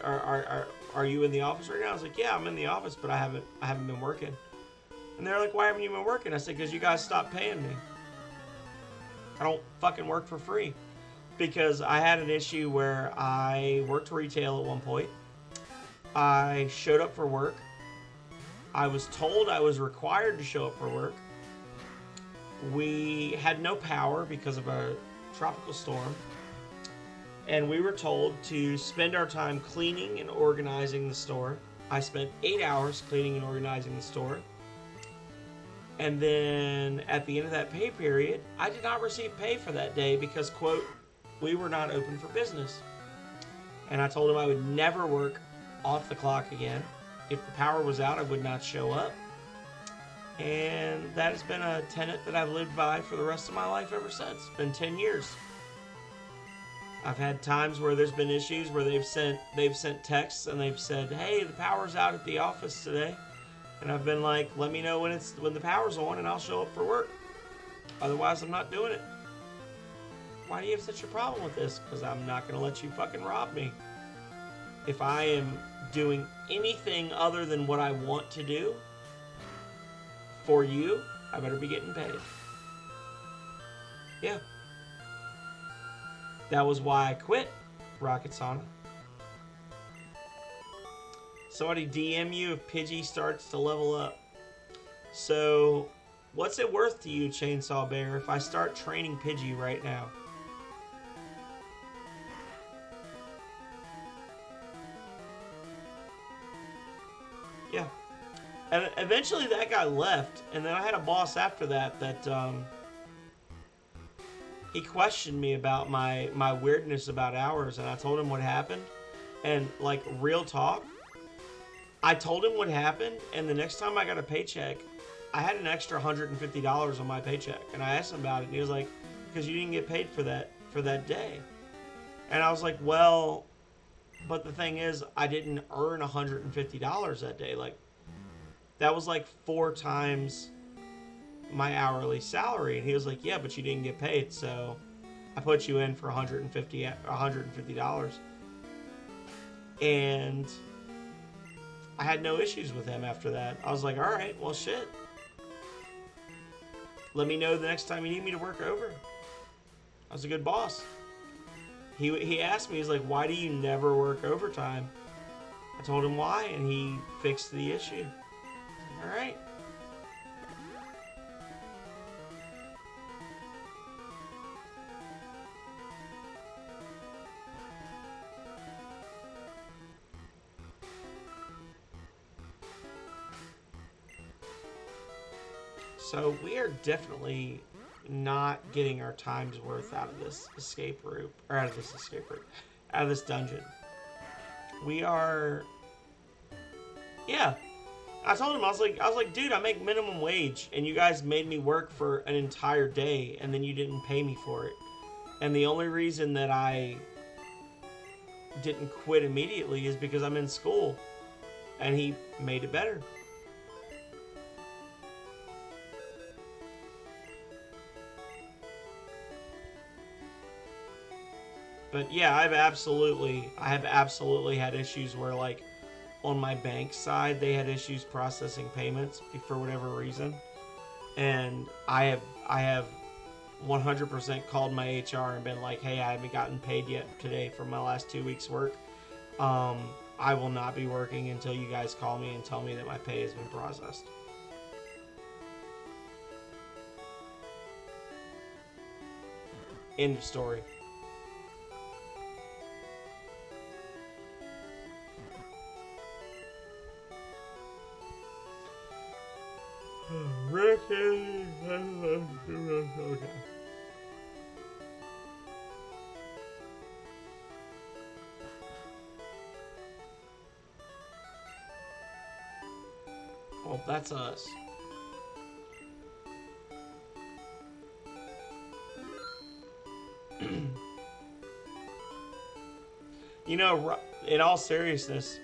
Are you in the office right now? I was like, yeah, I'm in the office, but I haven't been working. And they're like, why haven't you been working? I said, because you guys stopped paying me. I don't fucking work for free. Because I had an issue where I worked retail at one point. I showed up for work. I was told I was required to show up for work. We had no power because of a tropical storm. And we were told to spend our time cleaning and organizing the store. I spent 8 hours cleaning and organizing the store. And then at the end of that pay period, I did not receive pay for that day because, quote, we were not open for business. And I told him I would never work off the clock again. If the power was out, I would not show up. And that has been a tenet that I've lived by for the rest of my life ever since. It's been 10 years. I've had times where there's been issues where they've sent texts and they've said, hey, the power's out at the office today. And I've been like, let me know when the power's on and I'll show up for work. Otherwise, I'm not doing it. Why do you have such a problem with this? Because I'm not going to let you fucking rob me. If I am doing anything other than what I want to do for you, I better be getting paid. Yeah. That was why I quit Rocket Sauna. Somebody DM you if Pidgey starts to level up. So, what's it worth to you, Chainsaw Bear, if I start training Pidgey right now? Yeah. And eventually that guy left, and then I had a boss after that he questioned me about my weirdness about hours, and I told him what happened. And, like, real talk, I told him what happened, and the next time I got a paycheck, I had an extra $150 on my paycheck. And I asked him about it, and he was like, because you didn't get paid for that day. And I was like, well, but the thing is, I didn't earn $150 that day. Like, that was like 4 times my hourly salary. And he was like, yeah, but you didn't get paid, so I put you in for $150. And I had no issues with him after that. I was like, all right, well, shit. Let me know the next time you need me to work over. I was a good boss. He asked me, he's like, why do you never work overtime? I told him why, and he fixed the issue. All right. So we are definitely not getting our time's worth out of this escape route, or out of this dungeon. We are, yeah. I told him, I was like, dude, I make minimum wage, and you guys made me work for an entire day, and then you didn't pay me for it. And the only reason that I didn't quit immediately is because I'm in school, and he made it better. But yeah, I have absolutely had issues where, like, on my bank side, they had issues processing payments for whatever reason, and I have 100% called my HR and been like, hey, I haven't gotten paid yet today for my last 2 weeks' work. I will not be working until you guys call me and tell me that my pay has been processed. End of story. Ricky. Okay. Well, that's us. You know, in all seriousness,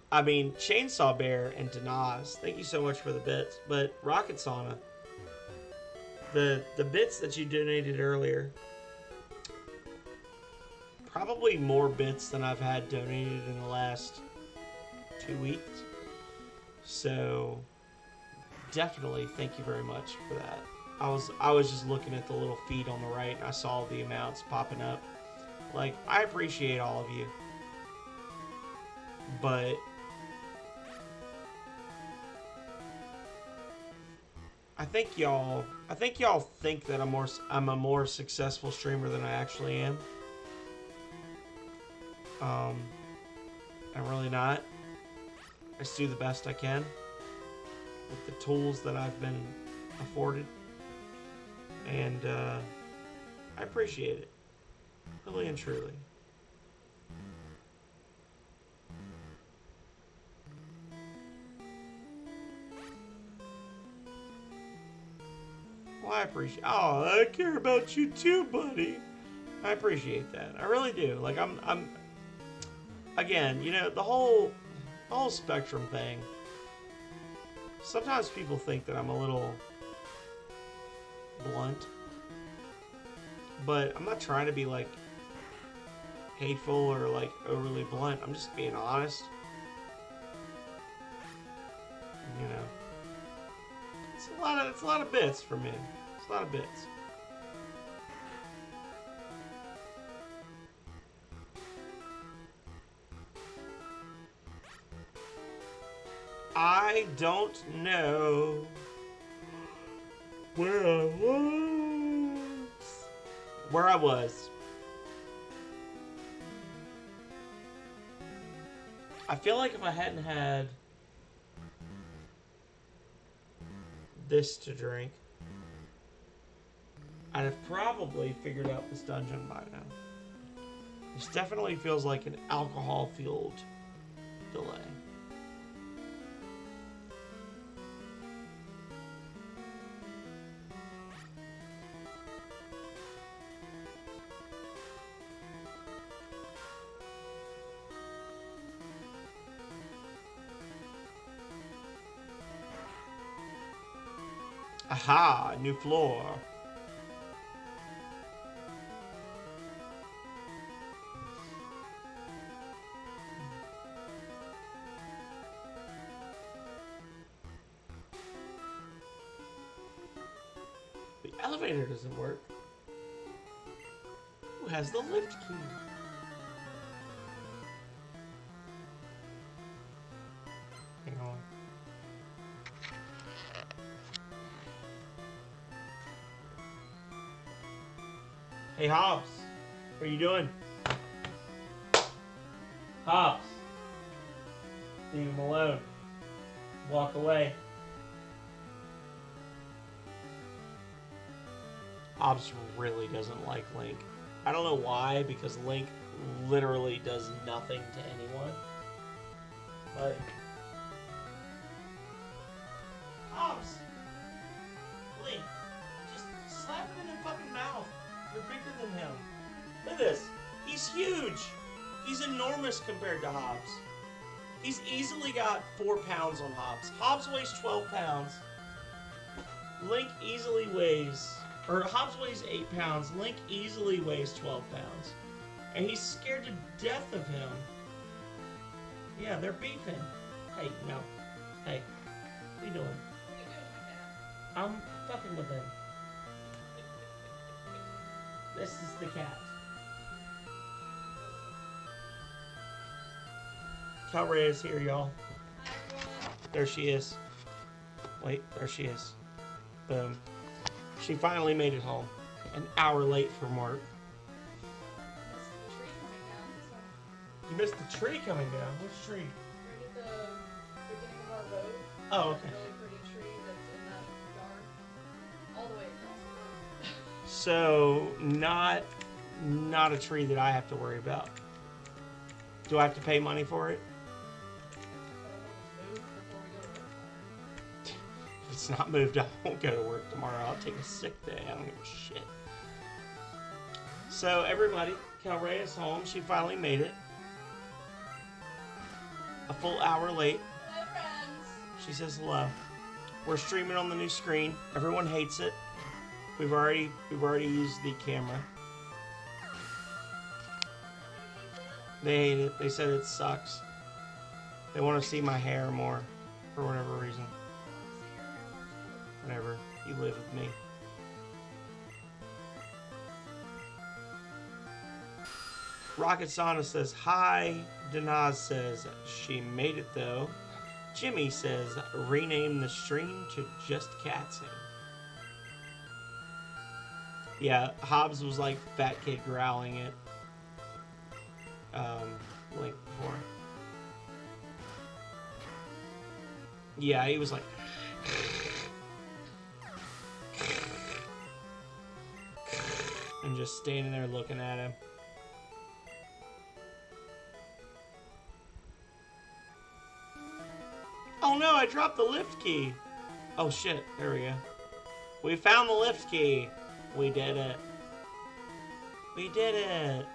I mean, Chainsaw Bear and Denaz, thank you so much for the bits. But Rocket Sauna, the bits that you donated earlier probably more bits than I've had donated in the last 2 weeks. So definitely thank you very much for that. I was just looking at the little feed on the right and I saw the amounts popping up. Like, I appreciate all of you. But I think y'all think that I'm a more successful streamer than I actually am. I'm really not. I just do the best I can with the tools that I've been afforded. And I appreciate it. Really and truly. Well, I appreciate. Oh, I care about you too, buddy. I appreciate that. I really do. Like I'm. Again, you know, the whole spectrum thing. Sometimes people think that I'm a little blunt, but I'm not trying to be like hateful or like overly blunt. I'm just being honest. You know, it's a lot of bits for me. It's a lot of bits. I don't know where I was. Where I was. I feel like if I hadn't had this to drink, I'd have probably figured out this dungeon by now. This definitely feels like an alcohol-fueled delay. Aha, new floor. The elevator doesn't work. Who has the lift key? Hang on. Hey, Hobbs. What are you doing? Hobbs. Leave him alone. Walk away. Hobbs really doesn't like Link. I don't know why, because Link literally does nothing to anyone. But Hobbs! Link, just slap him in the fucking mouth. You're bigger than him. Look at this. He's huge. He's enormous compared to Hobbs. He's easily got 4 pounds on Hobbs. Hobbs weighs 12 pounds. Link easily weighs... Or Hobbs weighs 8 pounds. Link easily weighs 12 pounds. And he's scared to death of him. Yeah, they're beefing. Hey, no. Hey. What are you doing? I'm fucking with him. This is the cat. Calray is here, y'all. There she is. Wait, there she is. Boom. She finally made it home. An hour late from work. You missed the tree coming down. Which tree? Right at the beginning of our road. Oh, There's okay. a really pretty tree that's in that yard. All the way across the road. So, not a tree that I have to worry about. Do I have to pay money for it? If it's not moved, I won't go to work tomorrow. I'll take a sick day. I don't give a shit. So, everybody, Calray is home. She finally made it. A full hour late. Hello, friends. She says hello. We're streaming on the new screen. Everyone hates it. We've already used the camera. They hate it. They said it sucks. They want to see my hair more, for whatever reason. Whatever. You live with me. Rocket Sauna says hi. Denaz says she made it though. Jimmy says rename the stream to just Catsing. Yeah, Hobbs was like fat kid growling it. Link before. Yeah, he was like. And just standing there looking at him. Oh no, I dropped the lift key. Oh shit, there we go. We found the lift key. We did it. We did it.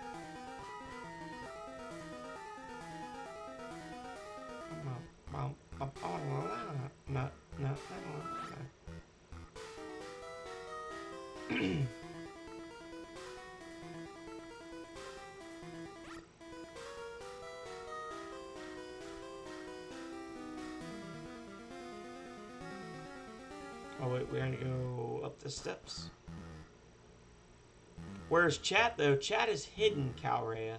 Oh wait, we gotta go up the steps. Where's chat though? Chat is hidden, Calrea.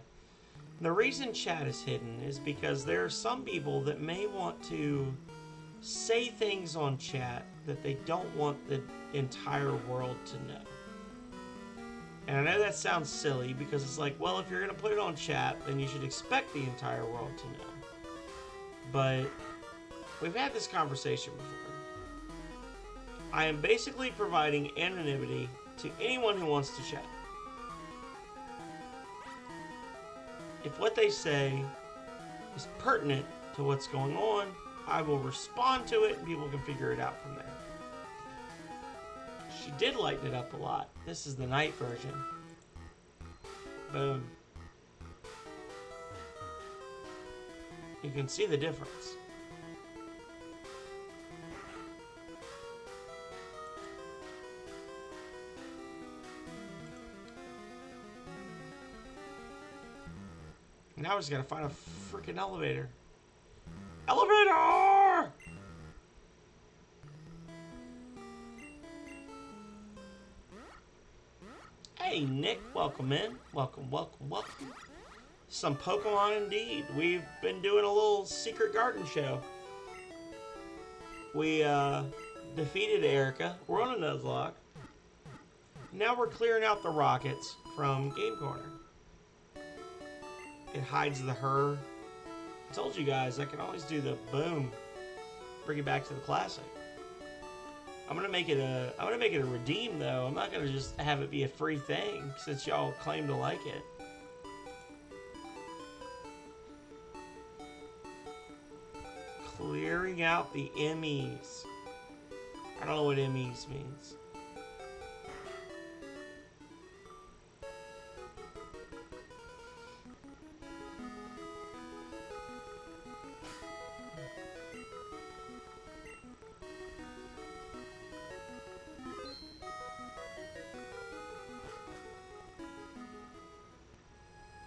The reason chat is hidden is because there are some people that may want to say things on chat that they don't want the entire world to know. And I know that sounds silly because it's like, well, if you're going to put it on chat, then you should expect the entire world to know. But we've had this conversation before. I am basically providing anonymity to anyone who wants to chat. If what they say is pertinent to what's going on, I will respond to it and people can figure it out from there. She did lighten it up a lot. This is the night version. Boom. You can see the difference. Now we just gotta find a freaking elevator. Elevator! Hey Nick, welcome in. Welcome, welcome, welcome. Some Pokemon indeed. We've been doing a little secret garden show. We defeated Erica. We're on a Nuzlocke. Now we're clearing out the rockets from Game Corner. It hides the her. I told you guys I can always do the boom. Bring it back to the classic. I'm gonna make it a redeem though. I'm not gonna just have it be a free thing since y'all claim to like it. Clearing out the Emmys. I don't know what Emmys means.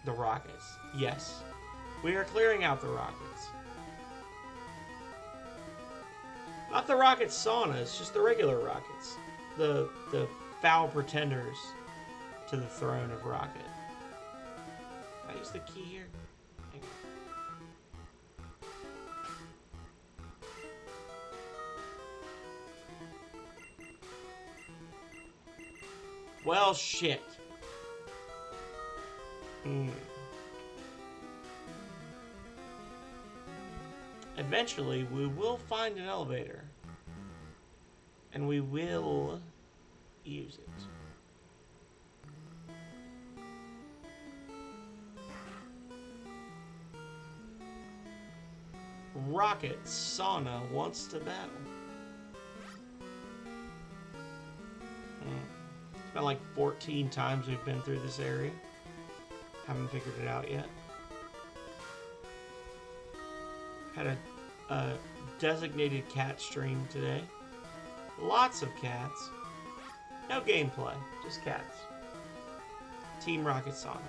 The rockets. Yes. We are clearing out the rockets. Not the rocket saunas, just the regular rockets. The foul pretenders to the throne of rocket. Can I use the key here? Hang on. Well, shit. Eventually, we will find an elevator. And we will use it. Rocket Sauna wants to battle. It's been like 14 times we've been through this area. Haven't figured it out yet. Had a designated cat stream today. Lots of cats. No gameplay, just cats. Team Rocket Sauna.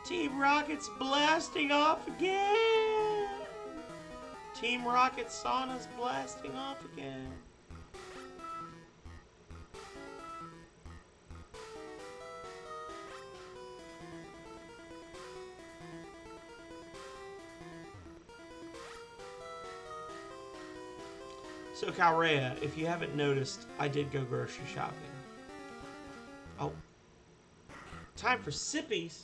Team Rocket's blasting off again. Team Rocket Sauna's blasting off again. So Calrea, if you haven't noticed, I did go grocery shopping. Oh. Time for sippies.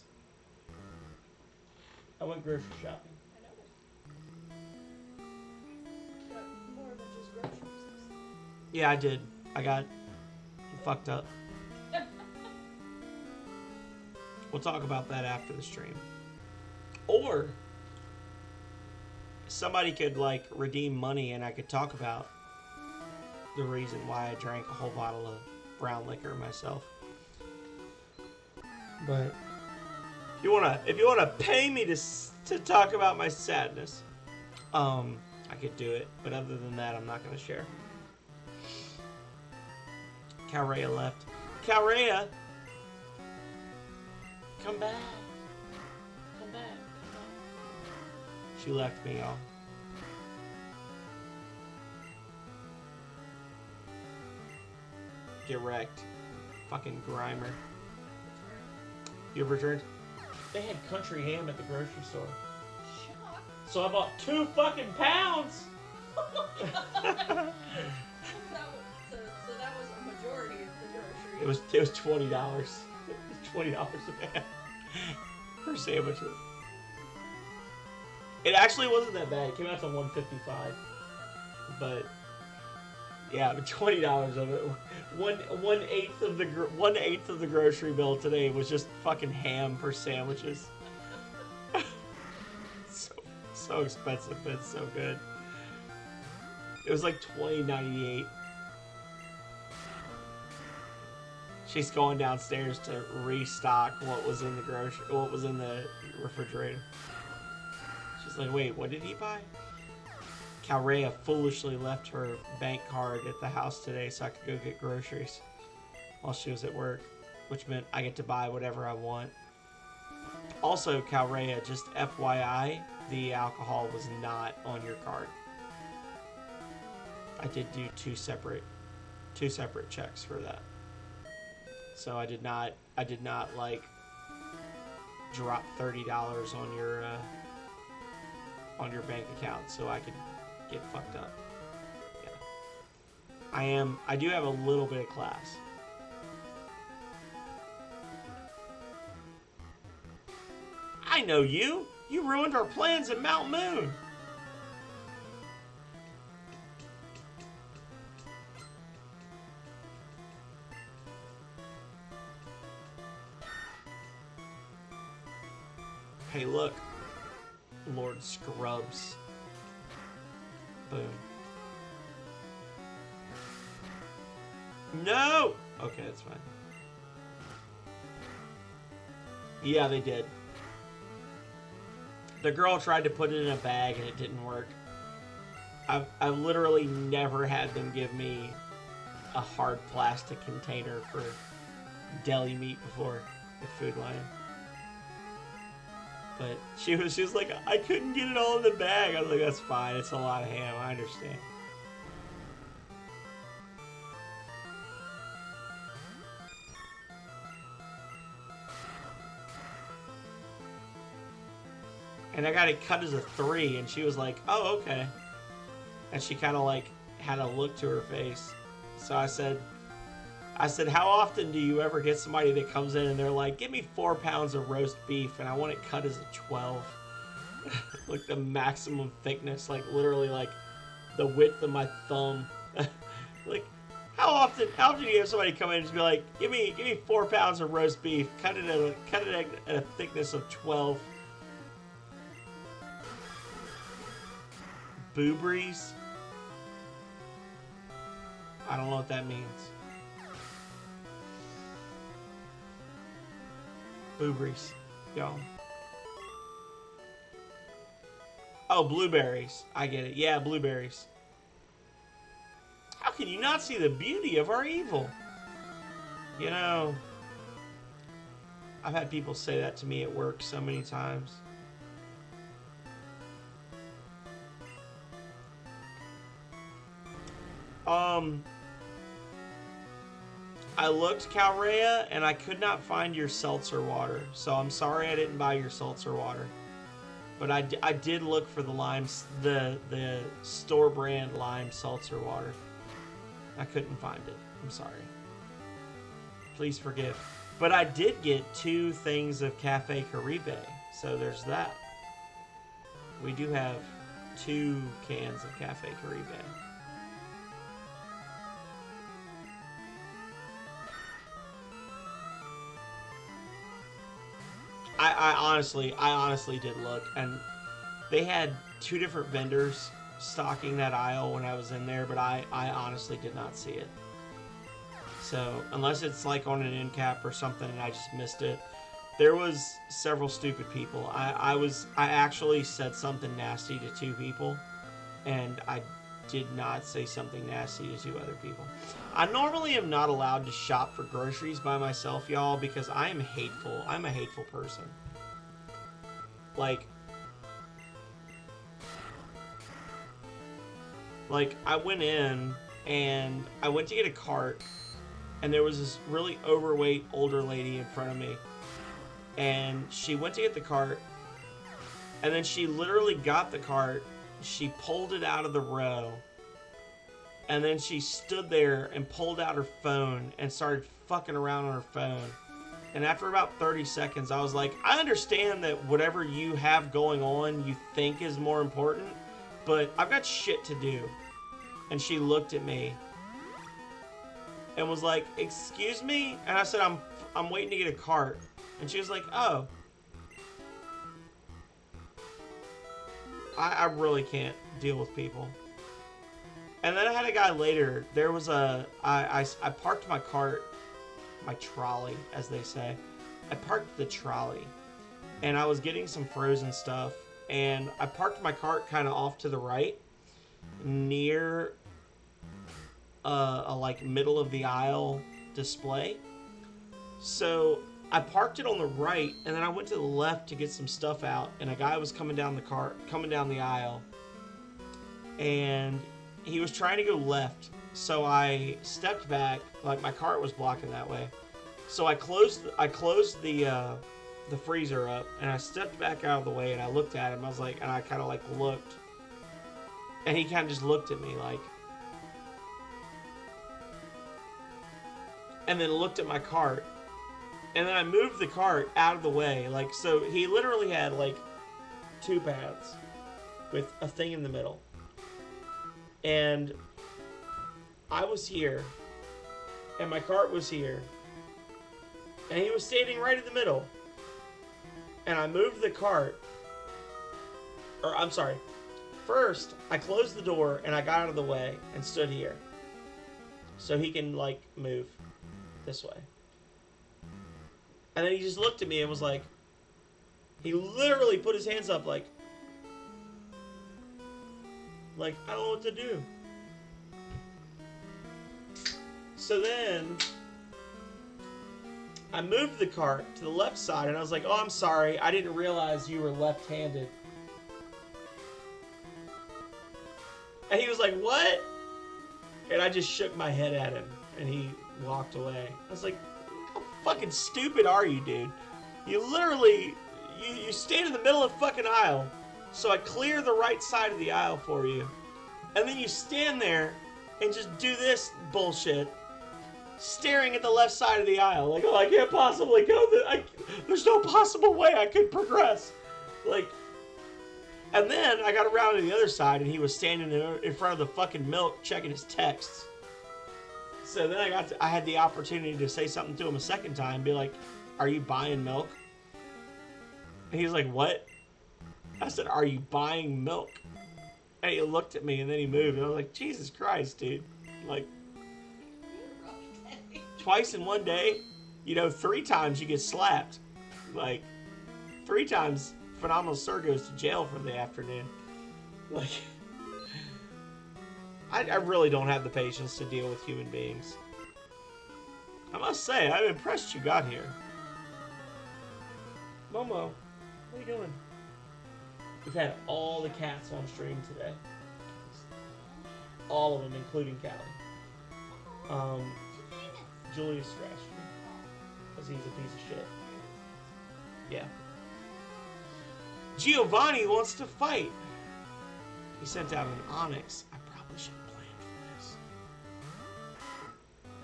I went grocery shopping. I noticed. But more than just groceries. Yeah, I did. I got fucked up. We'll talk about that after the stream. Or somebody could like redeem money and I could talk about the reason why I drank a whole bottle of brown liquor myself. But if you wanna pay me to talk about my sadness, I could do it. But other than that, I'm not gonna share. Calrea left. Calrea, come back. Come back. She left me, y'all. Get wrecked. Fucking Grimer. You returned? They had country ham at the grocery store. Shock. So I bought 2 fucking pounds! So that was a majority of the groceries. It was $20. $20 a man for sandwiches. It actually wasn't that bad. It came out to $155. But yeah, but $20 of it. One eighth of the grocery bill today was just fucking ham for sandwiches. so expensive, but it's so good. It was like $20.98. She's going downstairs to restock what was in the refrigerator. She's like, wait, what did he buy? Calrea foolishly left her bank card at the house today so I could go get groceries while she was at work, which meant I get to buy whatever I want. Also, Calrea, just FYI, the alcohol was not on your card. I did do two separate checks for that. So I did not like drop $30 on your bank account so I could get fucked up. Yeah. I do have a little bit of class. I know you! You ruined our plans at Mount Moon! Hey, look. Lord Scrubs. Boom. No! Okay, that's fine. Yeah, they did. The girl tried to put it in a bag and it didn't work. I've literally never had them give me a hard plastic container for deli meat before at Food Lion. But she was like, I couldn't get it all in the bag. I was like, that's fine. It's a lot of ham. I understand. And I got it cut as a 3, and she was like, oh, okay. And she kind of like had a look to her face. So I said, how often do you ever get somebody that comes in and they're like, give me 4 pounds of roast beef and I want it cut as a 12. Like the maximum thickness, like literally like the width of my thumb. Like, how often do you have somebody come in and just be like, give me 4 pounds of roast beef, cut it at a thickness of 12. Booberies? I don't know what that means. Booberies. Yo. Oh, blueberries. I get it. Yeah, blueberries. How can you not see the beauty of our evil? You know, I've had people say that to me at work so many times. I looked, Calrea, and I could not find your seltzer water. So I'm sorry I didn't buy your seltzer water. But I did look for the the store brand lime seltzer water. I couldn't find it. I'm sorry. Please forgive. But I did get 2 things of Cafe Caribe. So there's that. We do have 2 cans of Cafe Caribe. I honestly did look, and they had 2 different vendors stocking that aisle when I was in there, but I honestly did not see it. So unless it's like on an end cap or something and I just missed it, there was several stupid people. I actually said something nasty to 2 people, and I did not say something nasty to 2 other people. I normally am not allowed to shop for groceries by myself, y'all, because I am hateful. I'm a hateful person. Like I went in and I went to get a cart, and there was this really overweight older lady in front of me, and she went to get the cart, and then she literally got the cart, she pulled it out of the row, and then she stood there and pulled out her phone and started fucking around on her phone. And after about 30 seconds, I was like, I understand that whatever you have going on you think is more important, but I've got shit to do. And she looked at me and was like, excuse me? And I said, I'm waiting to get a cart. And she was like, oh. I really can't deal with people. And then I had a guy later. There was I parked my cart, my trolley, as they say. I parked the trolley, and I was getting some frozen stuff. And I parked my cart kind of off to the right, near a like middle of the aisle display. So I parked it on the right, and then I went to the left to get some stuff out. And a guy was coming down the aisle, and he was trying to go left, so I stepped back, like my cart was blocking that way. So I closed the freezer up, and I stepped back out of the way, and I looked at him. I was like, and I kind of like looked, and he kind of just looked at me like, and then looked at my cart, and then I moved the cart out of the way, like, so he literally had like 2 paths with a thing in the middle. And I was here, and my cart was here, and he was standing right in the middle. And I moved the cart, or I'm sorry, first I closed the door and I got out of the way and stood here, so he can like move this way. And then he just looked at me and was like, he literally put his hands up like I don't know what to do. So then I moved the cart to the left side, and I was like, oh, I'm sorry, I didn't realize you were left-handed. And he was like, what? And I just shook my head at him, and he walked away. I was like, how fucking stupid are you, dude? You literally, you stand in the middle of the fucking aisle, so I clear the right side of the aisle for you, and then you stand there and just do this bullshit, staring at the left side of the aisle, like, oh, I can't possibly go. There's no possible way I could progress. Like, and then I got around to the other side, and he was standing in front of the fucking milk checking his texts. So then I had the opportunity to say something to him a second time, be like, are you buying milk? And he was like, what? I said, are you buying milk? And he looked at me, and then he moved, and I was like, Jesus Christ, dude. Like, twice in one day, 3 times you get slapped. Like, 3 times Phenomenal Sir goes to jail for the afternoon. Like, I really don't have the patience to deal with human beings. I must say, I'm impressed you got here. Momo, what are you doing? We've had all the cats on stream today. All of them, including Callie. Julius scratched me. Because he's a piece of shit. Yeah. Giovanni wants to fight. He sent out an Onyx. I probably should have planned for this.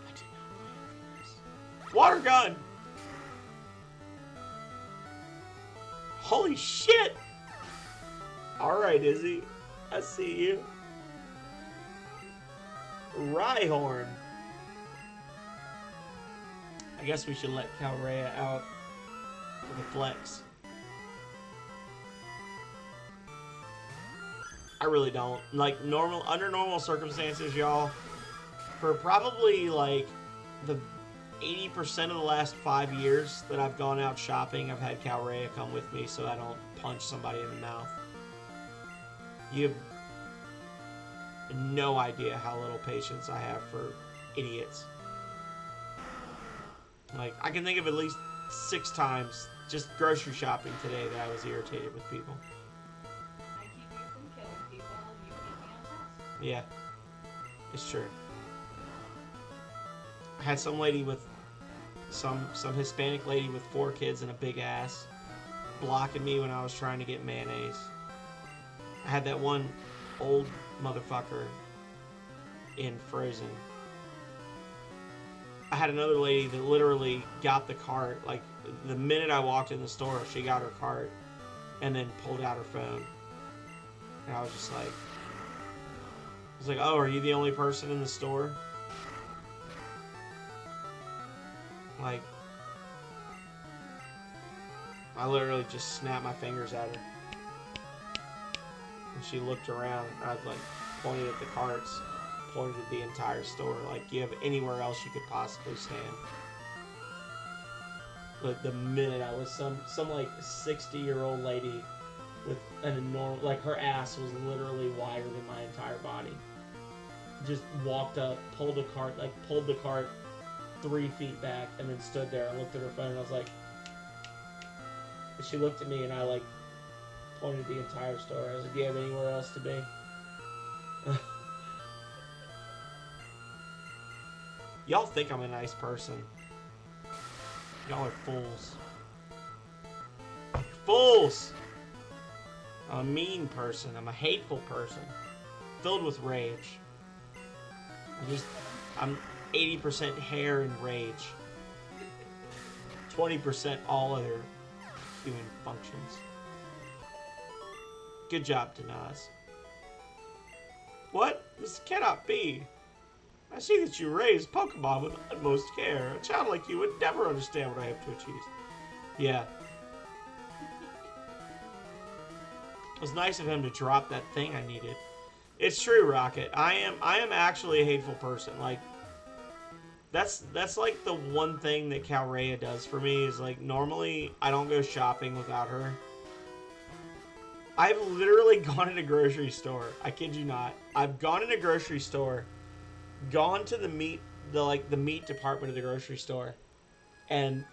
I did not plan for this. Water gun! Holy shit! Alright, Izzy. I see you. Rhyhorn. I guess we should let Calrea out for the flex. I really don't. Like, under normal circumstances, y'all, for probably, like, the 80% of the last 5 years that I've gone out shopping, I've had Calrea come with me so I don't punch somebody in the mouth. You have no idea how little patience I have for idiots. Like, I can think of at least 6 times just grocery shopping today that I was irritated with people. I keep you from killing people, and you keep me on task. Yeah, it's true. I had some lady with some Hispanic lady with 4 kids and a big ass blocking me when I was trying to get mayonnaise. I had that one old motherfucker in Frozen. I had another lady that literally got the cart. Like, the minute I walked in the store, she got her cart and then pulled out her phone. And I was just like, oh, are you the only person in the store? Like, I literally just snapped my fingers at her. And she looked around, and I like pointed at the carts, pointed at the entire store. Like, you have anywhere else you could possibly stand. But the minute I was some like 60-year-old lady with an enormous, like, her ass was literally wider than my entire body. Just walked up, pulled the cart 3 feet back, and then stood there and looked at her phone, and I was like, she looked at me, and I like pointed the entire store. I was like, do you have anywhere else to be? Y'all think I'm a nice person. Y'all are fools. Fools! I'm a mean person. I'm a hateful person. Filled with rage. I'm 80% hair and rage. 20% all other human functions. Good job, Denaz. What? This cannot be. I see that you raise Pokemon with utmost care. A child like you would never understand what I have to achieve. Yeah. It was nice of him to drop that thing I needed. It's true, Rocket. I am actually a hateful person. Like, that's like the one thing that Calrea does for me is, like, normally I don't go shopping without her. I've literally gone in a grocery store. I kid you not. I've gone in a grocery store, gone to the meat department of the grocery store, and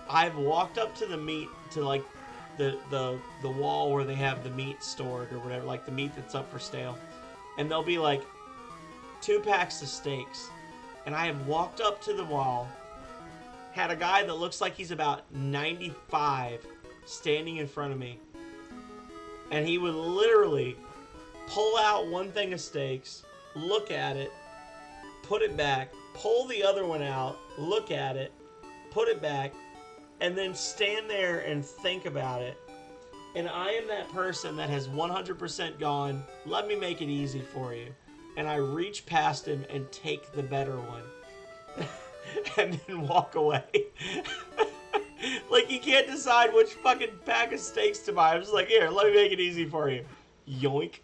I've walked up to the meat to like the wall where they have the meat stored or whatever, like the meat that's up for stale, and there'll be like 2 packs of steaks, and I have walked up to the wall, had a guy that looks like he's about 95 standing in front of me, and he would literally pull out one thing of steaks, look at it, put it back, pull the other one out, look at it, put it back, and then stand there and think about it. And I am that person that has 100% gone, let me make it easy for you. And I reach past him and take the better one. And then walk away. Like, you can't decide which fucking pack of steaks to buy. I'm just like, here, let me make it easy for you. Yoink.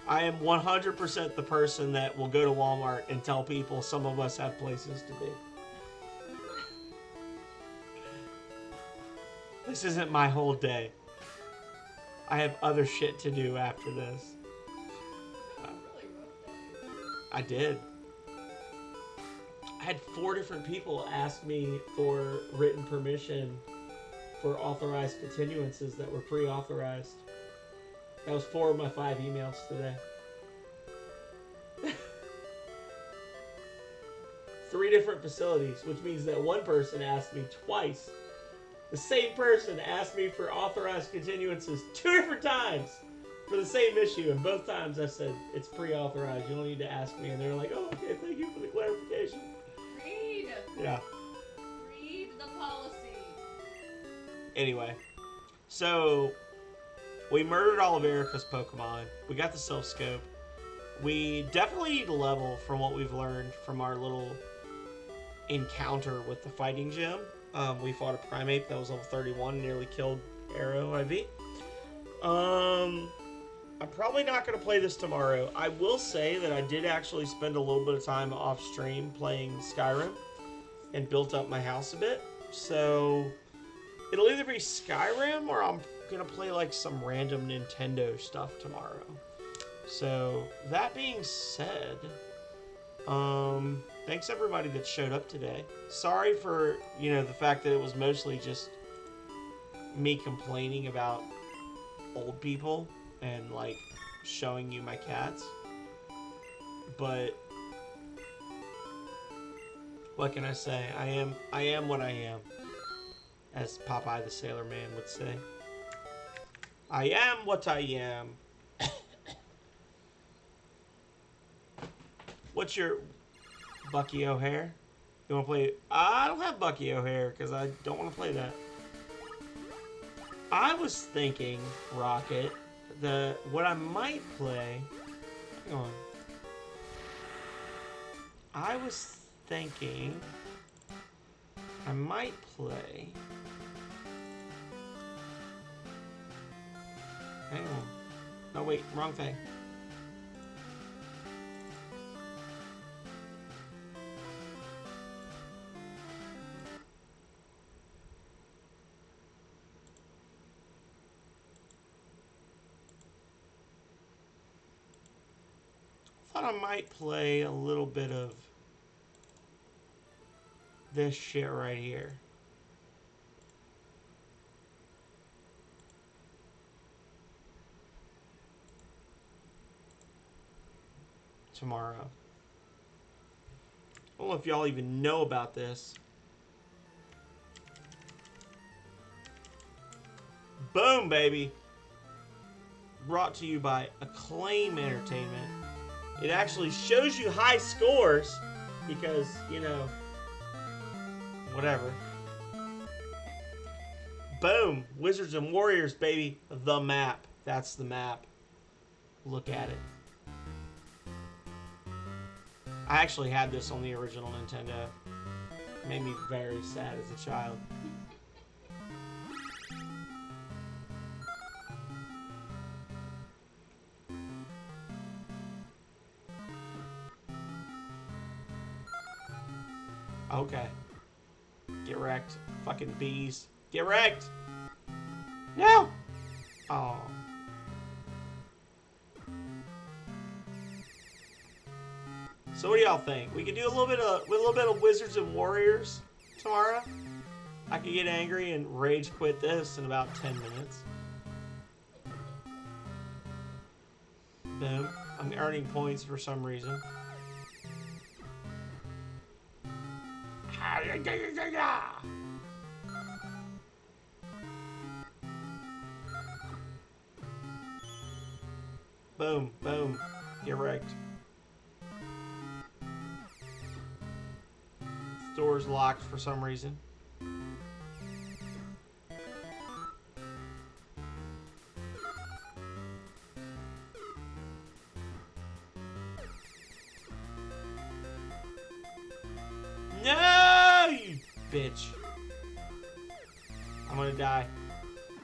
I am 100% the person that will go to Walmart and tell people some of us have places to be. This isn't my whole day. I have other shit to do after this. Really rough day. I did. I had 4 different people ask me for written permission for authorized continuances that were pre-authorized. That was 4 of my 5 emails today. 3 different facilities, which means that one person asked me twice. The same person asked me for authorized continuances 2 different times for the same issue, and both times I said, it's pre-authorized, you don't need to ask me, and they're like, oh, okay, thank you for the clarification. Read. Yeah. Read the policy. Anyway, so we murdered all of Erica's Pokemon. We got the Silph Scope. We definitely need to level from what we've learned from our little encounter with the fighting gym. We fought a Primeape that was level 31, nearly killed Arrow IV. I'm probably not going to play this tomorrow. I will say that I did actually spend a little bit of time off stream playing Skyrim and built up my house a bit. So it'll either be Skyrim or I'm going to play like some random Nintendo stuff tomorrow. So that being said, thanks everybody that showed up today. Sorry for, the fact that it was mostly just me complaining about old people and like showing you my cats. But what can I say? I am what I am, as Popeye the Sailor Man would say. I am what I am. What's your Bucky O'Hare? You want to play? I don't have Bucky O'Hare because I don't want to play that. I was thinking, Rocket, what I might play. Hang on. I was thinking I might play. Hang on. No, wait, wrong thing. I thought I might play a little bit of this shit right here. Tomorrow. I don't know if y'all even know about this. Boom, baby. Brought to you by Acclaim Entertainment. It actually shows you high scores because, whatever. Boom. Wizards and Warriors, baby. The map. That's the map. Look at it. I actually had this on the original Nintendo. It made me very sad as a child. Okay. Get wrecked. Fucking bees. Get wrecked! No! Oh. So what do y'all think? We could do a little bit of Wizards and Warriors tomorrow. I could get angry and rage quit this in about 10 minutes. Boom. I'm earning points for some reason. Boom, boom. Get wrecked. Door's locked for some reason. No, you bitch. I'm gonna die.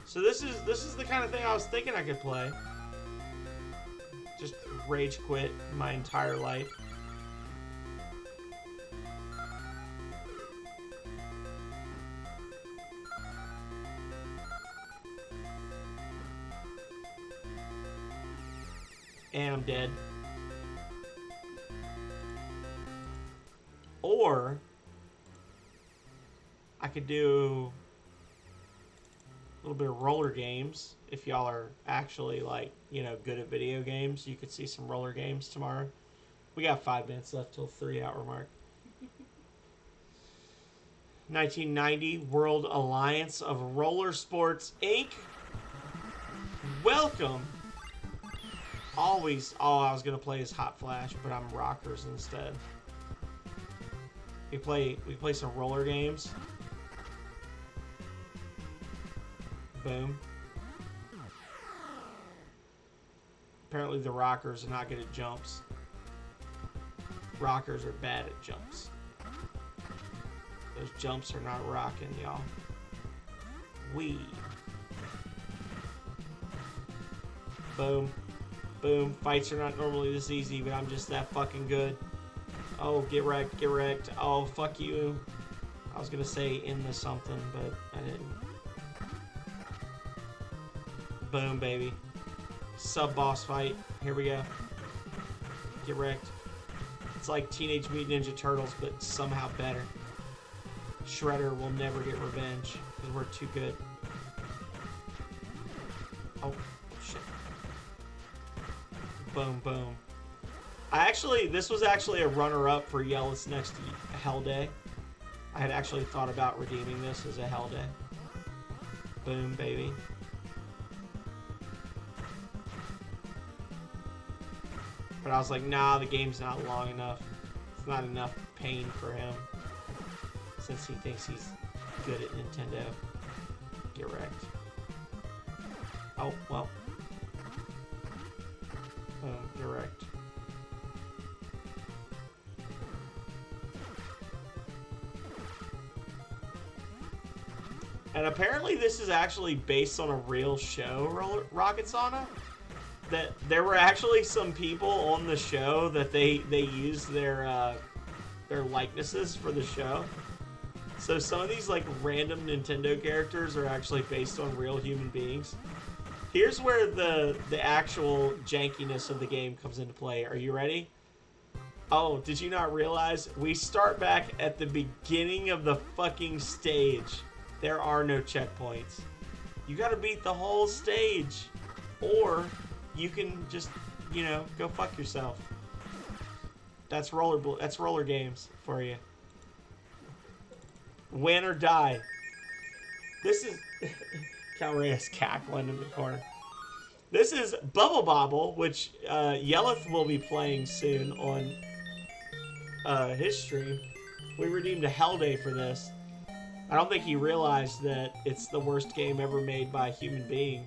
So this is the kind of thing I was thinking I could play. Just rage quit my entire life. And I'm dead. Or I could do a little bit of roller games. If y'all are actually like, you know, good at video games, you could see some roller games tomorrow. We got 5 minutes left till 3-hour mark. 1990 World Alliance of Roller Sports Inc. Welcome. Always. Oh, I was gonna play as Hot Flash, but I'm Rockers instead. We play some roller games. Boom. Apparently the Rockers are not good at jumps. Rockers are bad at jumps. Those jumps are not rocking, y'all. Wee. Boom. Boom. Fights are not normally this easy, but I'm just that fucking good. Oh, get wrecked, get wrecked. Oh, fuck you. I was gonna say in the something, but I didn't. Boom, baby. Sub-boss fight. Here we go. Get wrecked. It's like Teenage Mutant Ninja Turtles, but somehow better. Shredder will never get revenge, because we're too good. Oh, shit. Boom, boom. This was actually a runner-up for Yellow's next Hell Day. I had actually thought about redeeming this as a Hell Day. Boom, baby. But I was like, nah, the game's not long enough. It's not enough pain for him. Since he thinks he's good at Nintendo. Get wrecked. Oh, well. Boom, get wrecked. And apparently this is actually based on a real show, Rocket Sauna. That there were actually some people on the show that they used their likenesses for the show. So some of these like random Nintendo characters are actually based on real human beings. Here's where the actual jankiness of the game comes into play. Are you ready? Oh, did you not realize we start back at the beginning of the fucking stage? There are no checkpoints. You gotta beat the whole stage. Or you can just, you know, go fuck yourself. That's roller games for you. Win or die. This is Calrea's cackling in the corner. This is Bubble Bobble, which Yelleth will be playing soon on his stream. We redeemed a Hell Day for this. I don't think he realized that it's the worst game ever made by a human being.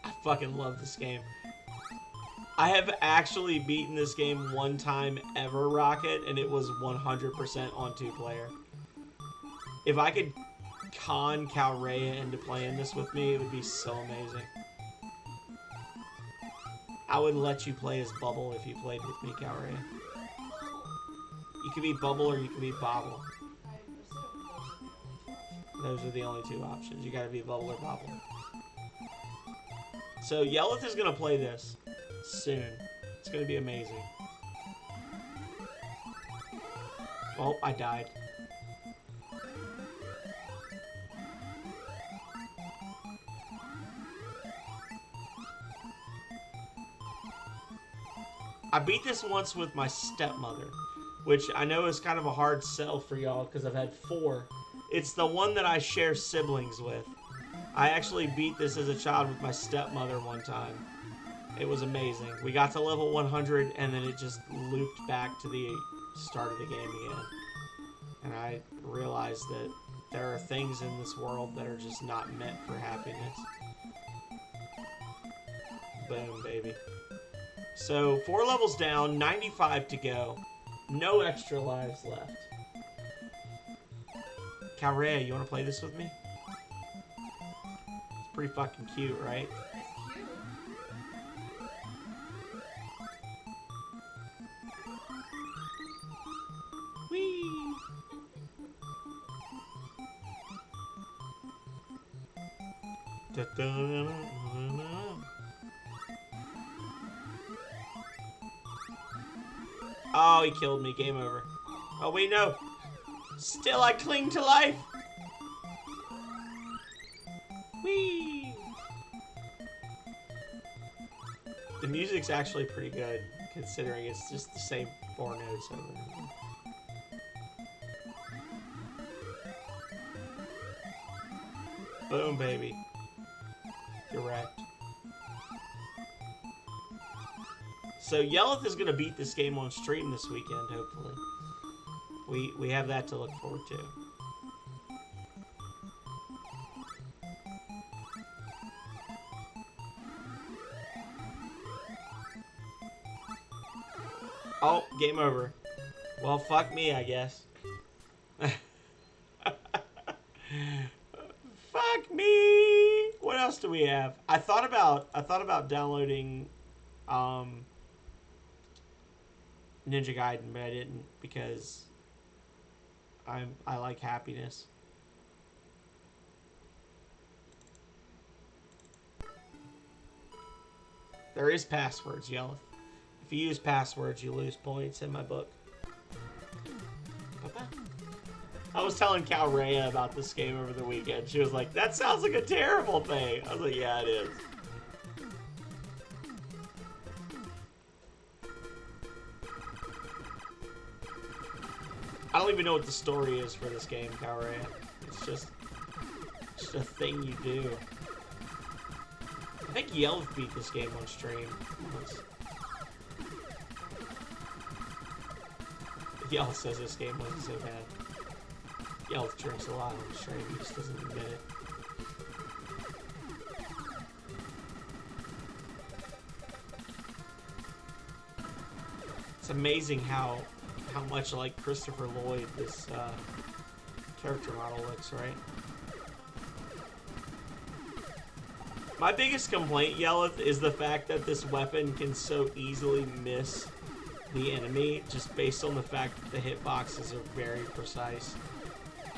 I fucking love this game. I have actually beaten this game one time ever, Rocket, and it was 100% on 2-player. If I could con Calrea into playing this with me, it would be so amazing. I would let you play as Bubble if you played with me, Calrea. You could be Bubble or you could be Bobble. Those are the only two options. You gotta be Bubble or Bobble. So Yelleth is gonna play this soon. It's gonna be amazing. Oh, I died. I beat this once with my stepmother, which I know is kind of a hard sell for y'all because I've had 4. It's the one that I share siblings with. I actually beat this as a child with my stepmother one time. It was amazing. We got to level 100 and then it just looped back to the start of the game again. And I realized that there are things in this world that are just not meant for happiness. Boom, baby. So 4 levels down, 95 to go. No extra lives left. Calrea, you want to play this with me? It's pretty fucking cute, right? It's cute. Whee! Oh, he killed me. Game over. Oh, wait, no. Still, I cling to life. Whee! The music's actually pretty good, considering it's just the same 4 notes over and over. Boom, baby. You're wrecked. So Yelleth is going to beat this game on stream this weekend, hopefully. We have that to look forward to. Oh, game over. Well, fuck me, I guess. Fuck me. What else do we have? I thought about downloading Ninja Gaiden, but I didn't because I like happiness. There is passwords, Yelleth. If you use passwords, you lose points in my book. I was telling Cal Rhea about this game over the weekend. She was like, that sounds like a terrible thing. I was like, yeah, it is. I don't even know what the story is for this game, Cal Rhea. It's just a thing you do. I think Yelleth beat this game on stream once. Yelleth says this game wasn't so bad. Yelleth drinks a lot on stream, he just doesn't admit it. It's amazing how much like Christopher Lloyd this character model looks, right? My biggest complaint, Yelleth, is the fact that this weapon can so easily miss the enemy just based on the fact that the hitboxes are very precise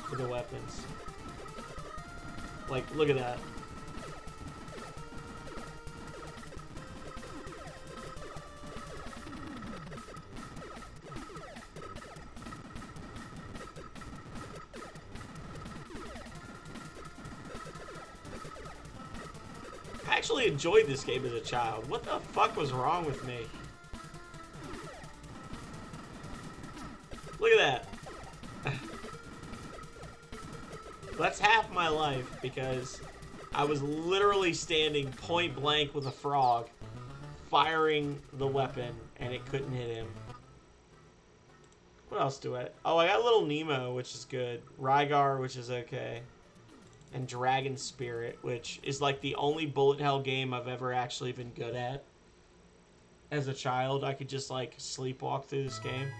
for the weapons. Like, look at that. I actually enjoyed this game as a child. What the fuck was wrong with me? Look at that. That's half my life because I was literally standing point blank with a frog, firing the weapon, and it couldn't hit him. What else do I... Oh, I got Little Nemo, which is good. Rygar, which is okay. And Dragon Spirit, which is like the only bullet hell game I've ever actually been good at. As a child, I could just like sleepwalk through this game.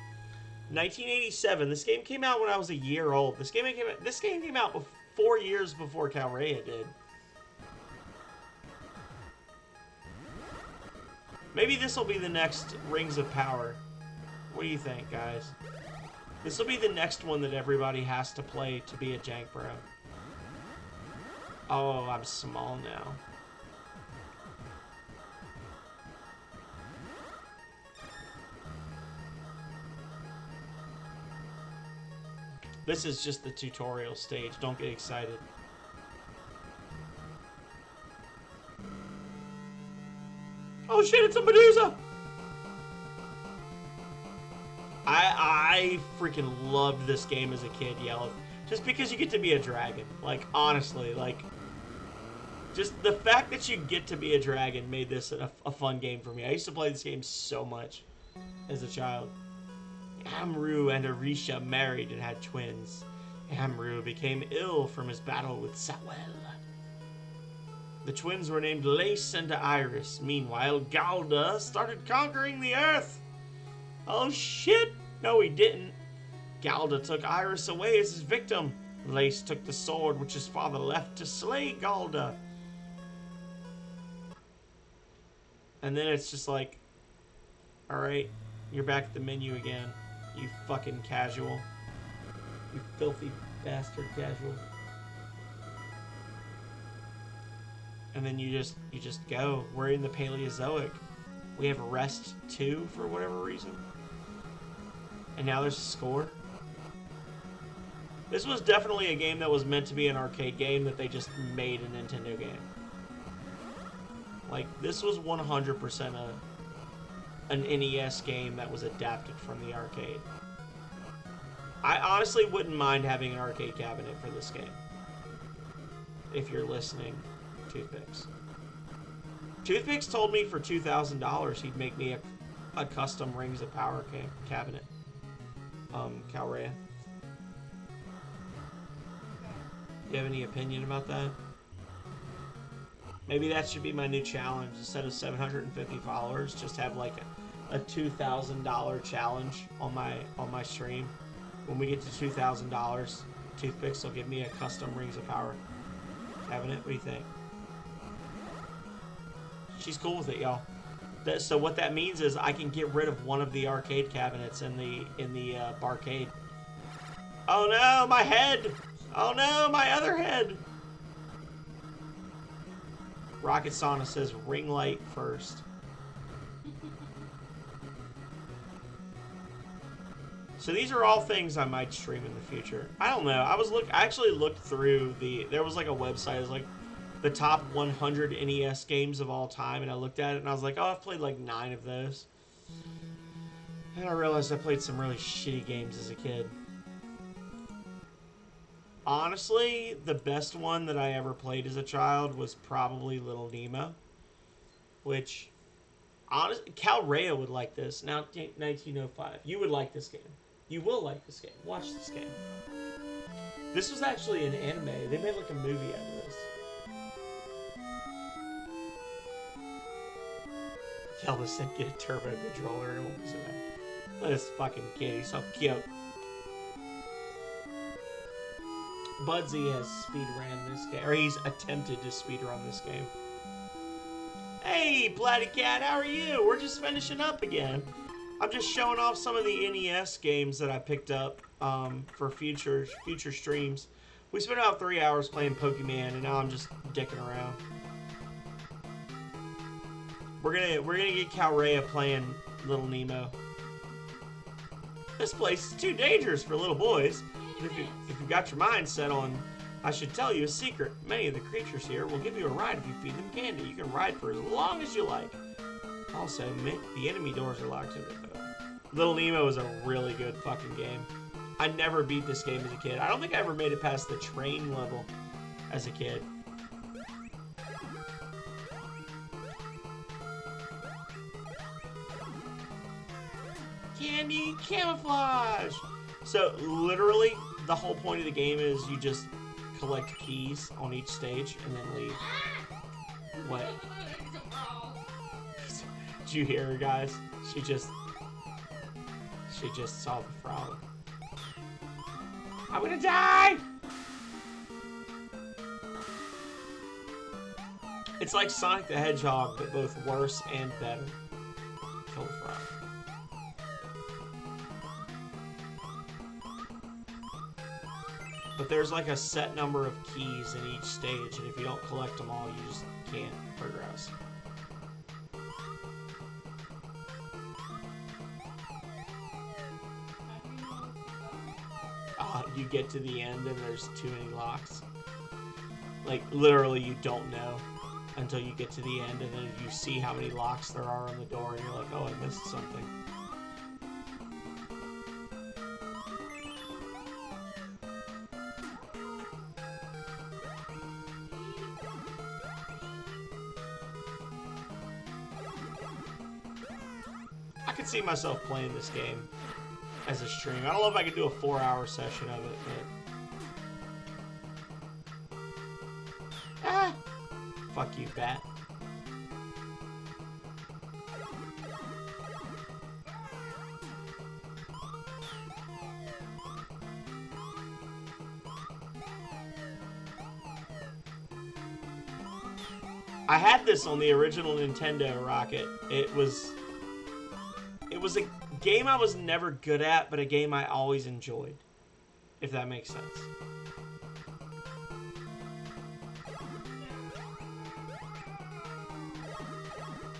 1987. This game came out when I was a year old. This game came out 4 years before Cal Rhea did. Maybe this will be the next Rings of Power. What do you think, guys? This will be the next one that everybody has to play to be a Jank Bro. Oh, I'm small now. This is just the tutorial stage. Don't get excited. Oh shit, it's a Medusa! I freaking loved this game as a kid, Yellow. Just because you get to be a dragon. Like, honestly, like... Just the fact that you get to be a dragon made this a fun game for me. I used to play this game so much as a child. Amru and Arisha married and had twins. Amru became ill from his battle with Sawel. The twins were named Lace and Iris. Meanwhile, Galda started conquering the earth. Oh shit! No, he didn't. Galda took Iris away as his victim. Lace took the sword which his father left to slay Galda. And then it's just like, alright, you're back at the menu again. You fucking casual. You filthy bastard casual. and then you just go. We're in the Paleozoic. We have Rest 2 for whatever reason. And now there's a score. This was definitely a game that was meant to be an arcade game that they just made a Nintendo game. Like, this was 100% an NES game that was adapted from the arcade. I honestly wouldn't mind having an arcade cabinet for this game. If you're listening, Toothpicks. Toothpicks told me for $2,000 he'd make me a custom Rings of Power cabinet. Calrea. You have any opinion about that? Maybe that should be my new challenge. Instead of 750 followers, just have like a $2,000 challenge on my stream. When we get to $2,000, Toothpicks will give me a custom Rings of Power cabinet. What do you think? She's cool with it, y'all. So what that means is I can get rid of one of the arcade cabinets in the barcade. Oh no, my head! Oh no, my other head! Rocket Sauna says ring light first. So these are all things I might stream in the future. I don't know. I actually looked through there was like a website. It was like the top 100 NES games of all time, and I looked at it and I was like, oh, I've played like 9 of those. And I realized I played some really shitty games as a kid. Honestly, the best one that I ever played as a child was probably Little Nemo, which, honestly, Calrea would like this. Now, 1905. You would like this game. You will like this game. Watch this game. This was actually an anime. They made like a movie out of this. Yellow said get a turbo controller and what was it? Look at this fucking kid. He's so cute. Budsy has speedrun this game, or he's attempted to speedrun this game. Hey, Blatty Cat, how are you? We're just finishing up again. I'm just showing off some of the NES games that I picked up for future streams. We spent about 3 hours playing Pokemon, and now I'm just dicking around. We're gonna get Calrea playing Little Nemo. This place is too dangerous for little boys. If you've got your mind set on, I should tell you a secret. Many of the creatures here will give you a ride if you feed them candy. You can ride for as long as you like. Also, the enemy doors are locked in it. Little Nemo is a really good fucking game. I never beat this game as a kid. I don't think I ever made it past the train level as a kid. Candy camouflage! So, literally, the whole point of the game is you just collect keys on each stage and then leave. What? Did you hear her, guys? She just saw the frog. I'm gonna die! It's like Sonic the Hedgehog, but both worse and better. Kill the frog. But there's like a set number of keys in each stage, and if you don't collect them all, you just can't progress. You get to the end and there's too many locks. Like, literally you don't know until you get to the end, and then you see how many locks there are on the door, and you're like, oh, I missed something. I could see myself playing this game as a stream. I don't know if I could do a 4-hour session of it, but... Ah! Fuck you, bat. I had this on the original Nintendo Rocket. It was a game I was never good at, but a game I always enjoyed. If that makes sense.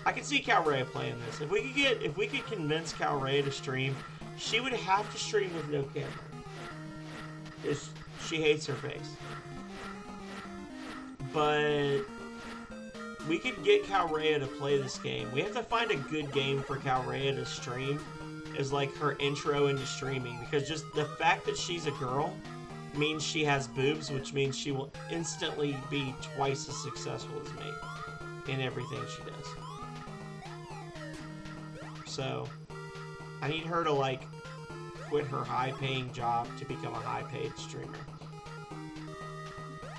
I can see Calrea playing this. If we could convince Calrea to stream, she would have to stream with no camera. She hates her face. But we could get Calrea to play this game. We have to find a good game for Calrea to stream as like her intro into streaming, because just the fact that she's a girl means she has boobs, which means she will instantly be twice as successful as me in everything she does. So I need her to like quit her high-paying job to become a high-paid streamer.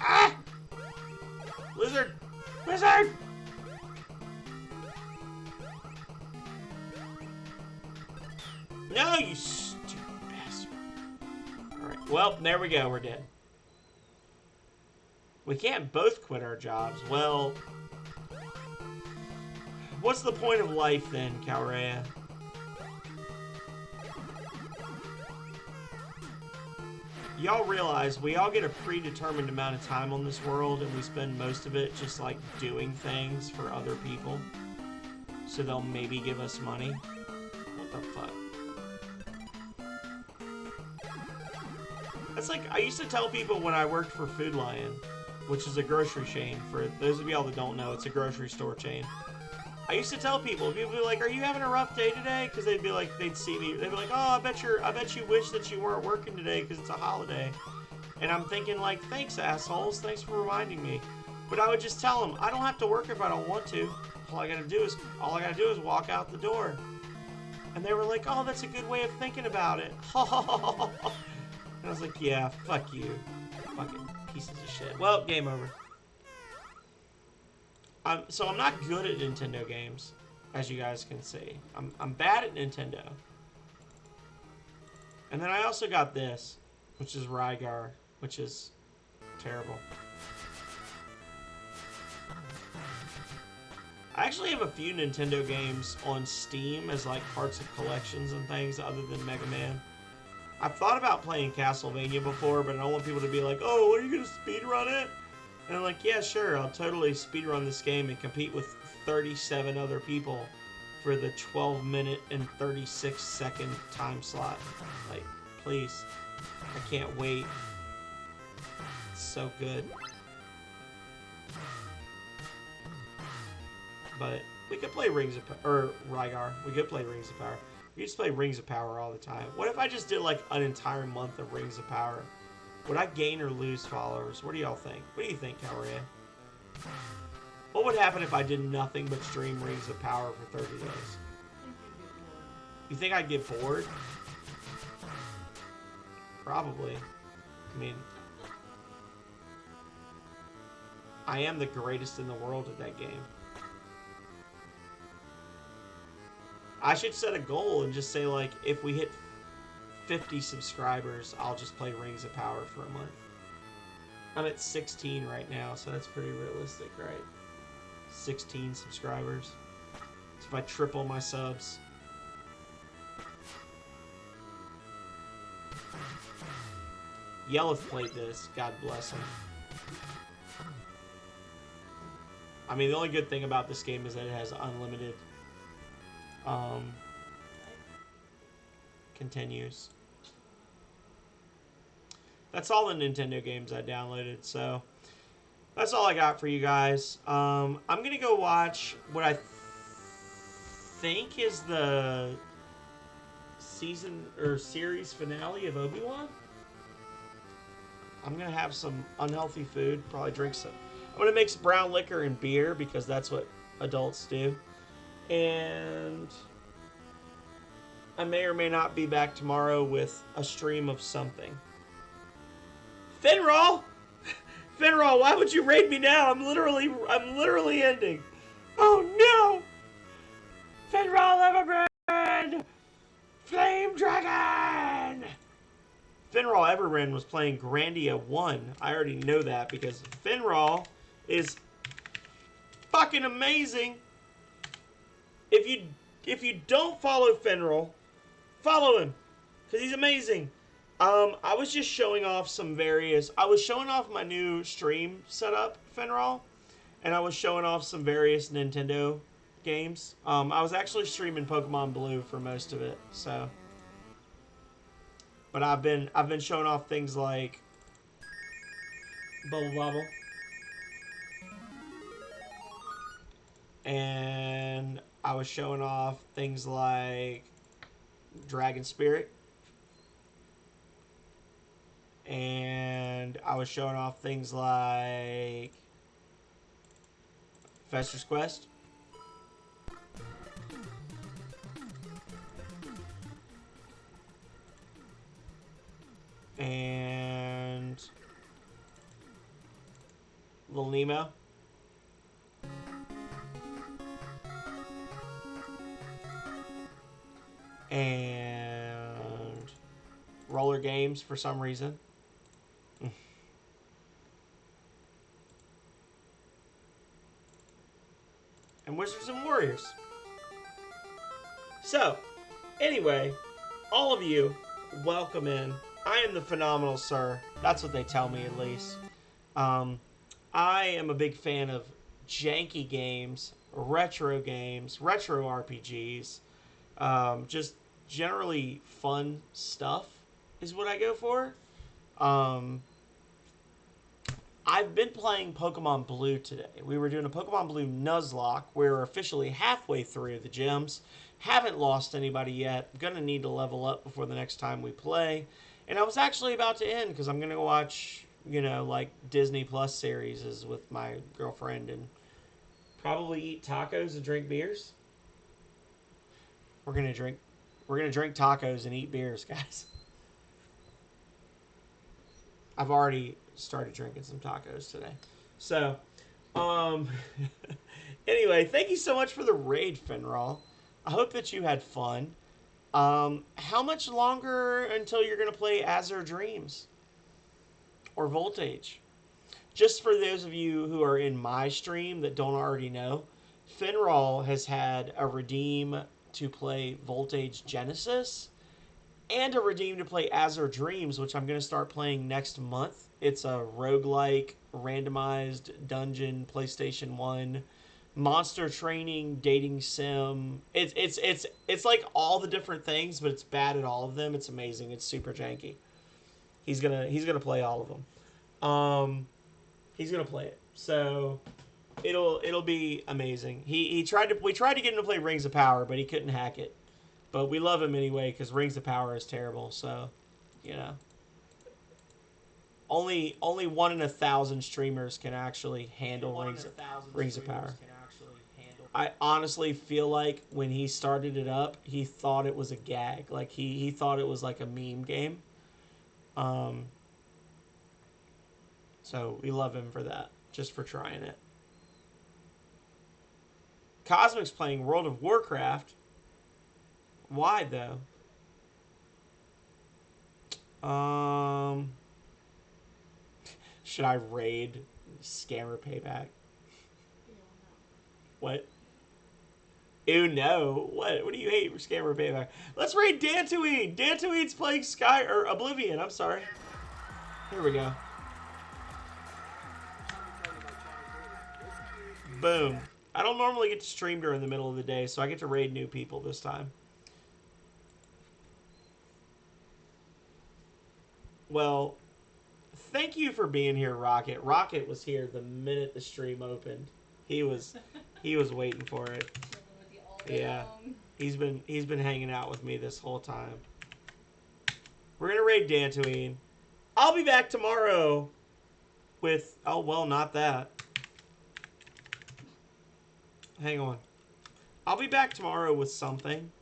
Ah! Lizard! Lizard! No, you stupid bastard. Alright, well, there we go. We're dead. We can't both quit our jobs. Well, what's the point of life then, Calrea? Y'all realize we all get a predetermined amount of time on this world, and we spend most of it just like doing things for other people, so they'll maybe give us money. What the fuck? That's like, I used to tell people when I worked for Food Lion, which is a grocery chain. For those of y'all that don't know, it's a grocery store chain. I used to tell people would be like, "Are you having a rough day today?" Because they'd be like, they'd see me, they'd be like, "Oh, I bet you wish that you weren't working today because it's a holiday." And I'm thinking like, "Thanks, assholes. Thanks for reminding me." But I would just tell them, I don't have to work if I don't want to. All I gotta do is walk out the door. And they were like, "Oh, that's a good way of thinking about it." And I was like, "Yeah, fuck you, fucking pieces of shit." Well, game over. So I'm not good at Nintendo games, as you guys can see. I'm bad at Nintendo. And then I also got this, which is Rygar, which is terrible. I actually have a few Nintendo games on Steam as like parts of collections and things other than Mega Man. I've thought about playing Castlevania before, but I don't want people to be like, "Oh, are you going to speedrun it?" And I'm like, "Yeah, sure, I'll totally speedrun this game and compete with 37 other people for the 12-minute and 36-second time slot." Like, please. I can't wait. It's so good. But we could play Rings of Power, or Rygar. We could play Rings of Power. We could just play Rings of Power all the time. What if I just did like an entire month of Rings of Power? Would I gain or lose followers? What do y'all think? What do you think, Calrea? What would happen if I did nothing but stream Rings of Power for 30 days? You think I'd get bored? Probably. I mean, I am the greatest in the world at that game. I should set a goal and just say, like, if we hit 50 subscribers, I'll just play Rings of Power for a month. I'm at 16 right now, so that's pretty realistic, right? 16 subscribers. So if I triple my subs. Yelleth played this. God bless him. I mean, the only good thing about this game is that it has unlimited continues. That's all the Nintendo games I downloaded, so that's all I got for you guys. I'm gonna go watch what I think is the season or series finale of Obi-Wan. I'm gonna have some unhealthy food, probably drink some. I'm gonna make some brown liquor and beer because that's what adults do. And I may or may not be back tomorrow with a stream of something. Finral! Finral, why would you raid me now? I'm literally ending. Oh no! Finral Everbrand! Flame Dragon! Finral Everbrand was playing Grandia 1. I already know that because Finral is fucking amazing. If you don't follow Finral, follow him, because he's amazing. I was just showing off I was showing off my new stream setup, Finral, and I was showing off some various Nintendo games. I was actually streaming Pokemon Blue for most of it, so. But I've been showing off things like Bubble Bobble and I was showing off things like Dragon Spirit, and I was showing off things like Fester's Quest. And Little Nemo. And Roller Games for some reason. And Wizards and Warriors. So, anyway, all of you, welcome in. I am the phenomenal sir. That's what they tell me, at least. I am a big fan of janky games, retro RPGs, just generally fun stuff is what I go for. I've been playing Pokemon Blue today. We were doing a Pokemon Blue Nuzlocke. We're officially halfway through the gyms. Haven't lost anybody yet. Gonna need to level up before the next time we play. And I was actually about to end because I'm gonna go watch, like Disney Plus series with my girlfriend and probably eat tacos and drink beers. We're gonna drink tacos and eat beers, guys. I've already started drinking some tacos today. So, anyway, thank you so much for the raid, Finral. I hope that you had fun. How much longer until you're going to play Azure Dreams or Voltage? Just for those of you who are in my stream that don't already know, Finral has had a redeem to play Voltage Genesis and a redeem to play Azure Dreams, which I'm going to start playing next month. It's a roguelike, randomized dungeon, PlayStation 1, monster training, dating sim. It's like all the different things, but it's bad at all of them. It's amazing. It's super janky. He's gonna play all of them. He's gonna play it. So it'll be amazing. We tried to get him to play Rings of Power, but he couldn't hack it. But we love him anyway because Rings of Power is terrible. So, only 1 in 1,000 streamers can actually handle Rings of Power. I honestly feel like when he started it up, he thought it was a gag. Like he thought it was like a meme game. So we love him for that, just for trying it. Cosmic's playing World of Warcraft. Why though? Should I raid Scammer Payback? What? Ew, no. What do you hate for Scammer Payback? Let's raid Dantooine. Dantooine's playing Oblivion. I'm sorry. Here we go. Boom. I don't normally get to stream during the middle of the day, so I get to raid new people this time. Well, thank you for being here, Rocket. Rocket was here the minute the stream opened. He was waiting for it. Yeah. He's been hanging out with me this whole time. We're gonna raid Dantooine. I'll be back tomorrow with not that. Hang on. I'll be back tomorrow with something.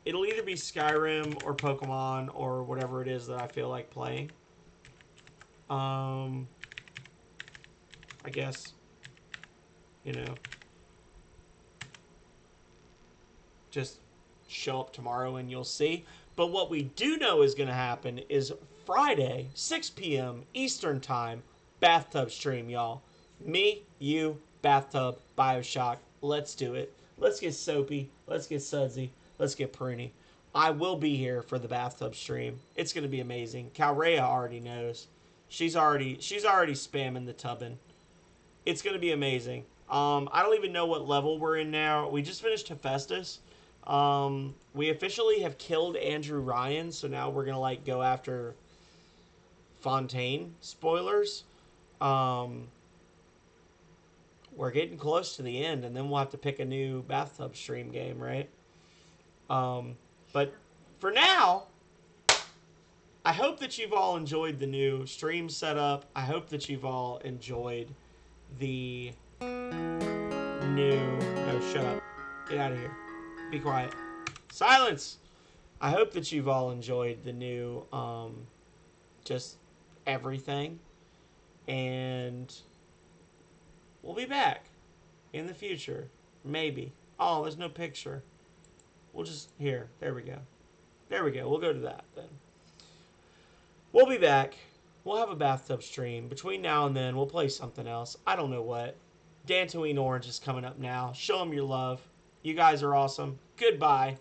It'll either be Skyrim or Pokemon or whatever it is that I feel like playing. I guess, just show up tomorrow and you'll see. But what we do know is going to happen is Friday, 6 p.m. Eastern Time, bathtub stream, y'all. Me, you, bathtub, Bioshock. Let's do it. Let's get soapy. Let's get sudsy. Let's get pruny. I will be here for the bathtub stream. It's going to be amazing. Calrea already knows. She's already spamming the tubbin. It's going to be amazing. I don't even know what level we're in now. We just finished Hephaestus. We officially have killed Andrew Ryan, so now we're gonna like go after Fontaine. Spoilers. Um, we're getting close to the end, and then we'll have to pick a new bathtub stream game, right? But for now, I hope that you've all enjoyed the new stream setup. I hope that you've all enjoyed the new. No, shut up. Get out of here. Be quiet. Silence! I hope that you've all enjoyed the new, just everything. And we'll be back in the future. Maybe. Oh, there's no picture. We'll just. Here. There we go. There we go. We'll go to that then. We'll be back. We'll have a bathtub stream. Between now and then, we'll play something else. I don't know what. Dantooine Orange is coming up now. Show them your love. You guys are awesome. Goodbye.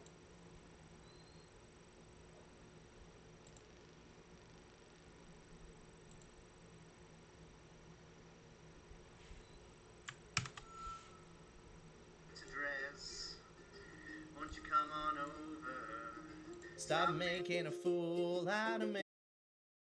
Stop making a fool out of me.